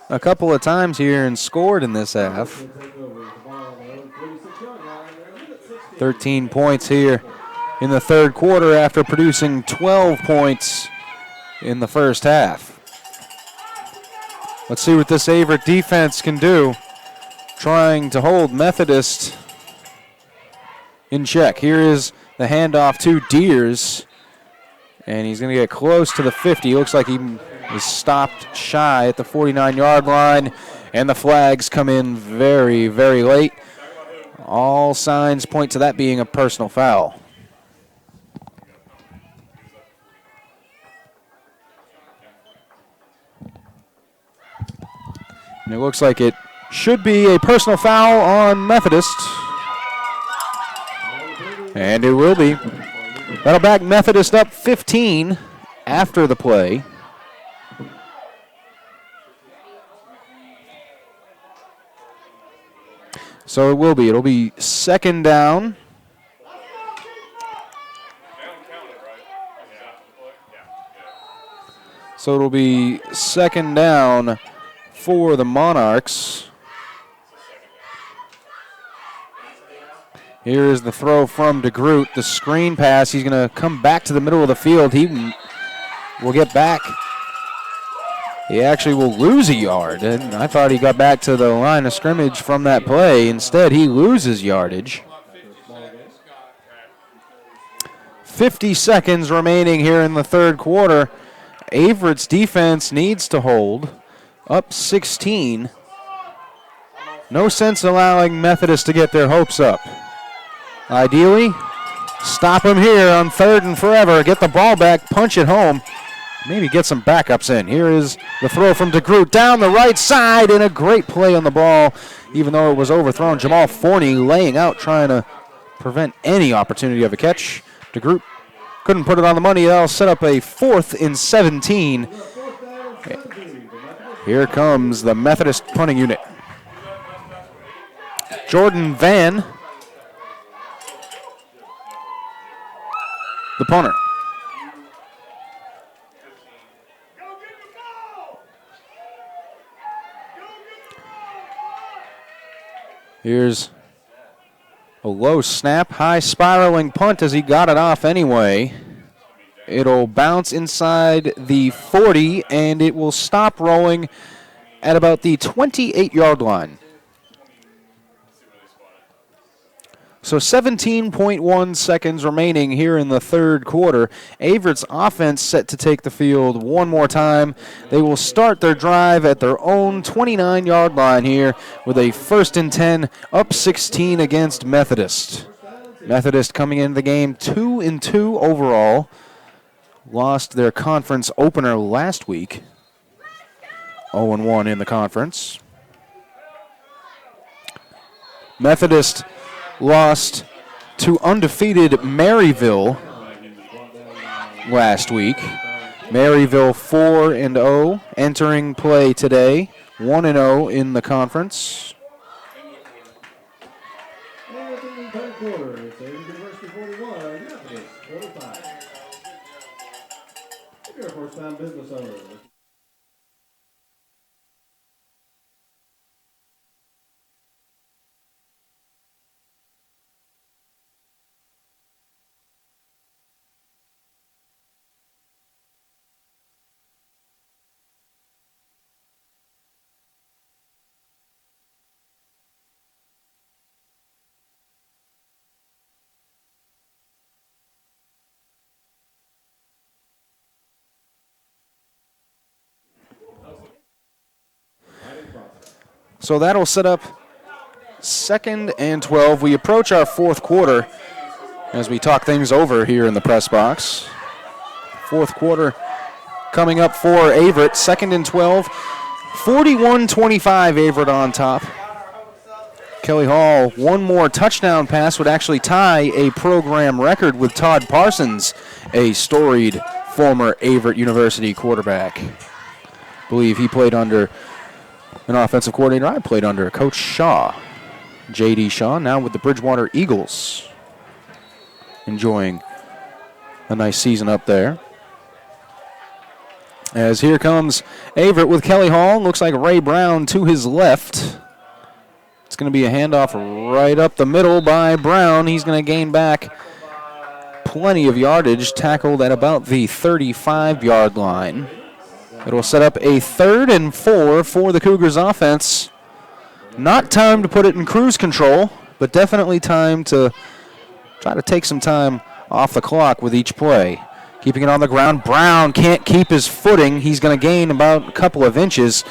[SPEAKER 1] a couple of times here and scored in this half. 13 points here in the third quarter after producing 12 points in the first half. Let's see what this Averett defense can do, trying to hold Methodist in check. Here is the handoff to Deers, and he's going to get close to the 50. Looks like he was stopped shy at the 49-yard line, and the flags come in very, very late. All signs point to that being a personal foul. And it looks like it should be a personal foul on Methodist. And it will be. That'll back Methodist up 15 after the play. So it will be. It'll be second down. So it'll be second down for the Monarchs. Here is the throw from DeGroot. The screen pass. He's going to come back to the middle of the field. He will get back. He actually will lose a yard. And I thought he got back to the line of scrimmage from that play. Instead, he loses yardage. 50 seconds remaining here in the third quarter. Averett's defense needs to hold. Up 16. No sense allowing Methodist to get their hopes up. Ideally, stop him here on third and forever. Get the ball back, punch it home. Maybe get some backups in. Here is the throw from DeGroot down the right side, and a great play on the ball, even though it was overthrown. Jamal Forney laying out, trying to prevent any opportunity of a catch. DeGroot couldn't put it on the money. That'll set up a 4th and 17. Here comes the Methodist punting unit. Jordan Van, the punter. Here's a low snap, high spiraling punt as he got it off anyway. It'll bounce inside the 40, and it will stop rolling at about the 28-yard line. So 17.1 seconds remaining here in the third quarter. Averett's offense set to take the field one more time. They will start their drive at their own 29-yard line here with a 1st and 10, up 16 against Methodist. Methodist coming into the game 2-2 overall. Lost their conference opener last week. 0-1 in the conference. Methodist lost to undefeated Maryville last week. Maryville 4-0 entering play today. 1-0 in the conference.
[SPEAKER 7] And in the third quarter, it's University 41, Methodist 45. If you're a first-time business owner,
[SPEAKER 1] So that'll set up 2nd and 12. We approach our fourth quarter as we talk things over here in the press box. Fourth quarter coming up for Averett. 2nd and 12. 41-25 Averett on top. Kelly Hall, one more touchdown pass would actually tie a program record with Todd Parsons, a storied former Averett University quarterback. I believe he played under an offensive coordinator I played under, Coach Shaw. J.D. Shaw, now with the Bridgewater Eagles. Enjoying a nice season up there. As here comes Averett with Kelly Hall. Looks like Ray Brown to his left. It's going to be a handoff right up the middle by Brown. He's going to gain back plenty of yardage, tackled at about the 35-yard line. It'll set up a 3rd and 4 for the Cougars offense. Not time to put it in cruise control, but definitely time to try to take some time off the clock with each play. Keeping it on the ground. Brown can't keep his footing. He's going to gain about a couple of inches,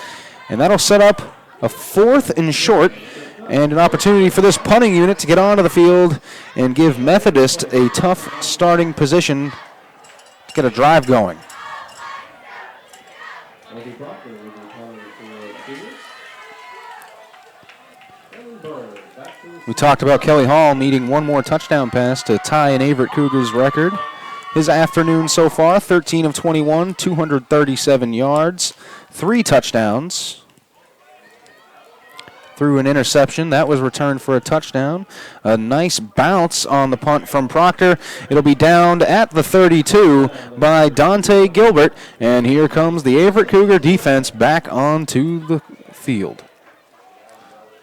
[SPEAKER 1] and that'll set up a 4th and short and an opportunity for this punting unit to get onto the field and give Methodist a tough starting position to get a drive going. We talked about Kelly Hall needing one more touchdown pass to tie an Averett Cougars record. His afternoon so far, 13 of 21, 237 yards, 3 touchdowns. Threw an interception. That was returned for a touchdown. A nice bounce on the punt from Proctor. It'll be downed at the 32 by Dante Gilbert. And here comes the Averett Cougar defense back onto the field.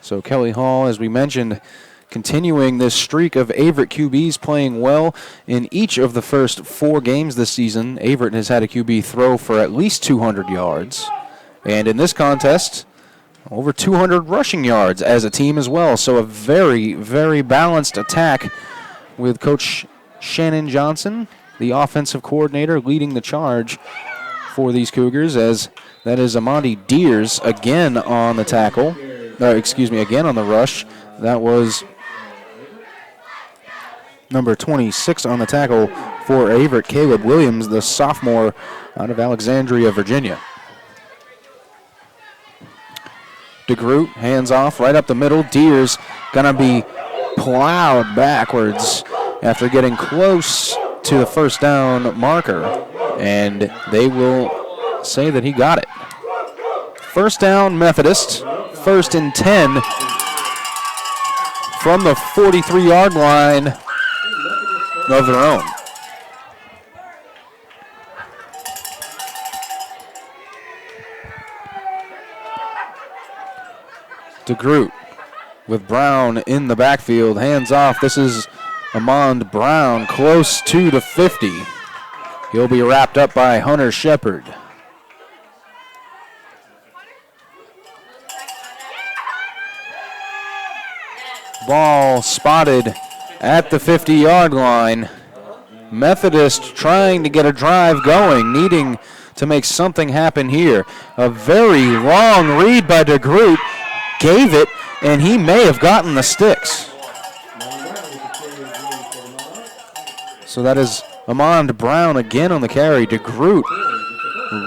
[SPEAKER 1] So Kelly Hall, as we mentioned, continuing this streak of Averett QBs playing well in each of the first 4 games this season. Averett has had a QB throw for at least 200 yards. And in this contest, over 200 rushing yards as a team as well. So a very, very balanced attack with Coach Shannon Johnson, the offensive coordinator, leading the charge for these Cougars, as that is Amandi Deers again on the tackle. Again on the rush. That was number 26 on the tackle for Averett, Caleb Williams, the sophomore out of Alexandria, Virginia. DeGroot, hands off, right up the middle. Deers going to be plowed backwards after getting close to the first down marker, and they will say that he got it. First down, Methodist. 1st and 10 from the 43-yard line of their own. DeGroot with Brown in the backfield. Hands off. This is Amand Brown close to the 50. He'll be wrapped up by Hunter Shepard. Ball spotted at the 50-yard line. Methodist trying to get a drive going, needing to make something happen here. A very long read by DeGroot. Gave it, and he may have gotten the sticks. So that is Amand Brown again on the carry. DeGroot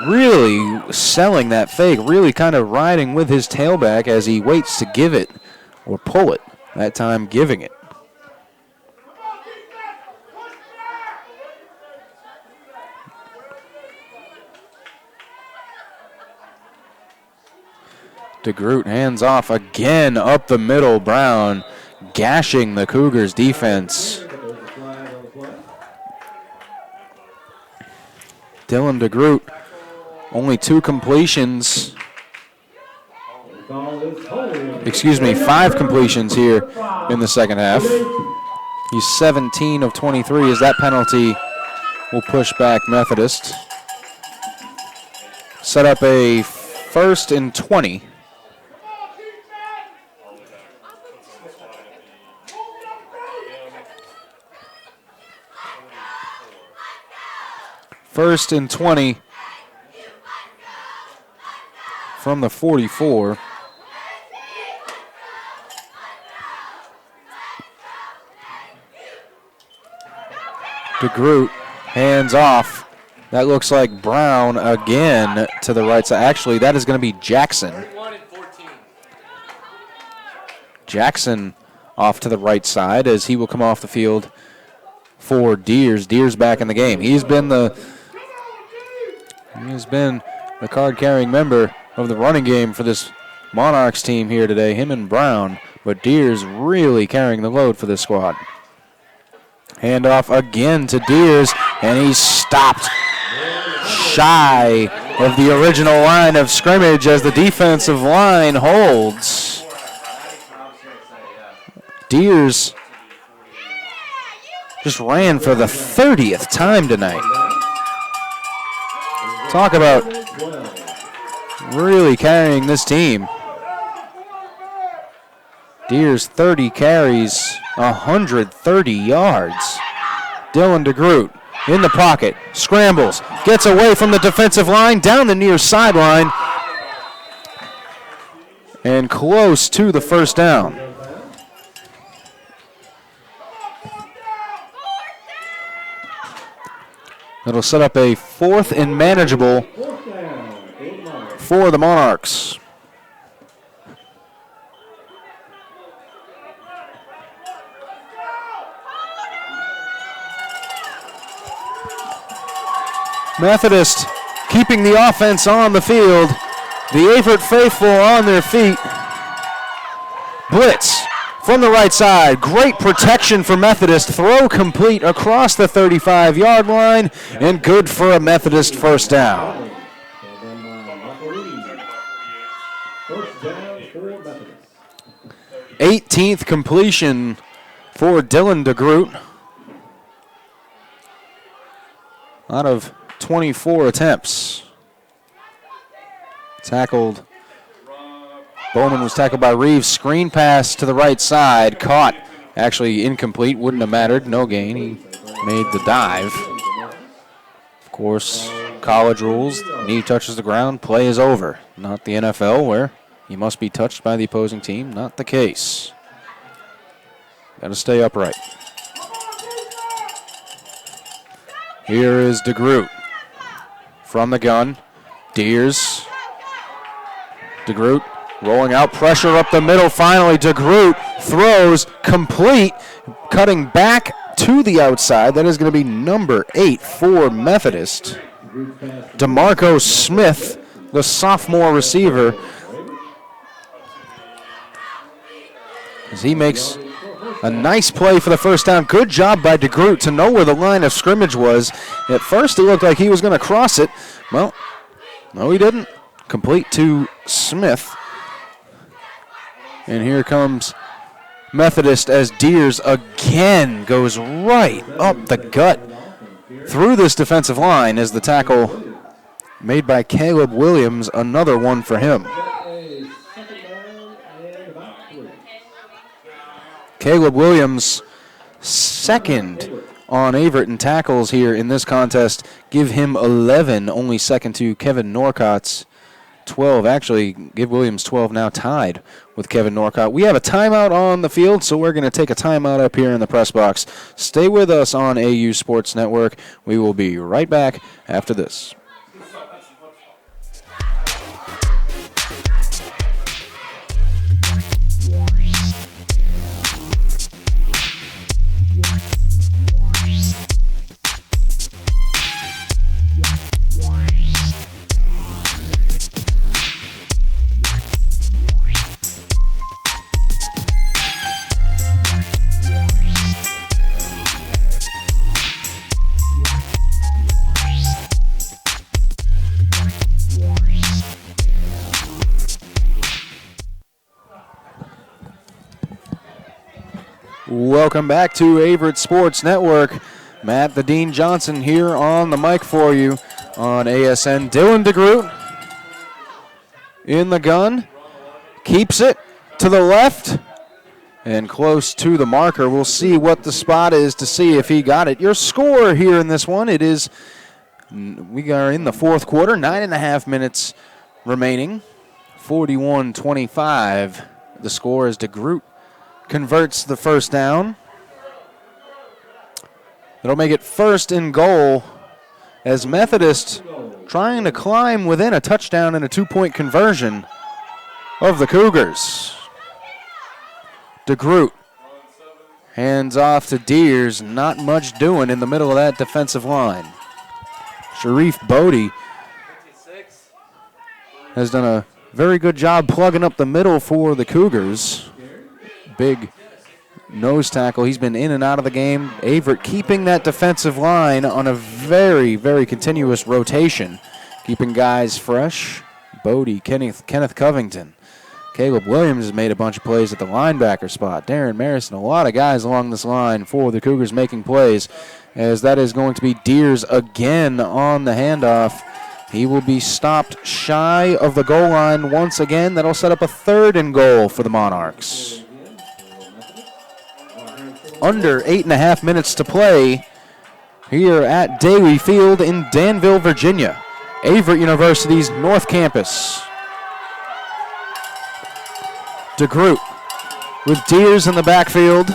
[SPEAKER 1] really selling that fake, really kind of riding with his tailback as he waits to give it or pull it. That time giving it. DeGroot hands off again up the middle. Brown gashing the Cougars defense. Dylan DeGroot, only 2 completions. 5 completions here in the second half. He's 17 of 23 as that penalty will push back Methodist. Set up a 1st and 20. First and 20 from the 44. DeGroot, hands off. That looks like Brown again to the right side. Actually, that is going to be Jackson. Jackson off to the right side as he will come off the field for Deers. Deers back in the game. He's been the card-carrying member of the running game for this Monarchs team here today, him and Brown. But Deers really carrying the load for this squad. Handoff again to Deers, and he's stopped shy of the original line of scrimmage as the defensive line holds. Deers just ran for the 30th time tonight. Talk about really carrying this team. Deers 30 carries, 130 yards. Dylan DeGroot in the pocket, scrambles, gets away from the defensive line, down the near sideline, and close to the first down. It'll set up a 4th and manageable for the Monarchs. Methodist keeping the offense on the field. The Averett faithful on their feet. Blitz from the right side. Great protection for Methodist. Throw complete across the 35-yard line, and good for a Methodist first down.
[SPEAKER 7] First down for Methodist.
[SPEAKER 1] 18th completion for Dylan DeGroot out of 24 attempts. Bowman was tackled by Reeves. Screen pass to the right side. Caught. Actually incomplete. Wouldn't have mattered. No gain. He made the dive. Of course, college rules. Knee touches the ground. Play is over. Not the NFL where you must be touched by the opposing team. Not the case. Got to stay upright. Here is DeGroot from the gun. Deers. DeGroot rolling out, pressure up the middle. Finally, DeGroot throws complete, cutting back to the outside. That is going to be number 8 for Methodist. DeMarco Smith, the sophomore receiver, as he makes a nice play for the first down. Good job by DeGroot to know where the line of scrimmage was. At first, it looked like he was going to cross it. Well, no, he didn't. Complete to Smith. And here comes Methodist as Deers again goes right up the gut through this defensive line as the tackle made by Caleb Williams. Another one for him. Caleb Williams, second on Averett in tackles here in this contest. Give him 11, only second to Kevin Norcott's 12. Actually, give Williams 12 now, tied with Kevin Norcott. We have a timeout on the field, so we're going to take a timeout up here in the press box. Stay with us on AU Sports Network. We will be right back after this. Welcome back to Averett Sports Network. Matt the Dean Johnson here on the mic for you on ASN. Dylan DeGroot in the gun. Keeps it to the left and close to the marker. We'll see what the spot is to see if he got it. Your score here in this one, we are in the fourth quarter, 9.5 minutes remaining. 41-25. The score is DeGroot converts the first down. It'll make it first and goal as Methodist trying to climb within a touchdown and a 2-point conversion of the Cougars. DeGroot hands off to Deers. Not much doing in the middle of that defensive line. Sharif Bodie has done a very good job plugging up the middle for the Cougars. Big nose tackle. He's been in and out of the game. Averett keeping that defensive line on a very, very continuous rotation, keeping guys fresh. Bodie, Kenneth Covington. Caleb Williams has made a bunch of plays at the linebacker spot. Darren Marison, a lot of guys along this line for the Cougars making plays, as that is going to be Deers again on the handoff. He will be stopped shy of the goal line once again. That'll set up a 3rd and goal for the Monarchs. Under 8.5 minutes to play here at Daly Field in Danville, Virginia. Averett University's North Campus. DeGroot with Deers in the backfield.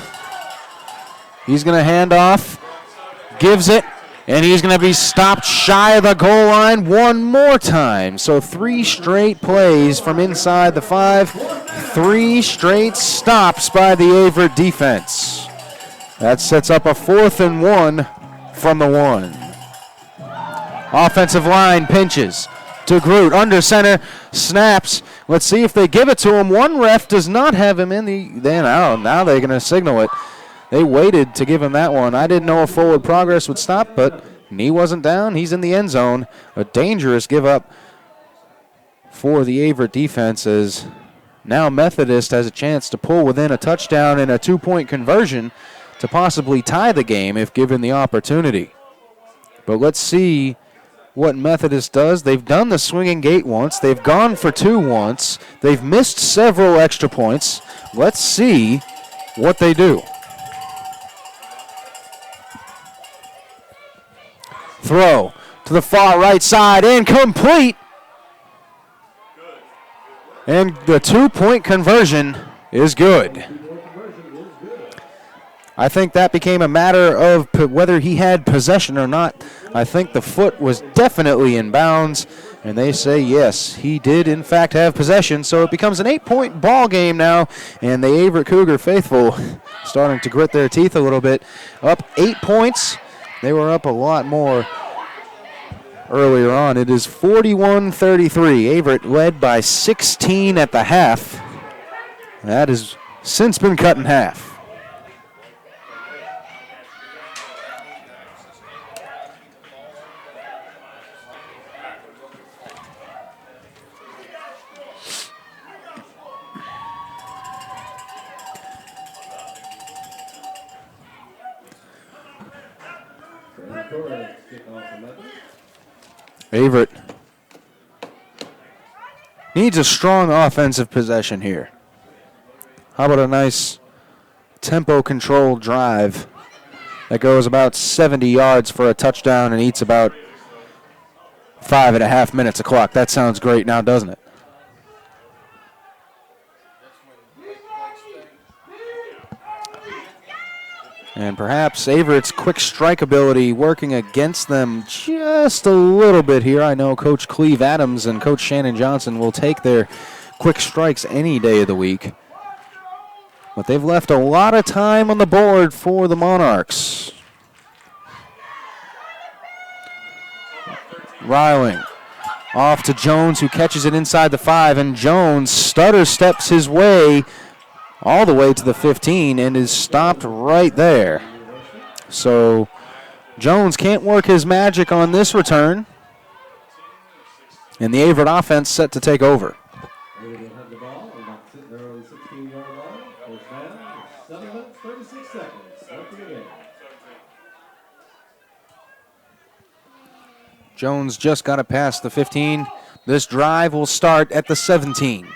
[SPEAKER 1] He's going to hand off, gives it, and he's going to be stopped shy of the goal line one more time. So 3 straight plays from inside the 5. 3 straight stops by the Averett defense. That sets up a 4th and 1 from the 1. Offensive line pinches to Groot, under center, snaps. Let's see if they give it to him. One ref does not have him in the, now they're going to signal it. They waited to give him that one. I didn't know if forward progress would stop, but knee wasn't down. He's in the end zone. A dangerous give up for the Averett defense, as now Methodist has a chance to pull within a touchdown and a 2-point conversion to possibly tie the game if given the opportunity. But let's see what Methodist does. They've done the swinging gate once. They've gone for 2 once. They've missed several extra points. Let's see what they do. Throw to the far right side, incomplete. And the 2-point conversion is good. I think that became a matter of whether he had possession or not. I think the foot was definitely in bounds, and they say yes, he did in fact have possession. So it becomes an 8-point ball game now, and the Averett Cougar faithful starting to grit their teeth a little bit. Up 8 points. They were up a lot more earlier on. It is 41-33. Averett led by 16 at the half. That has since been cut in half. Averett needs a strong offensive possession here. How about a nice tempo-controlled drive that goes about 70 yards for a touchdown and eats about 5.5 minutes of clock? That sounds great now, doesn't it? And perhaps Averett's quick strike ability working against them just a little bit here. I know Coach Cleve Adams and Coach Shannon Johnson will take their quick strikes any day of the week. But they've left a lot of time on the board for the Monarchs. Riling off to Jones, who catches it inside the 5, and Jones stutter steps his way all the way to the 15 and is stopped right there. So Jones can't work his magic on this return, and the Averett offense set to take over. Jones just got it past the 15. This drive will start at the 17.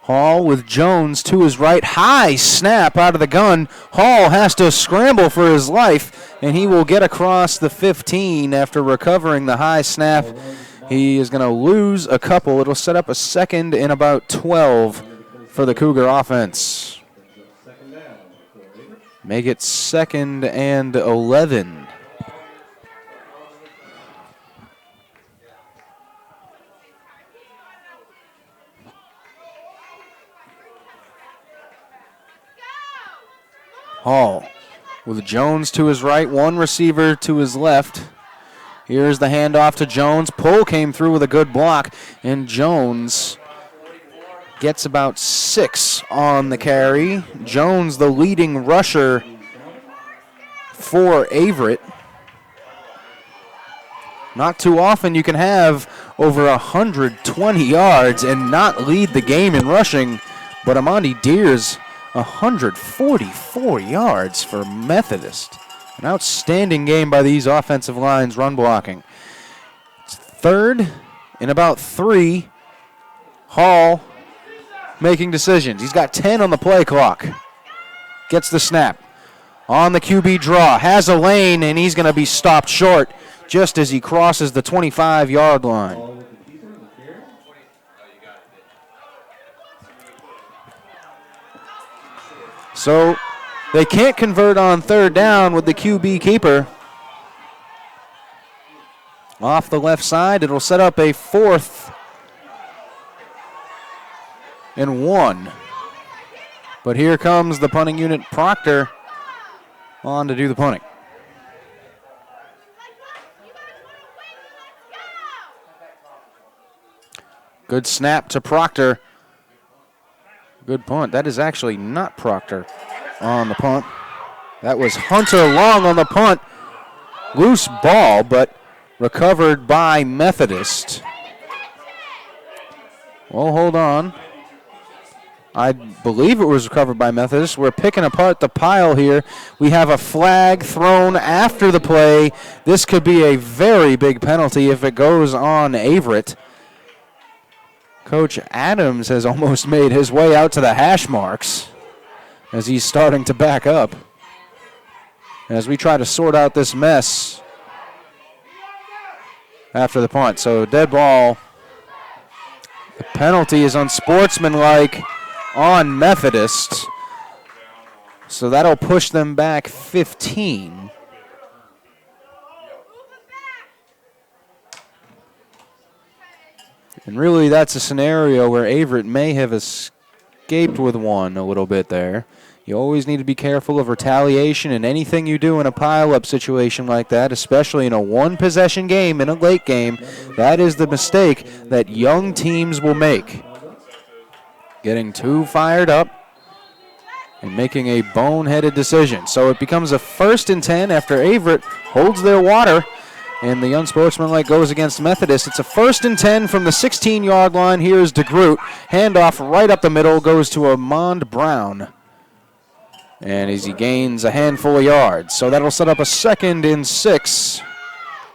[SPEAKER 1] Hall with Jones to his right. High snap out of the gun. Hall has to scramble for his life, and he will get across the 15 after recovering the high snap. He is going to lose a couple. It'll set up a second and about 12 for the Cougar offense. Make it 2nd and 11. Hall with Jones to his right, one receiver to his left. Here's the handoff to Jones. Pull came through with a good block, and Jones gets about 6 on the carry. Jones, the leading rusher for Averett. Not too often you can have over 120 yards and not lead the game in rushing, but Amandi Deers 144 yards for Methodist. An outstanding game by these offensive lines run blocking. It's 3rd and about 3. Hall making decisions. He's got 10 on the play clock. Gets the snap. On the QB draw. Has a lane, and he's going to be stopped short just as he crosses the 25-yard line. So they can't convert on 3rd down with the QB keeper. Off the left side, it'll set up a 4th and 1. But here comes the punting unit, Proctor, on to do the punting. Good snap to Proctor. Good punt. That is actually not Proctor on the punt. That was Hunter Long on the punt. Loose ball, but recovered by Methodist. Well, hold on. I believe it was recovered by Methodist. We're picking apart the pile here. We have a flag thrown after the play. This could be a very big penalty if it goes on Averett. Coach Adams has almost made his way out to the hash marks as he's starting to back up. As we try to sort out this mess after the punt. So dead ball. The penalty is unsportsmanlike on Methodist. So that'll push them back 15. And really that's a scenario where Averett may have escaped with one a little bit there. You always need to be careful of retaliation in anything you do in a pile-up situation like that, especially in a one-possession game, in a late game. That is the mistake that young teams will make. Getting too fired up and making a boneheaded decision. So it becomes a 1st and 10 after Averett holds their water, and the unsportsmanlike goes against Methodist. It's a 1st and 10 from the 16-yard line. Here's DeGroot. Handoff right up the middle goes to Amond Brown. And as he gains a handful of yards. So that'll set up a 2nd and 6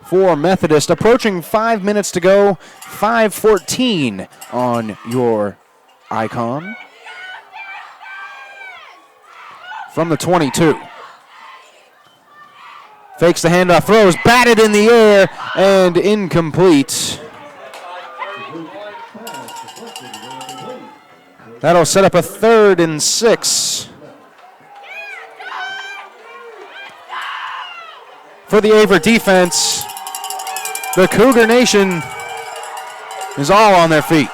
[SPEAKER 1] for Methodist. Approaching 5 minutes to go. 5:14 on your icon. From the 22. Fakes the handoff, throws, batted in the air, and incomplete. That'll set up a 3rd and 6. For the Averett defense, the Cougar Nation is all on their feet.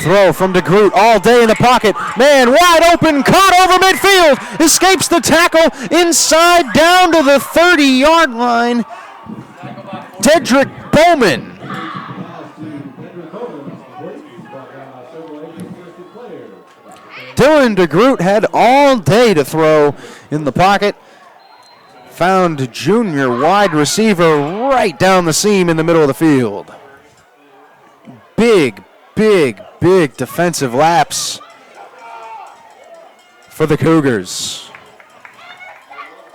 [SPEAKER 1] Throw from DeGroot all day in the pocket. Man wide open, caught over midfield. Escapes the tackle inside down to the 30-yard line. Dedrick Bowman. Dylan DeGroot had all day to throw in the pocket. Found junior wide receiver right down the seam in the middle of the field. Big defensive lapse for the Cougars.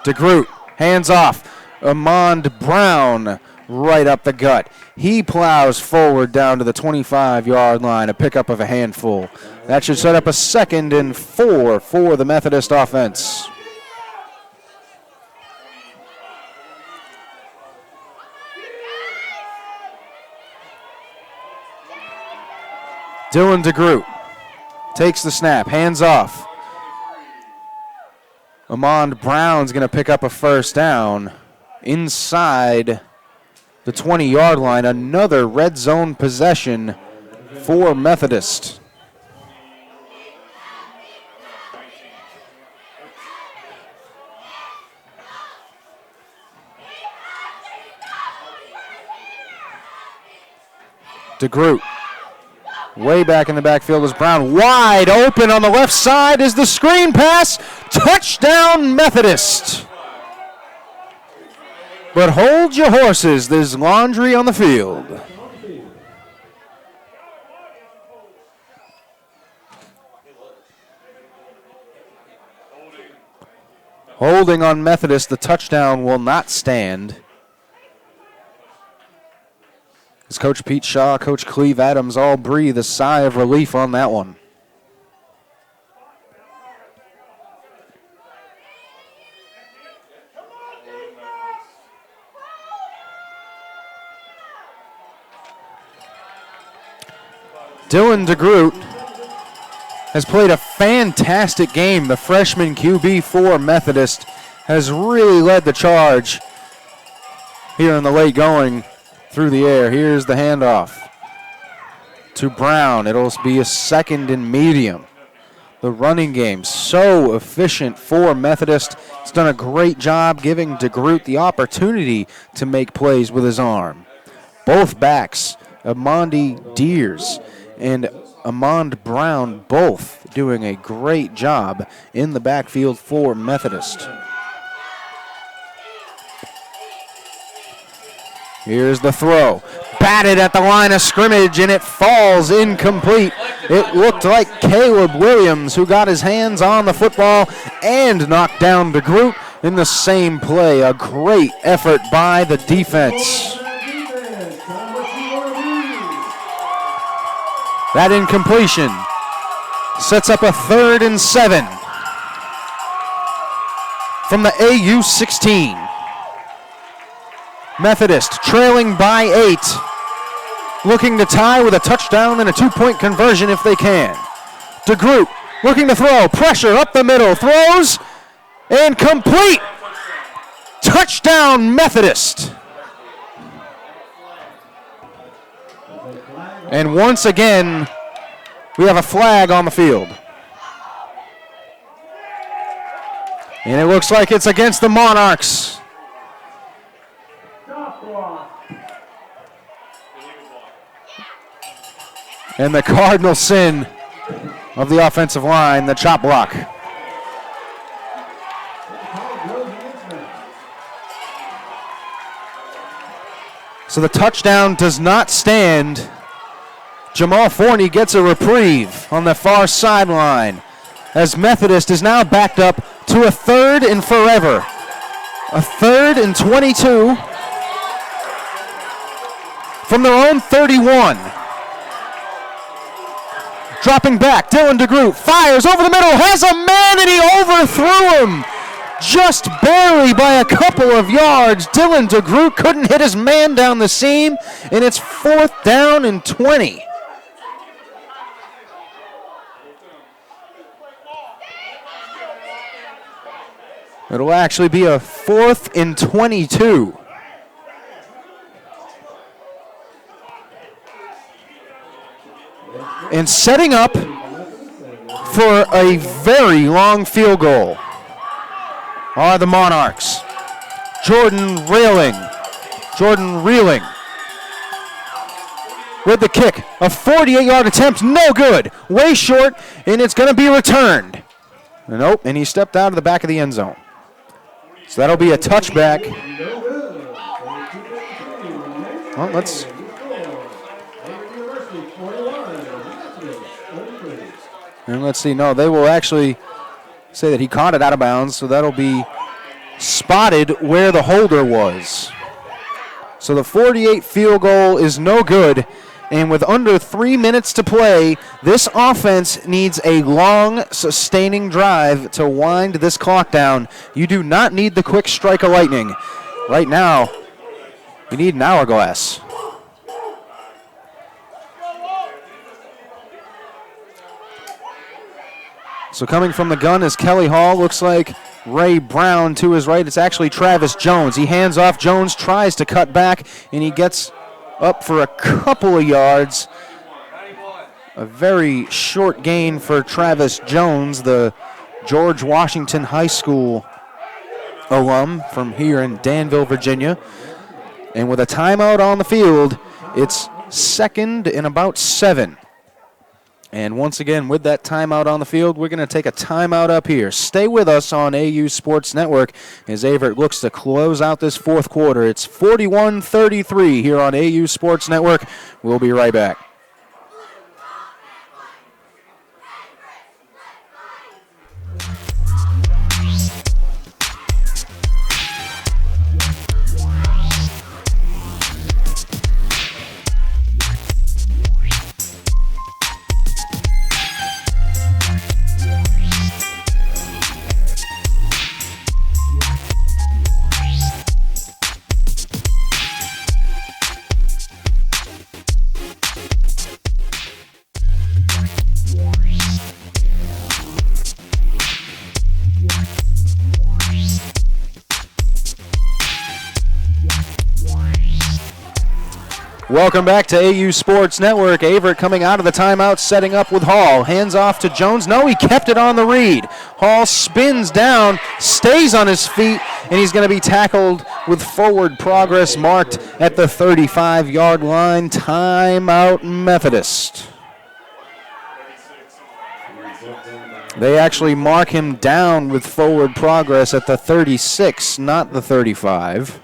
[SPEAKER 1] DeGroot, hands off. Amond Brown right up the gut. He plows forward down to the 25-yard line, a pickup of a handful. That should set up a 2nd and 4 for the Methodist offense. Dylan DeGroot takes the snap, hands off. Amond Brown's going to pick up a 1st down inside the 20-yard line. Another red zone possession for Methodist. DeGroot. Way back in the backfield is Brown. Wide open on the left side is the screen pass. Touchdown Methodist. But hold your horses. There's laundry on the field. Holding on Methodist. The touchdown will not stand. As Coach Pete Shaw, Coach Cleve Adams all breathe a sigh of relief on that one. Dylan DeGroot has played a fantastic game. The freshman QB for Methodist has really led the charge here in the late going through the air. Here's the handoff to Brown. It'll be a 2nd and medium. The running game so efficient for Methodist. It's done a great job giving DeGroot the opportunity to make plays with his arm. Both backs, Amandi Deers and Amand Brown, both doing a great job in the backfield for Methodist. Here's the throw. Batted at the line of scrimmage, and it falls incomplete. It looked like Caleb Williams, who got his hands on the football and knocked down DeGroot in the same play. A great effort by the defense. That incompletion sets up a 3rd and 7 from the AU 16. Methodist trailing by 8, looking to tie with a touchdown and a 2-point conversion if they can. DeGroot looking to throw, pressure up the middle, throws, and complete. Touchdown Methodist. And once again, we have a flag on the field. And it looks like it's against the Monarchs. And the cardinal sin of the offensive line, the chop block. So the touchdown does not stand. Jamal Forney gets a reprieve on the far sideline as Methodist is now backed up to a 3rd and forever. A 3rd and 22 from their own 31. Dropping back, Dylan DeGroot fires over the middle, has a man, and he overthrew him. Just barely by a couple of yards. Dylan DeGroot couldn't hit his man down the seam, and it's 4th down and 20. It'll actually be a 4th and 22. And setting up for a very long field goal are the Monarchs. Jordan Reeling with the kick. A 48-yard attempt, no good. Way short, and it's going to be returned. Nope, and he stepped out of the back of the end zone. So that'll be a touchback. Well, let's... And let's see, no, they will actually say that he caught it out of bounds, so that'll be spotted where the holder was. So the 48 field goal is no good, and with under 3 minutes to play, this offense needs a long, sustaining drive to wind this clock down. You do not need the quick strike of lightning. Right now, you need an hourglass. So coming from the gun is Kelly Hall. Looks like Ray Brown to his right. It's actually Travis Jones. He hands off. Jones tries to cut back, and he gets up for a couple of yards. A very short gain for Travis Jones, the George Washington High School alum from here in Danville, Virginia. And with a timeout on the field, it's 2nd and about 7. And once again, with that timeout on the field, we're going to take a timeout up here. Stay with us on AU Sports Network as Averett looks to close out this 4th quarter. It's 41-33 here on AU Sports Network. We'll be right back. Welcome back to AU Sports Network. Averett coming out of the timeout, setting up with Hall. Hands off to Jones. No, he kept it on the read. Hall spins down, stays on his feet, and he's going to be tackled with forward progress marked at the 35-yard line. Timeout Methodist. They actually mark him down with forward progress at the 36, not the 35.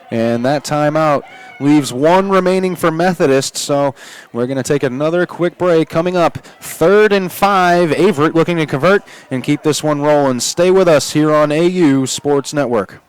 [SPEAKER 1] And that timeout leaves one remaining for Methodist, so we're going to take another quick break. Coming up, 3rd and 5. Averett looking to convert and keep this one rolling. Stay with us here on AU Sports Network.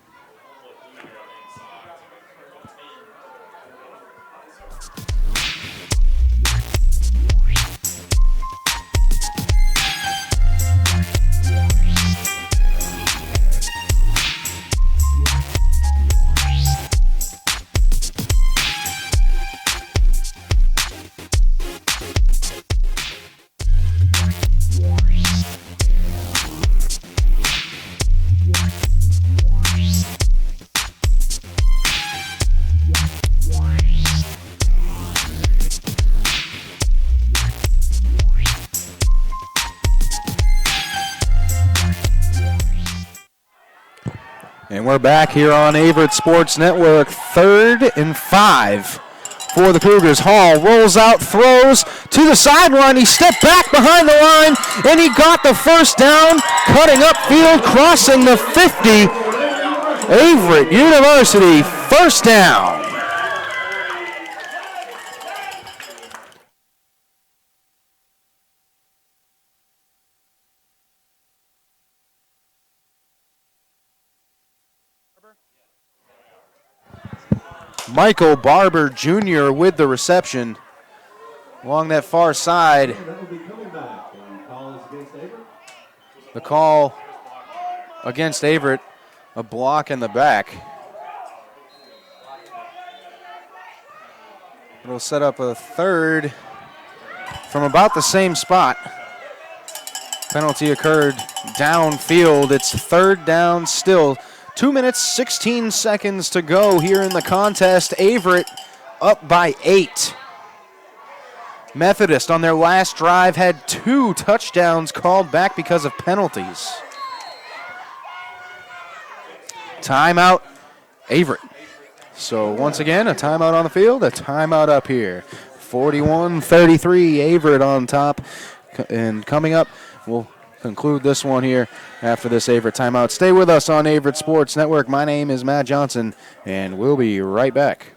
[SPEAKER 1] And we're back here on Averett Sports Network. 3rd and 5 for the Cougars. Hall rolls out, throws to the sideline. He stepped back behind the line, and he got the first down, cutting upfield, crossing the 50. Averett University, first down. Michael Barber Jr. with the reception along that far side. The call against Averett, a block in the back. It'll set up a 3rd from about the same spot. Penalty occurred downfield. It's 3rd down still. 2 minutes, 16 seconds to go here in the contest. Averett up by 8. Methodist on their last drive had 2 touchdowns called back because of penalties. Timeout, Averett. So once again, a timeout on the field, a timeout up here. 41-33, Averett on top. And coming up, we'll conclude this one here after this Averett timeout. Stay with us on Averett Sports Network. My name is Matt Johnson, and we'll be right back.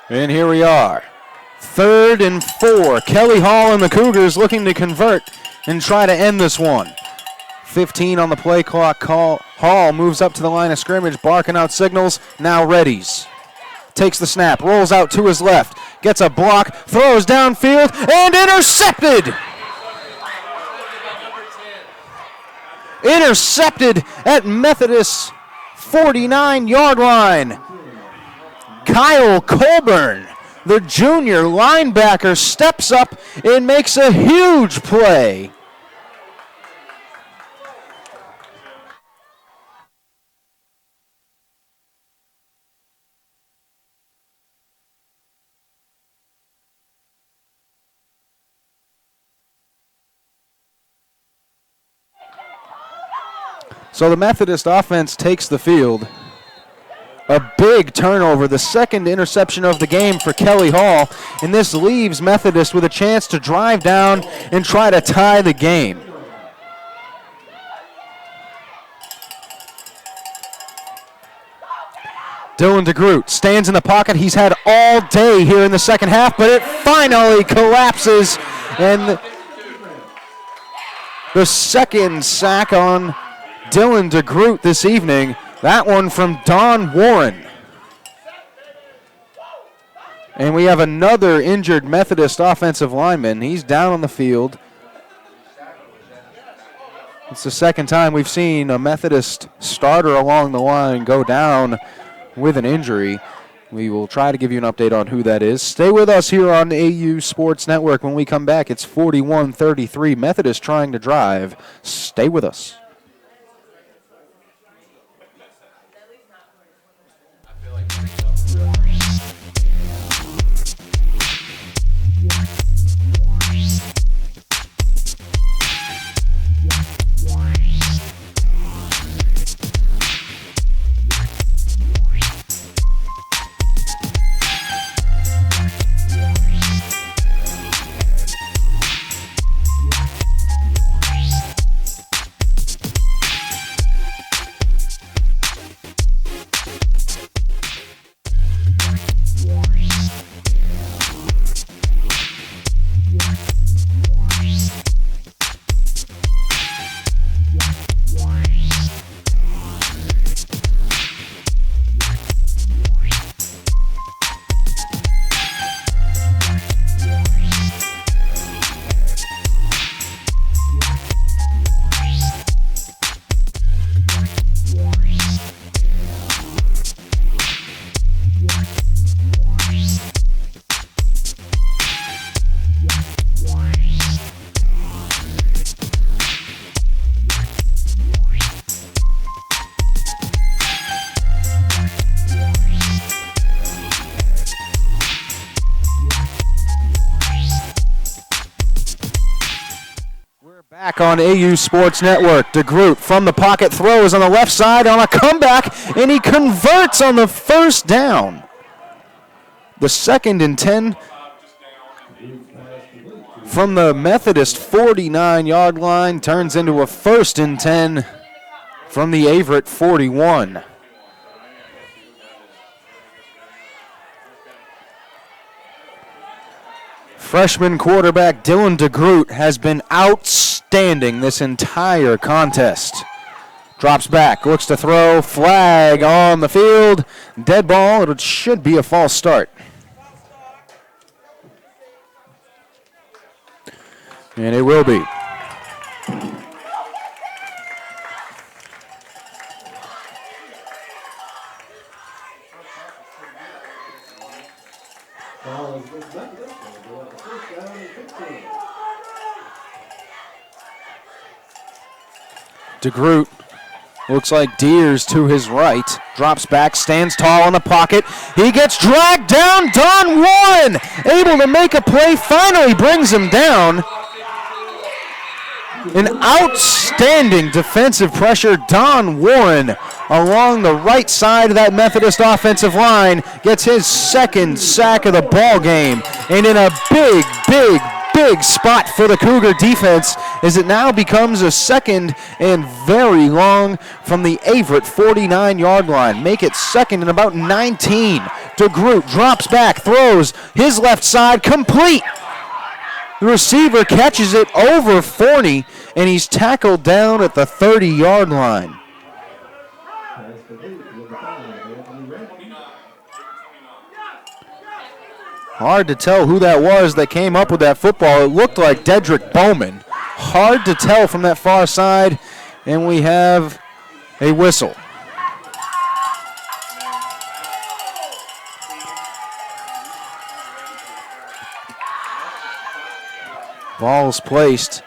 [SPEAKER 1] And here we are. 3rd and 4. Kelly Hall and the Cougars looking to convert and try to end this one. 15 on the play clock. Hall moves up to the line of scrimmage, barking out signals. Now readies. Takes the snap, rolls out to his left, gets a block, throws downfield, and intercepted! Intercepted at Methodist's 49-yard line. Kyle Colburn, the junior linebacker, steps up and makes a huge play. So the Methodist offense takes the field. A big turnover, the second interception of the game for Kelly Hall, and this leaves Methodist with a chance to drive down and try to tie the game. Dylan DeGroot stands in the pocket. He's had all day here in the second half, but it finally collapses, and the second sack on Dylan DeGroot this evening. That one from Don Warren. And we have another injured Methodist offensive lineman. He's down on the field. It's the second time we've seen a Methodist starter along the line go down with an injury. We will try to give you an update on who that is. Stay with us here on AU Sports Network. When we come back, it's 41-33. Methodist trying to drive. Stay with us. Back on AU Sports Network. DeGroot from the pocket throws on the left side on a comeback, and he converts on the first down. The 2nd and 10 from the Methodist 49-yard line turns into a 1st and 10 from the Averett 41. Freshman quarterback Dylan DeGroot has been outstanding this entire contest. Drops back, looks to throw, flag on the field, dead ball. It should be a false start. And it will be. DeGroot looks like Deers to his right. Drops back, stands tall in the pocket. He gets dragged down. Don Warren able to make a play, finally brings him down. An outstanding defensive pressure. Don Warren along the right side of that Methodist offensive line gets his 2nd sack of the ball game. And in a big spot for the Cougar defense as it now becomes a 2nd and very long from the Averett 49-yard line. Make it 2nd and about 19. DeGroot drops back, throws his left side complete. The receiver catches it over 40, and he's tackled down at the 30-yard line. Hard to tell who that was that came up with that football. It looked like Dedrick Bowman. Hard to tell from that far side, and we have a whistle. Ball's placed.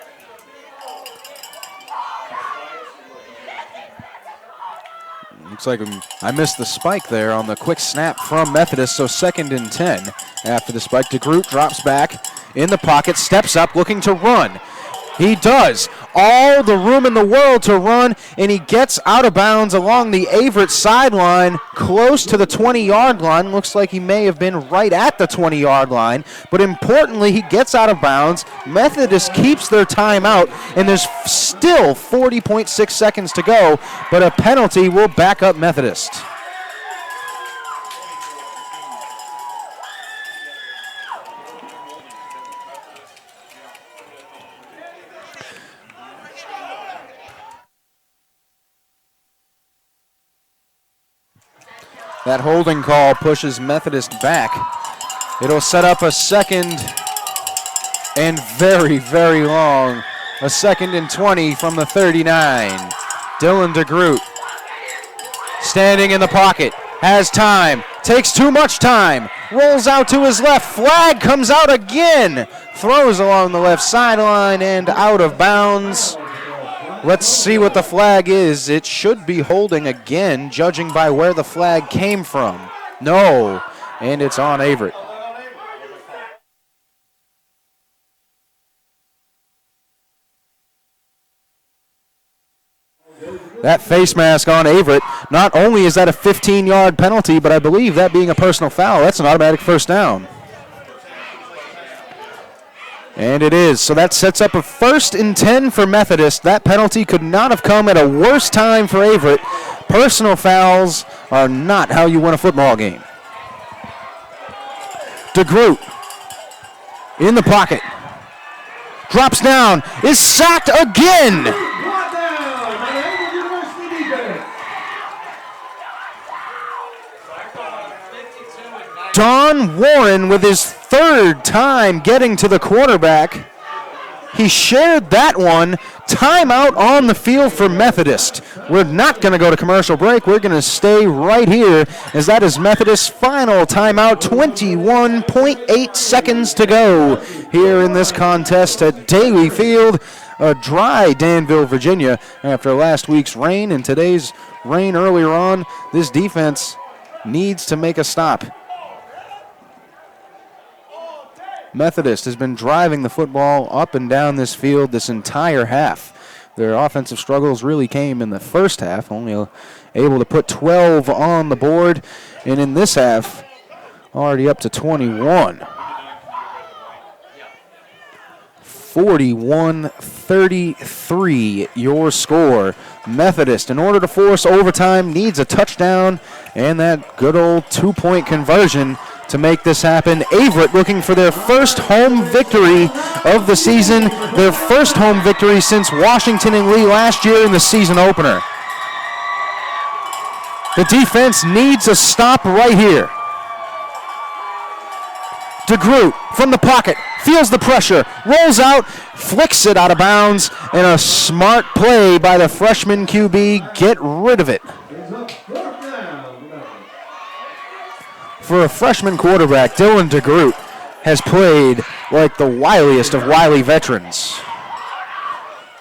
[SPEAKER 1] Looks like I missed the spike there on the quick snap from Methodist, so 2nd and 10 after the spike. DeGroot drops back in the pocket, steps up, looking to run. He does. All the room in the world to run, and he gets out of bounds along the Averett sideline, close to the 20-yard line. Looks like he may have been right at the 20-yard line, but importantly, he gets out of bounds. Methodist keeps their timeout, and there's still 40.6 seconds to go, but a penalty will back up Methodist. That holding call pushes Methodist back. It'll set up a second and very, very long. A 2nd and 20 from the 39. Dylan DeGroot standing in the pocket. Has time. Takes too much time. Rolls out to his left. Flag comes out again. Throws along the left sideline and out of bounds. Let's see what the flag is. It should be holding again, judging by where the flag came from. No, and it's on Averett. That face mask on Averett. Not only is that a 15-yard penalty, but I believe that being a personal foul, that's an automatic first down. And it is. So that sets up a 1st and 10 for Methodist. That penalty could not have come at a worse time for Averett. Personal fouls are not how you win a football game. DeGroot in the pocket. Drops down. Is sacked again. Don Warren with his 3rd time getting to the quarterback. He shared that one. Timeout on the field for Methodist. We're not going to go to commercial break. We're going to stay right here as that is Methodist's final timeout. 21.8 seconds to go here in this contest at Daly Field. A dry Danville, Virginia after last week's rain and today's rain earlier on. This defense needs to make a stop. Methodist has been driving the football up and down this field this entire half. Their offensive struggles really came in the first half, only able to put 12 on the board, and in this half, already up to 21. 41-33 your score. Methodist, in order to force overtime, needs a touchdown and that good old 2-point conversion to make this happen. Averett looking for their first home victory of the season, their first home victory since Washington and Lee last year in the season opener. The defense needs a stop right here. DeGroot from the pocket, feels the pressure, rolls out, flicks it out of bounds, and a smart play by the freshman QB. Get rid of it. For a freshman quarterback, Dylan DeGroot has played like the wiliest of wily veterans.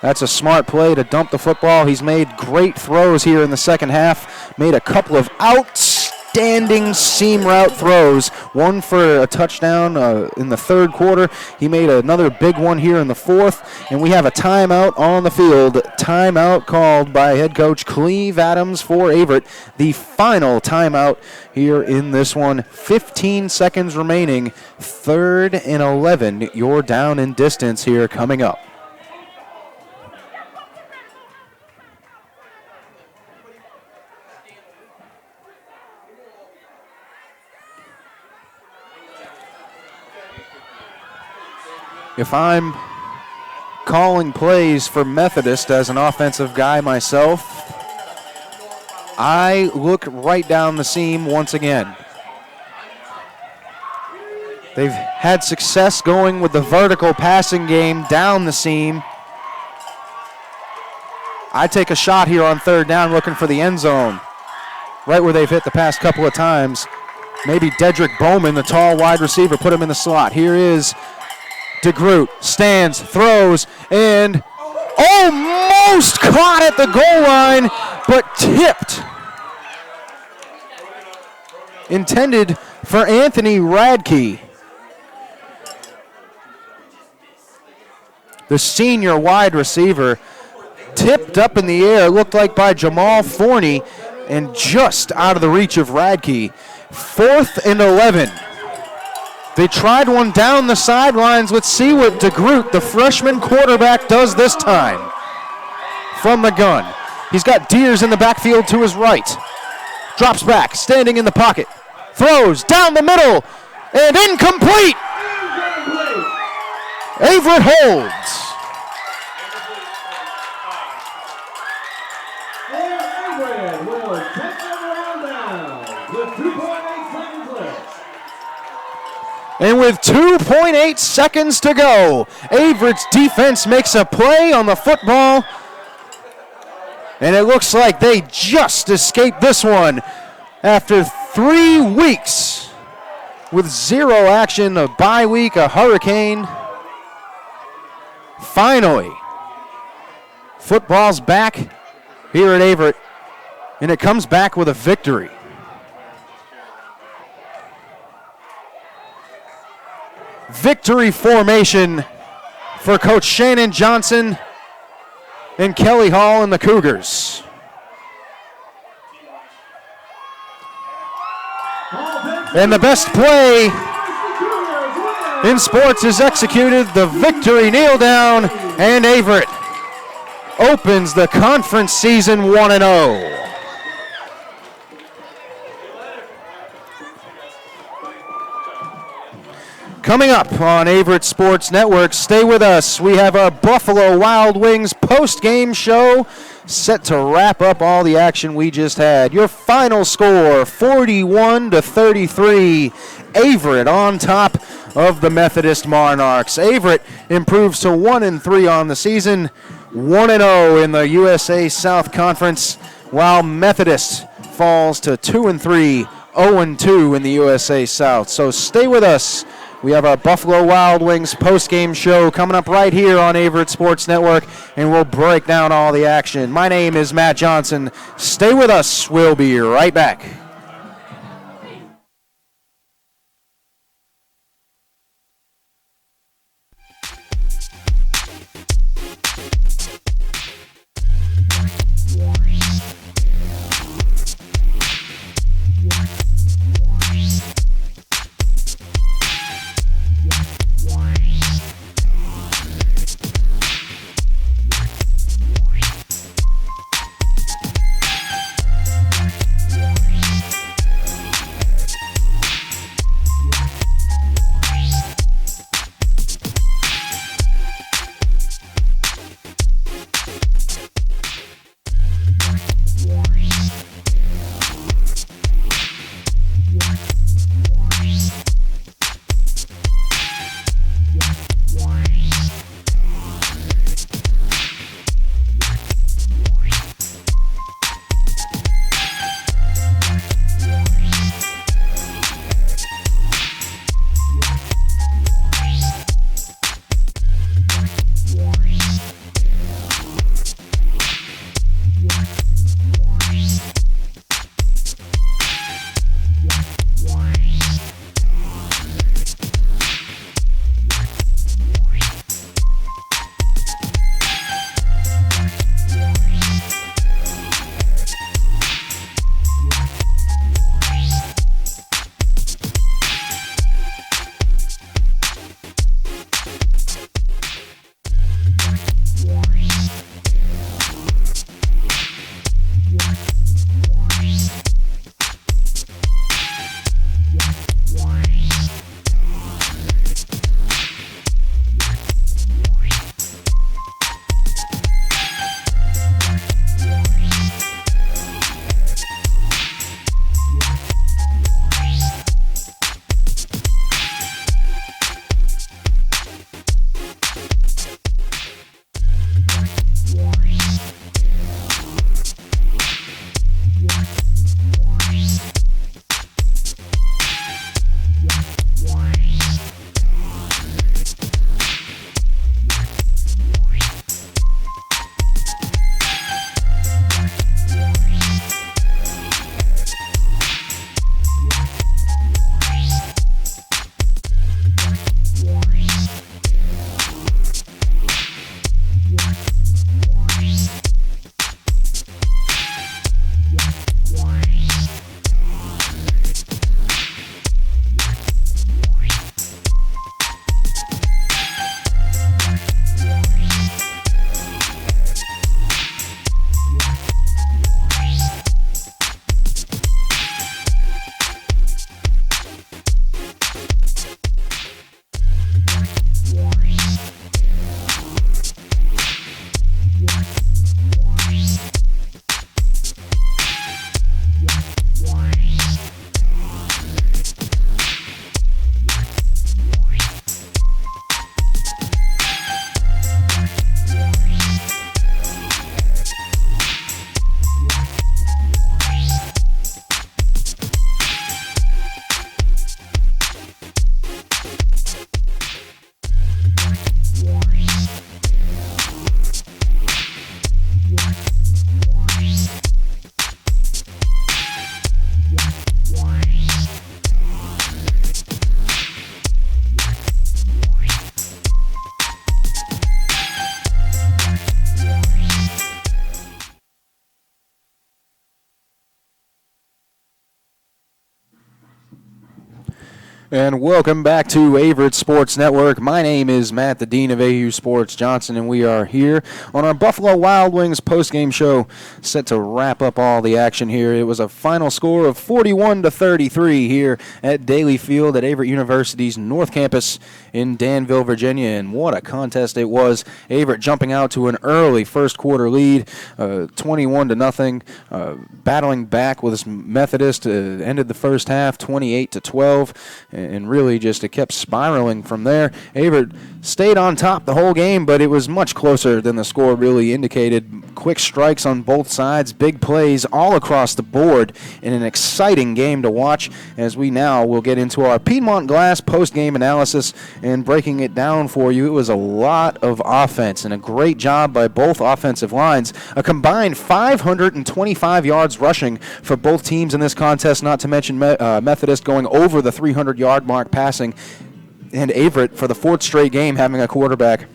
[SPEAKER 1] That's a smart play to dump the football. He's made great throws here in the second half. Made a couple of outstanding seam route throws. One for a touchdown in the third quarter. He made another big one here in the fourth. And we have a timeout on the field. Timeout called by head coach Cleve Adams for Averett. The final timeout here in this one. 15 seconds remaining. 3rd and 11. You're down in distance here coming up. If I'm calling plays for Methodist as an offensive guy myself, I look right down the seam once again. They've had success going with the vertical passing game down the seam. I take a shot here on 3rd down looking for the end zone, right where they've hit the past couple of times. Maybe Dedrick Bowman, the tall wide receiver, put him in the slot. Here is DeGroot, stands, throws, and almost caught at the goal line, but tipped. Intended for Anthony Radke. The senior wide receiver tipped up in the air, looked like by Jamal Forney, and just out of the reach of Radke. 4th and 11. They tried one down the sidelines. Let's see what DeGroot, the freshman quarterback, does this time. From the gun. He's got Deers in the backfield to his right. Drops back, standing in the pocket. Throws down the middle, and incomplete. Averett holds.
[SPEAKER 7] Averett will take the ball down. The seconds left.
[SPEAKER 1] And with 2.8 seconds to go, Averett's defense makes a play on the football. And it looks like they just escaped this one after 3 weeks with zero action, a bye week, a hurricane. Finally, football's back here at Averett, and it comes back with a victory. Victory formation for Coach Shannon Johnson and Kelly Hall and the Cougars. And the best play in sports is executed. The victory kneel down, and Averett opens the conference season 1-0. Coming up on Averett Sports Network, stay with us. We have a Buffalo Wild Wings post-game show set to wrap up all the action we just had. Your final score, 41-33. Averett on top of the Methodist Monarchs. Averett improves to 1-3 on the season, 1-0 in the USA South Conference, while Methodist falls to 2-3, 0-2 in the USA South. So stay with us. We have our Buffalo Wild Wings post-game show coming up right here on Averett Sports Network, and we'll break down all the action. My name is Matt Johnson. Stay with us. We'll be right back. And welcome back to Averett Sports Network. My name is Matt, the Dean of AU Sports Johnson, and we are here on our Buffalo Wild Wings postgame show, set to wrap up all the action here. It was a final score of 41-33 here at Daly Field at Averett University's North Campus in Danville, Virginia, and what a contest it was. Averett jumping out to an early first quarter lead, 21-0, battling back with Methodist, ended the first half 28-12. And really just it kept spiraling from there. Averett stayed on top the whole game, but it was much closer than the score really indicated. Quick strikes on both sides, big plays all across the board in an exciting game to watch, as we now will get into our Piedmont Glass post-game analysis and breaking it down for you. It was a lot of offense and a great job by both offensive lines. A combined 525 yards rushing for both teams in this contest, not to mention Methodist going over the 300-yard mark passing, and Averett for the fourth straight game having a quarterback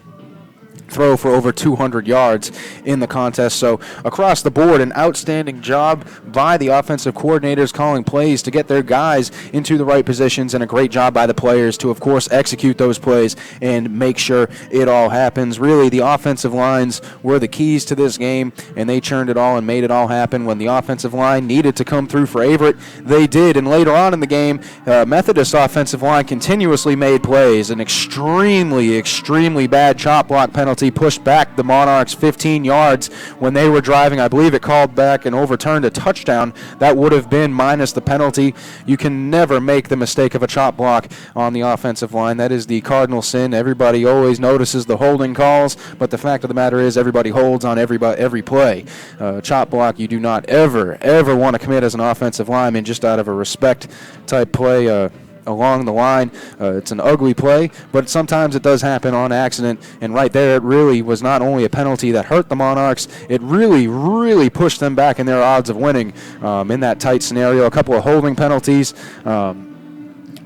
[SPEAKER 1] throw for over 200 yards in the contest. So across the board, an outstanding job by the offensive coordinators calling plays to get their guys into the right positions, and a great job by the players to, of course, execute those plays and make sure it all happens. Really, the offensive lines were the keys to this game, and they churned it all and made it all happen. When the offensive line needed to come through for Averett, they did. And later on in the game, Methodist offensive line continuously made plays. An extremely, extremely bad chop block penalty pushed back the Monarchs 15 yards when they were driving. I believe it called back and overturned a touchdown. That would have been minus the penalty. You can never make the mistake of a chop block on the offensive line. That is the cardinal sin. Everybody always notices the holding calls, but the fact of the matter is everybody holds on every play. Chop block you do not ever want to commit as an offensive lineman, just out of a respect type play along the line. It's an ugly play, but sometimes it does happen on accident, and right there it really was not only a penalty that hurt the Monarchs, it really pushed them back in their odds of winning in that tight scenario. A couple of holding penalties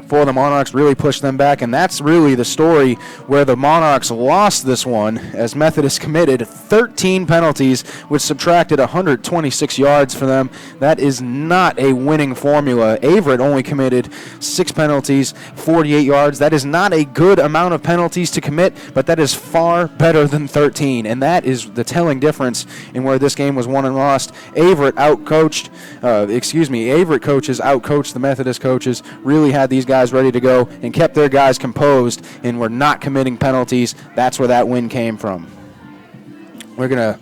[SPEAKER 1] for the Monarchs really pushed them back, and that's really the story where the Monarchs lost this one, as Methodist committed 13 penalties, which subtracted 126 yards for them. That is not a winning formula. Averett only committed 6 penalties, 48 yards. That is not a good amount of penalties to commit, but that is far better than 13, and that is the telling difference in where this game was won and lost. Averett coaches outcoached the Methodist coaches, really had these guys ready to go and kept their guys composed and were not committing penalties. That's where that win came from. We're going to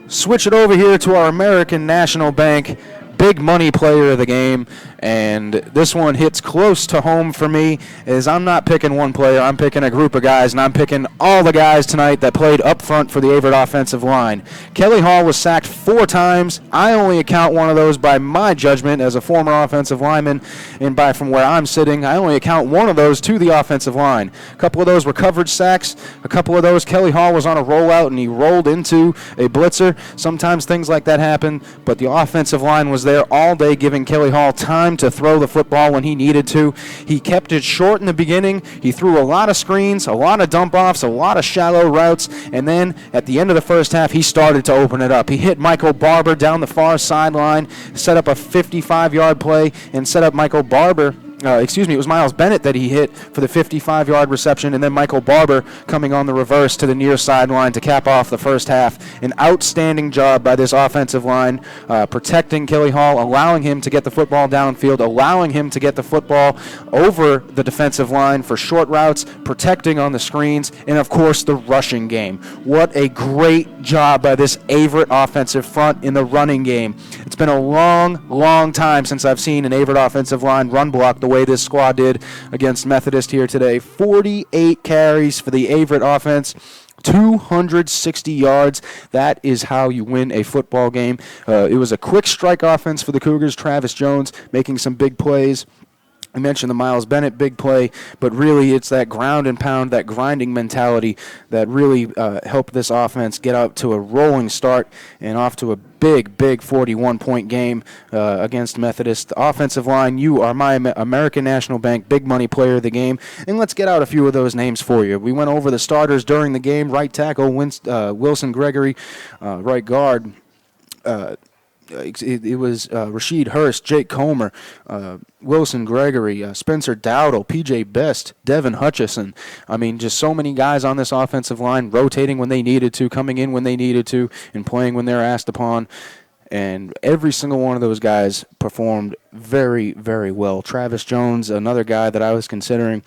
[SPEAKER 1] switch it over here to our American National Bank big money player of the game, and this one hits close to home for me, as I'm not picking one player, I'm picking a group of guys, and I'm picking all the guys tonight that played up front for the Averett offensive line. Kelly Hall was sacked 4 times. I only account one of those by my judgment as a former offensive lineman, and by from where I'm sitting, I only account one of those to the offensive line. A couple of those were coverage sacks. A couple of those, Kelly Hall was on a rollout and he rolled into a blitzer. Sometimes things like that happen, but the offensive line was there all day, giving Kelly Hall time to throw the football when he needed to. He kept it short in the beginning. He threw a lot of screens, a lot of dump-offs, a lot of shallow routes, and then at the end of the first half, he started to open it up. He hit Michael Barber down the far sideline, set up a 55-yard play, and set up Michael Barber. It was Miles Bennett that he hit for the 55-yard reception, and then Michael Barber coming on the reverse to the near sideline to cap off the first half. An outstanding job by this offensive line, protecting Kelly Hall, allowing him to get the football downfield, allowing him to get the football over the defensive line for short routes, protecting on the screens, and, of course, the rushing game. What a great job by this Averett offensive front in the running game. It's been a long time since I've seen an Averett offensive line run block the way this squad did against Methodist here today. 48 carries for the Averett offense, 260 yards. That is how you win a football game. It was a quick strike offense for the Cougars. Travis Jones making some big plays. I mentioned the Miles Bennett big play, but really it's that ground and pound, that grinding mentality that really helped this offense get out to a rolling start and off to a big 41-point game against Methodist. The offensive line, you are my American National Bank big money player of the game, and let's get out a few of those names for you. We went over the starters during the game. Right tackle, Wilson Gregory. Right guard, it was Rasheed Hurst, Jake Comer, Wilson Gregory, Spencer Dowdle, P.J. Best, Devin Hutchison. I mean, just so many guys on this offensive line rotating when they needed to, coming in when they needed to, and playing when they're asked upon. And every single one of those guys performed very, very well. Travis Jones, another guy that I was considering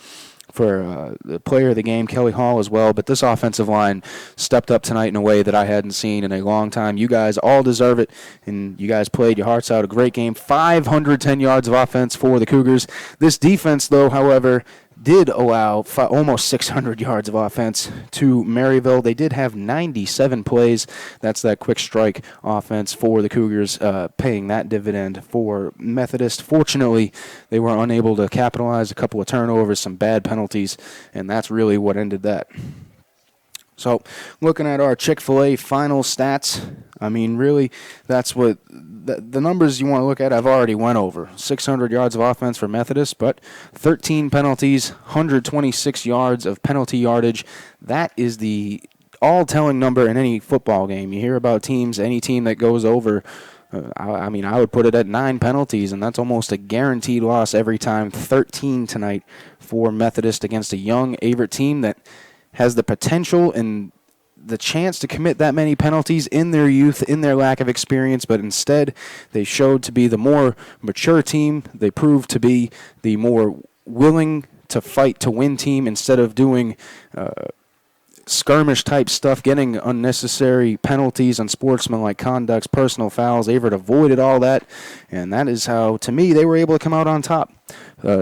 [SPEAKER 1] for the player of the game, Kelly Hall as well. But this offensive line stepped up tonight in a way that I hadn't seen in a long time. You guys all deserve it, and you guys played your hearts out. A great game. 510 yards of offense for the Cougars. This defense, though, however, did allow almost 600 yards of offense to Maryville. They did have 97 plays. That's that quick strike offense for the Cougars, paying that dividend for Methodist. Fortunately, they were unable to capitalize. A couple of turnovers, some bad penalties, and that's really what ended that. So, looking at our Chick-fil-A final stats, I mean, really, that's what the numbers you want to look at I've already went over. 600 yards of offense for Methodist, but 13 penalties, 126 yards of penalty yardage. That is the all-telling number in any football game. You hear about teams, any team that goes over, I mean, I would put it at 9 penalties, and that's almost a guaranteed loss every time. 13 tonight for Methodist against a young Averett team that has the potential and the chance to commit that many penalties in their youth, in their lack of experience, but instead they showed to be the more mature team. They proved to be the more willing to fight to win team instead of doing skirmish-type stuff, getting unnecessary penalties, unsportsmanlike conducts, personal fouls. Averett avoided all that, and that is how, to me, they were able to come out on top.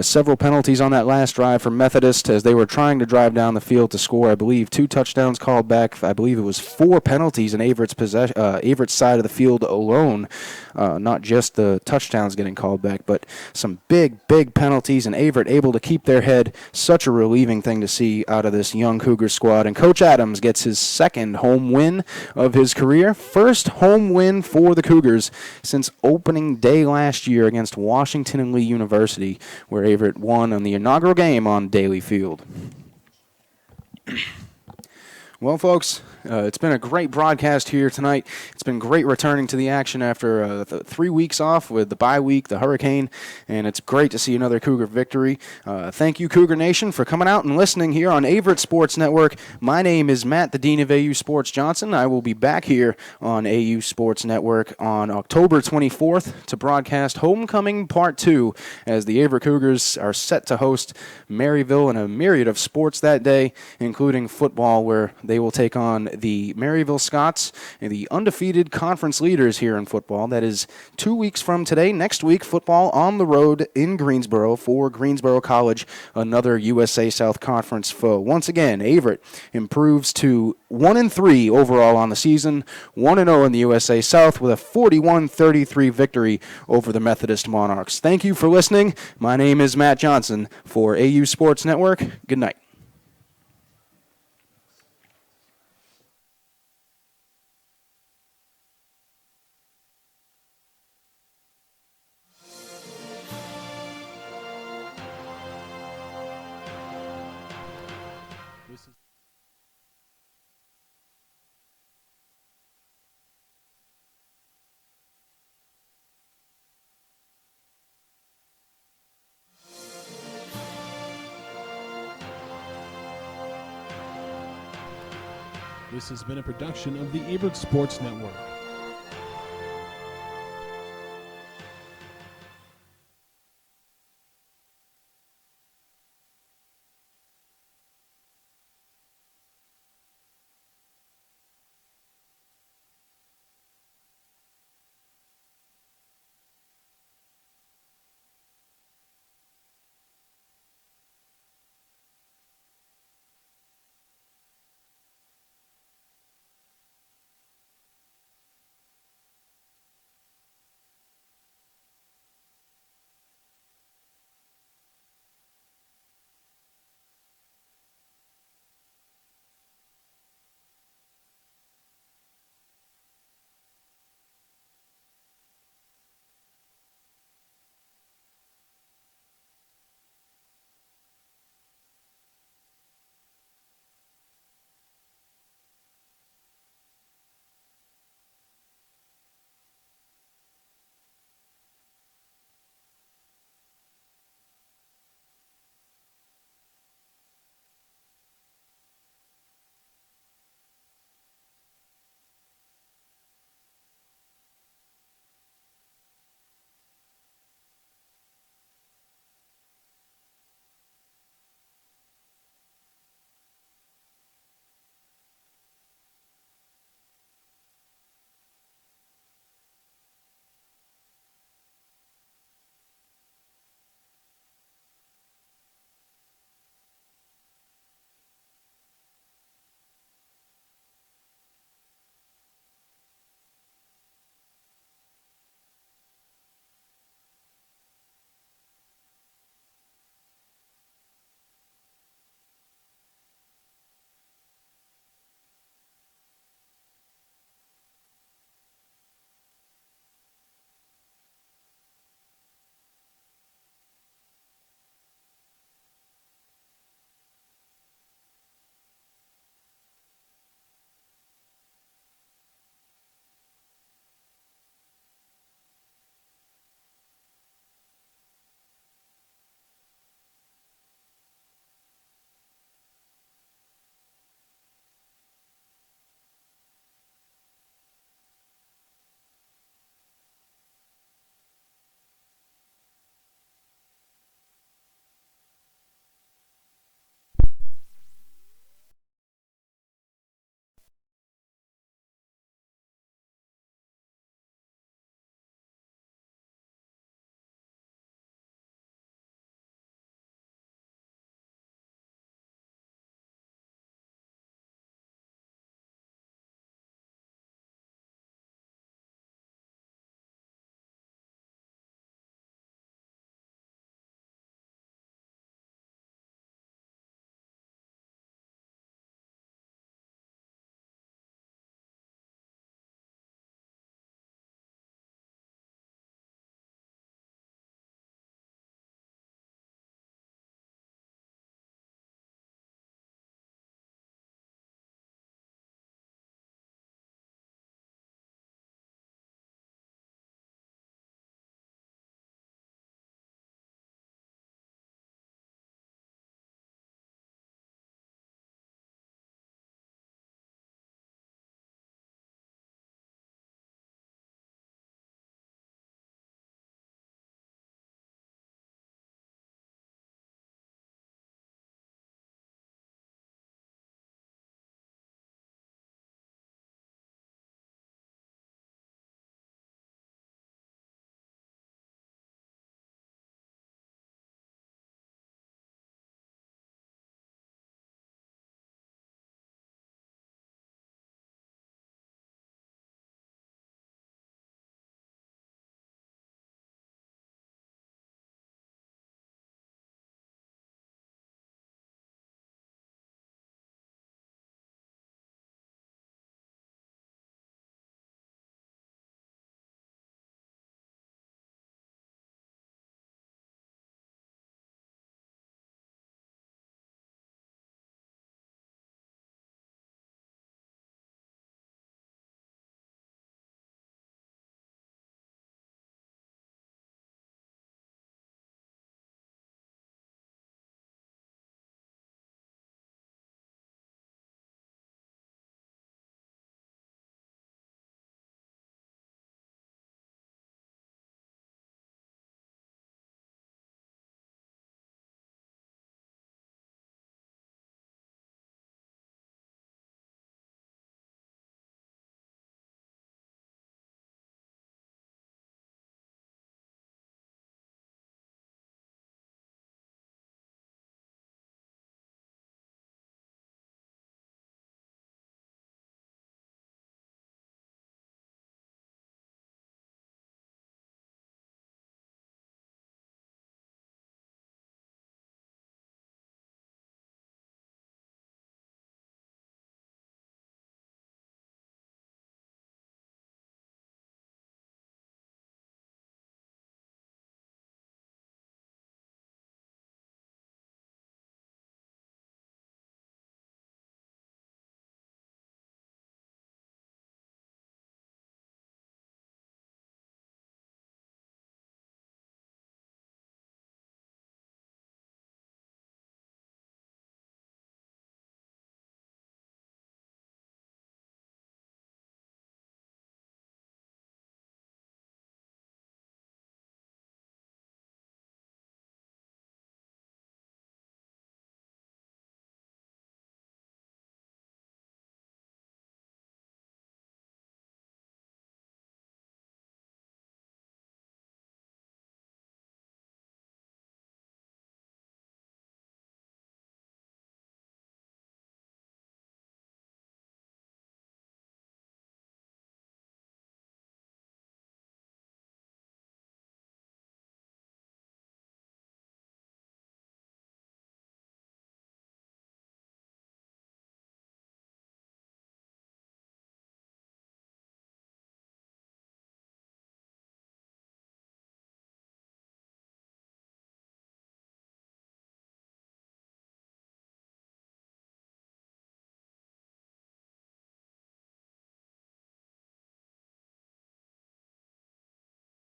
[SPEAKER 1] Several penalties on that last drive for Methodist as they were trying to drive down the field to score. I believe 2 touchdowns called back. I believe it was 4 penalties in Averett's side of the field alone, not just the touchdowns getting called back, but some big, big penalties, and Averett able to keep their head. Such a relieving thing to see out of this young Cougar squad. And Coach Adams gets his second home win of his career. First home win for the Cougars since opening day last year against Washington and Lee University, where Averett won on the inaugural game on Daly Field. Well, folks, it's been a great broadcast here tonight. It's been great returning to the action after 3 weeks off with the bye week, the hurricane, and it's great to see another Cougar victory. Thank you, Cougar Nation, for coming out and listening here on Averett Sports Network. My name is Matt, the Dean of AU Sports Johnson. I will be back here on AU Sports Network on October 24th to broadcast Homecoming Part 2 as the Averett Cougars are set to host Maryville in a myriad of sports that day, including football, where they will take on the Maryville Scots, the undefeated conference leaders here in football. That is 2 weeks from today. Next week, football on the road in Greensboro for Greensboro College, another USA South Conference foe. Once again, Averett improves to 1-3 overall on the season, 1-0 in the USA South with a 41-33 victory over the Methodist Monarchs. Thank you for listening. My name is Matt Johnson for AU Sports Network. Good night.
[SPEAKER 2] This has been a production of the Averett Sports Network.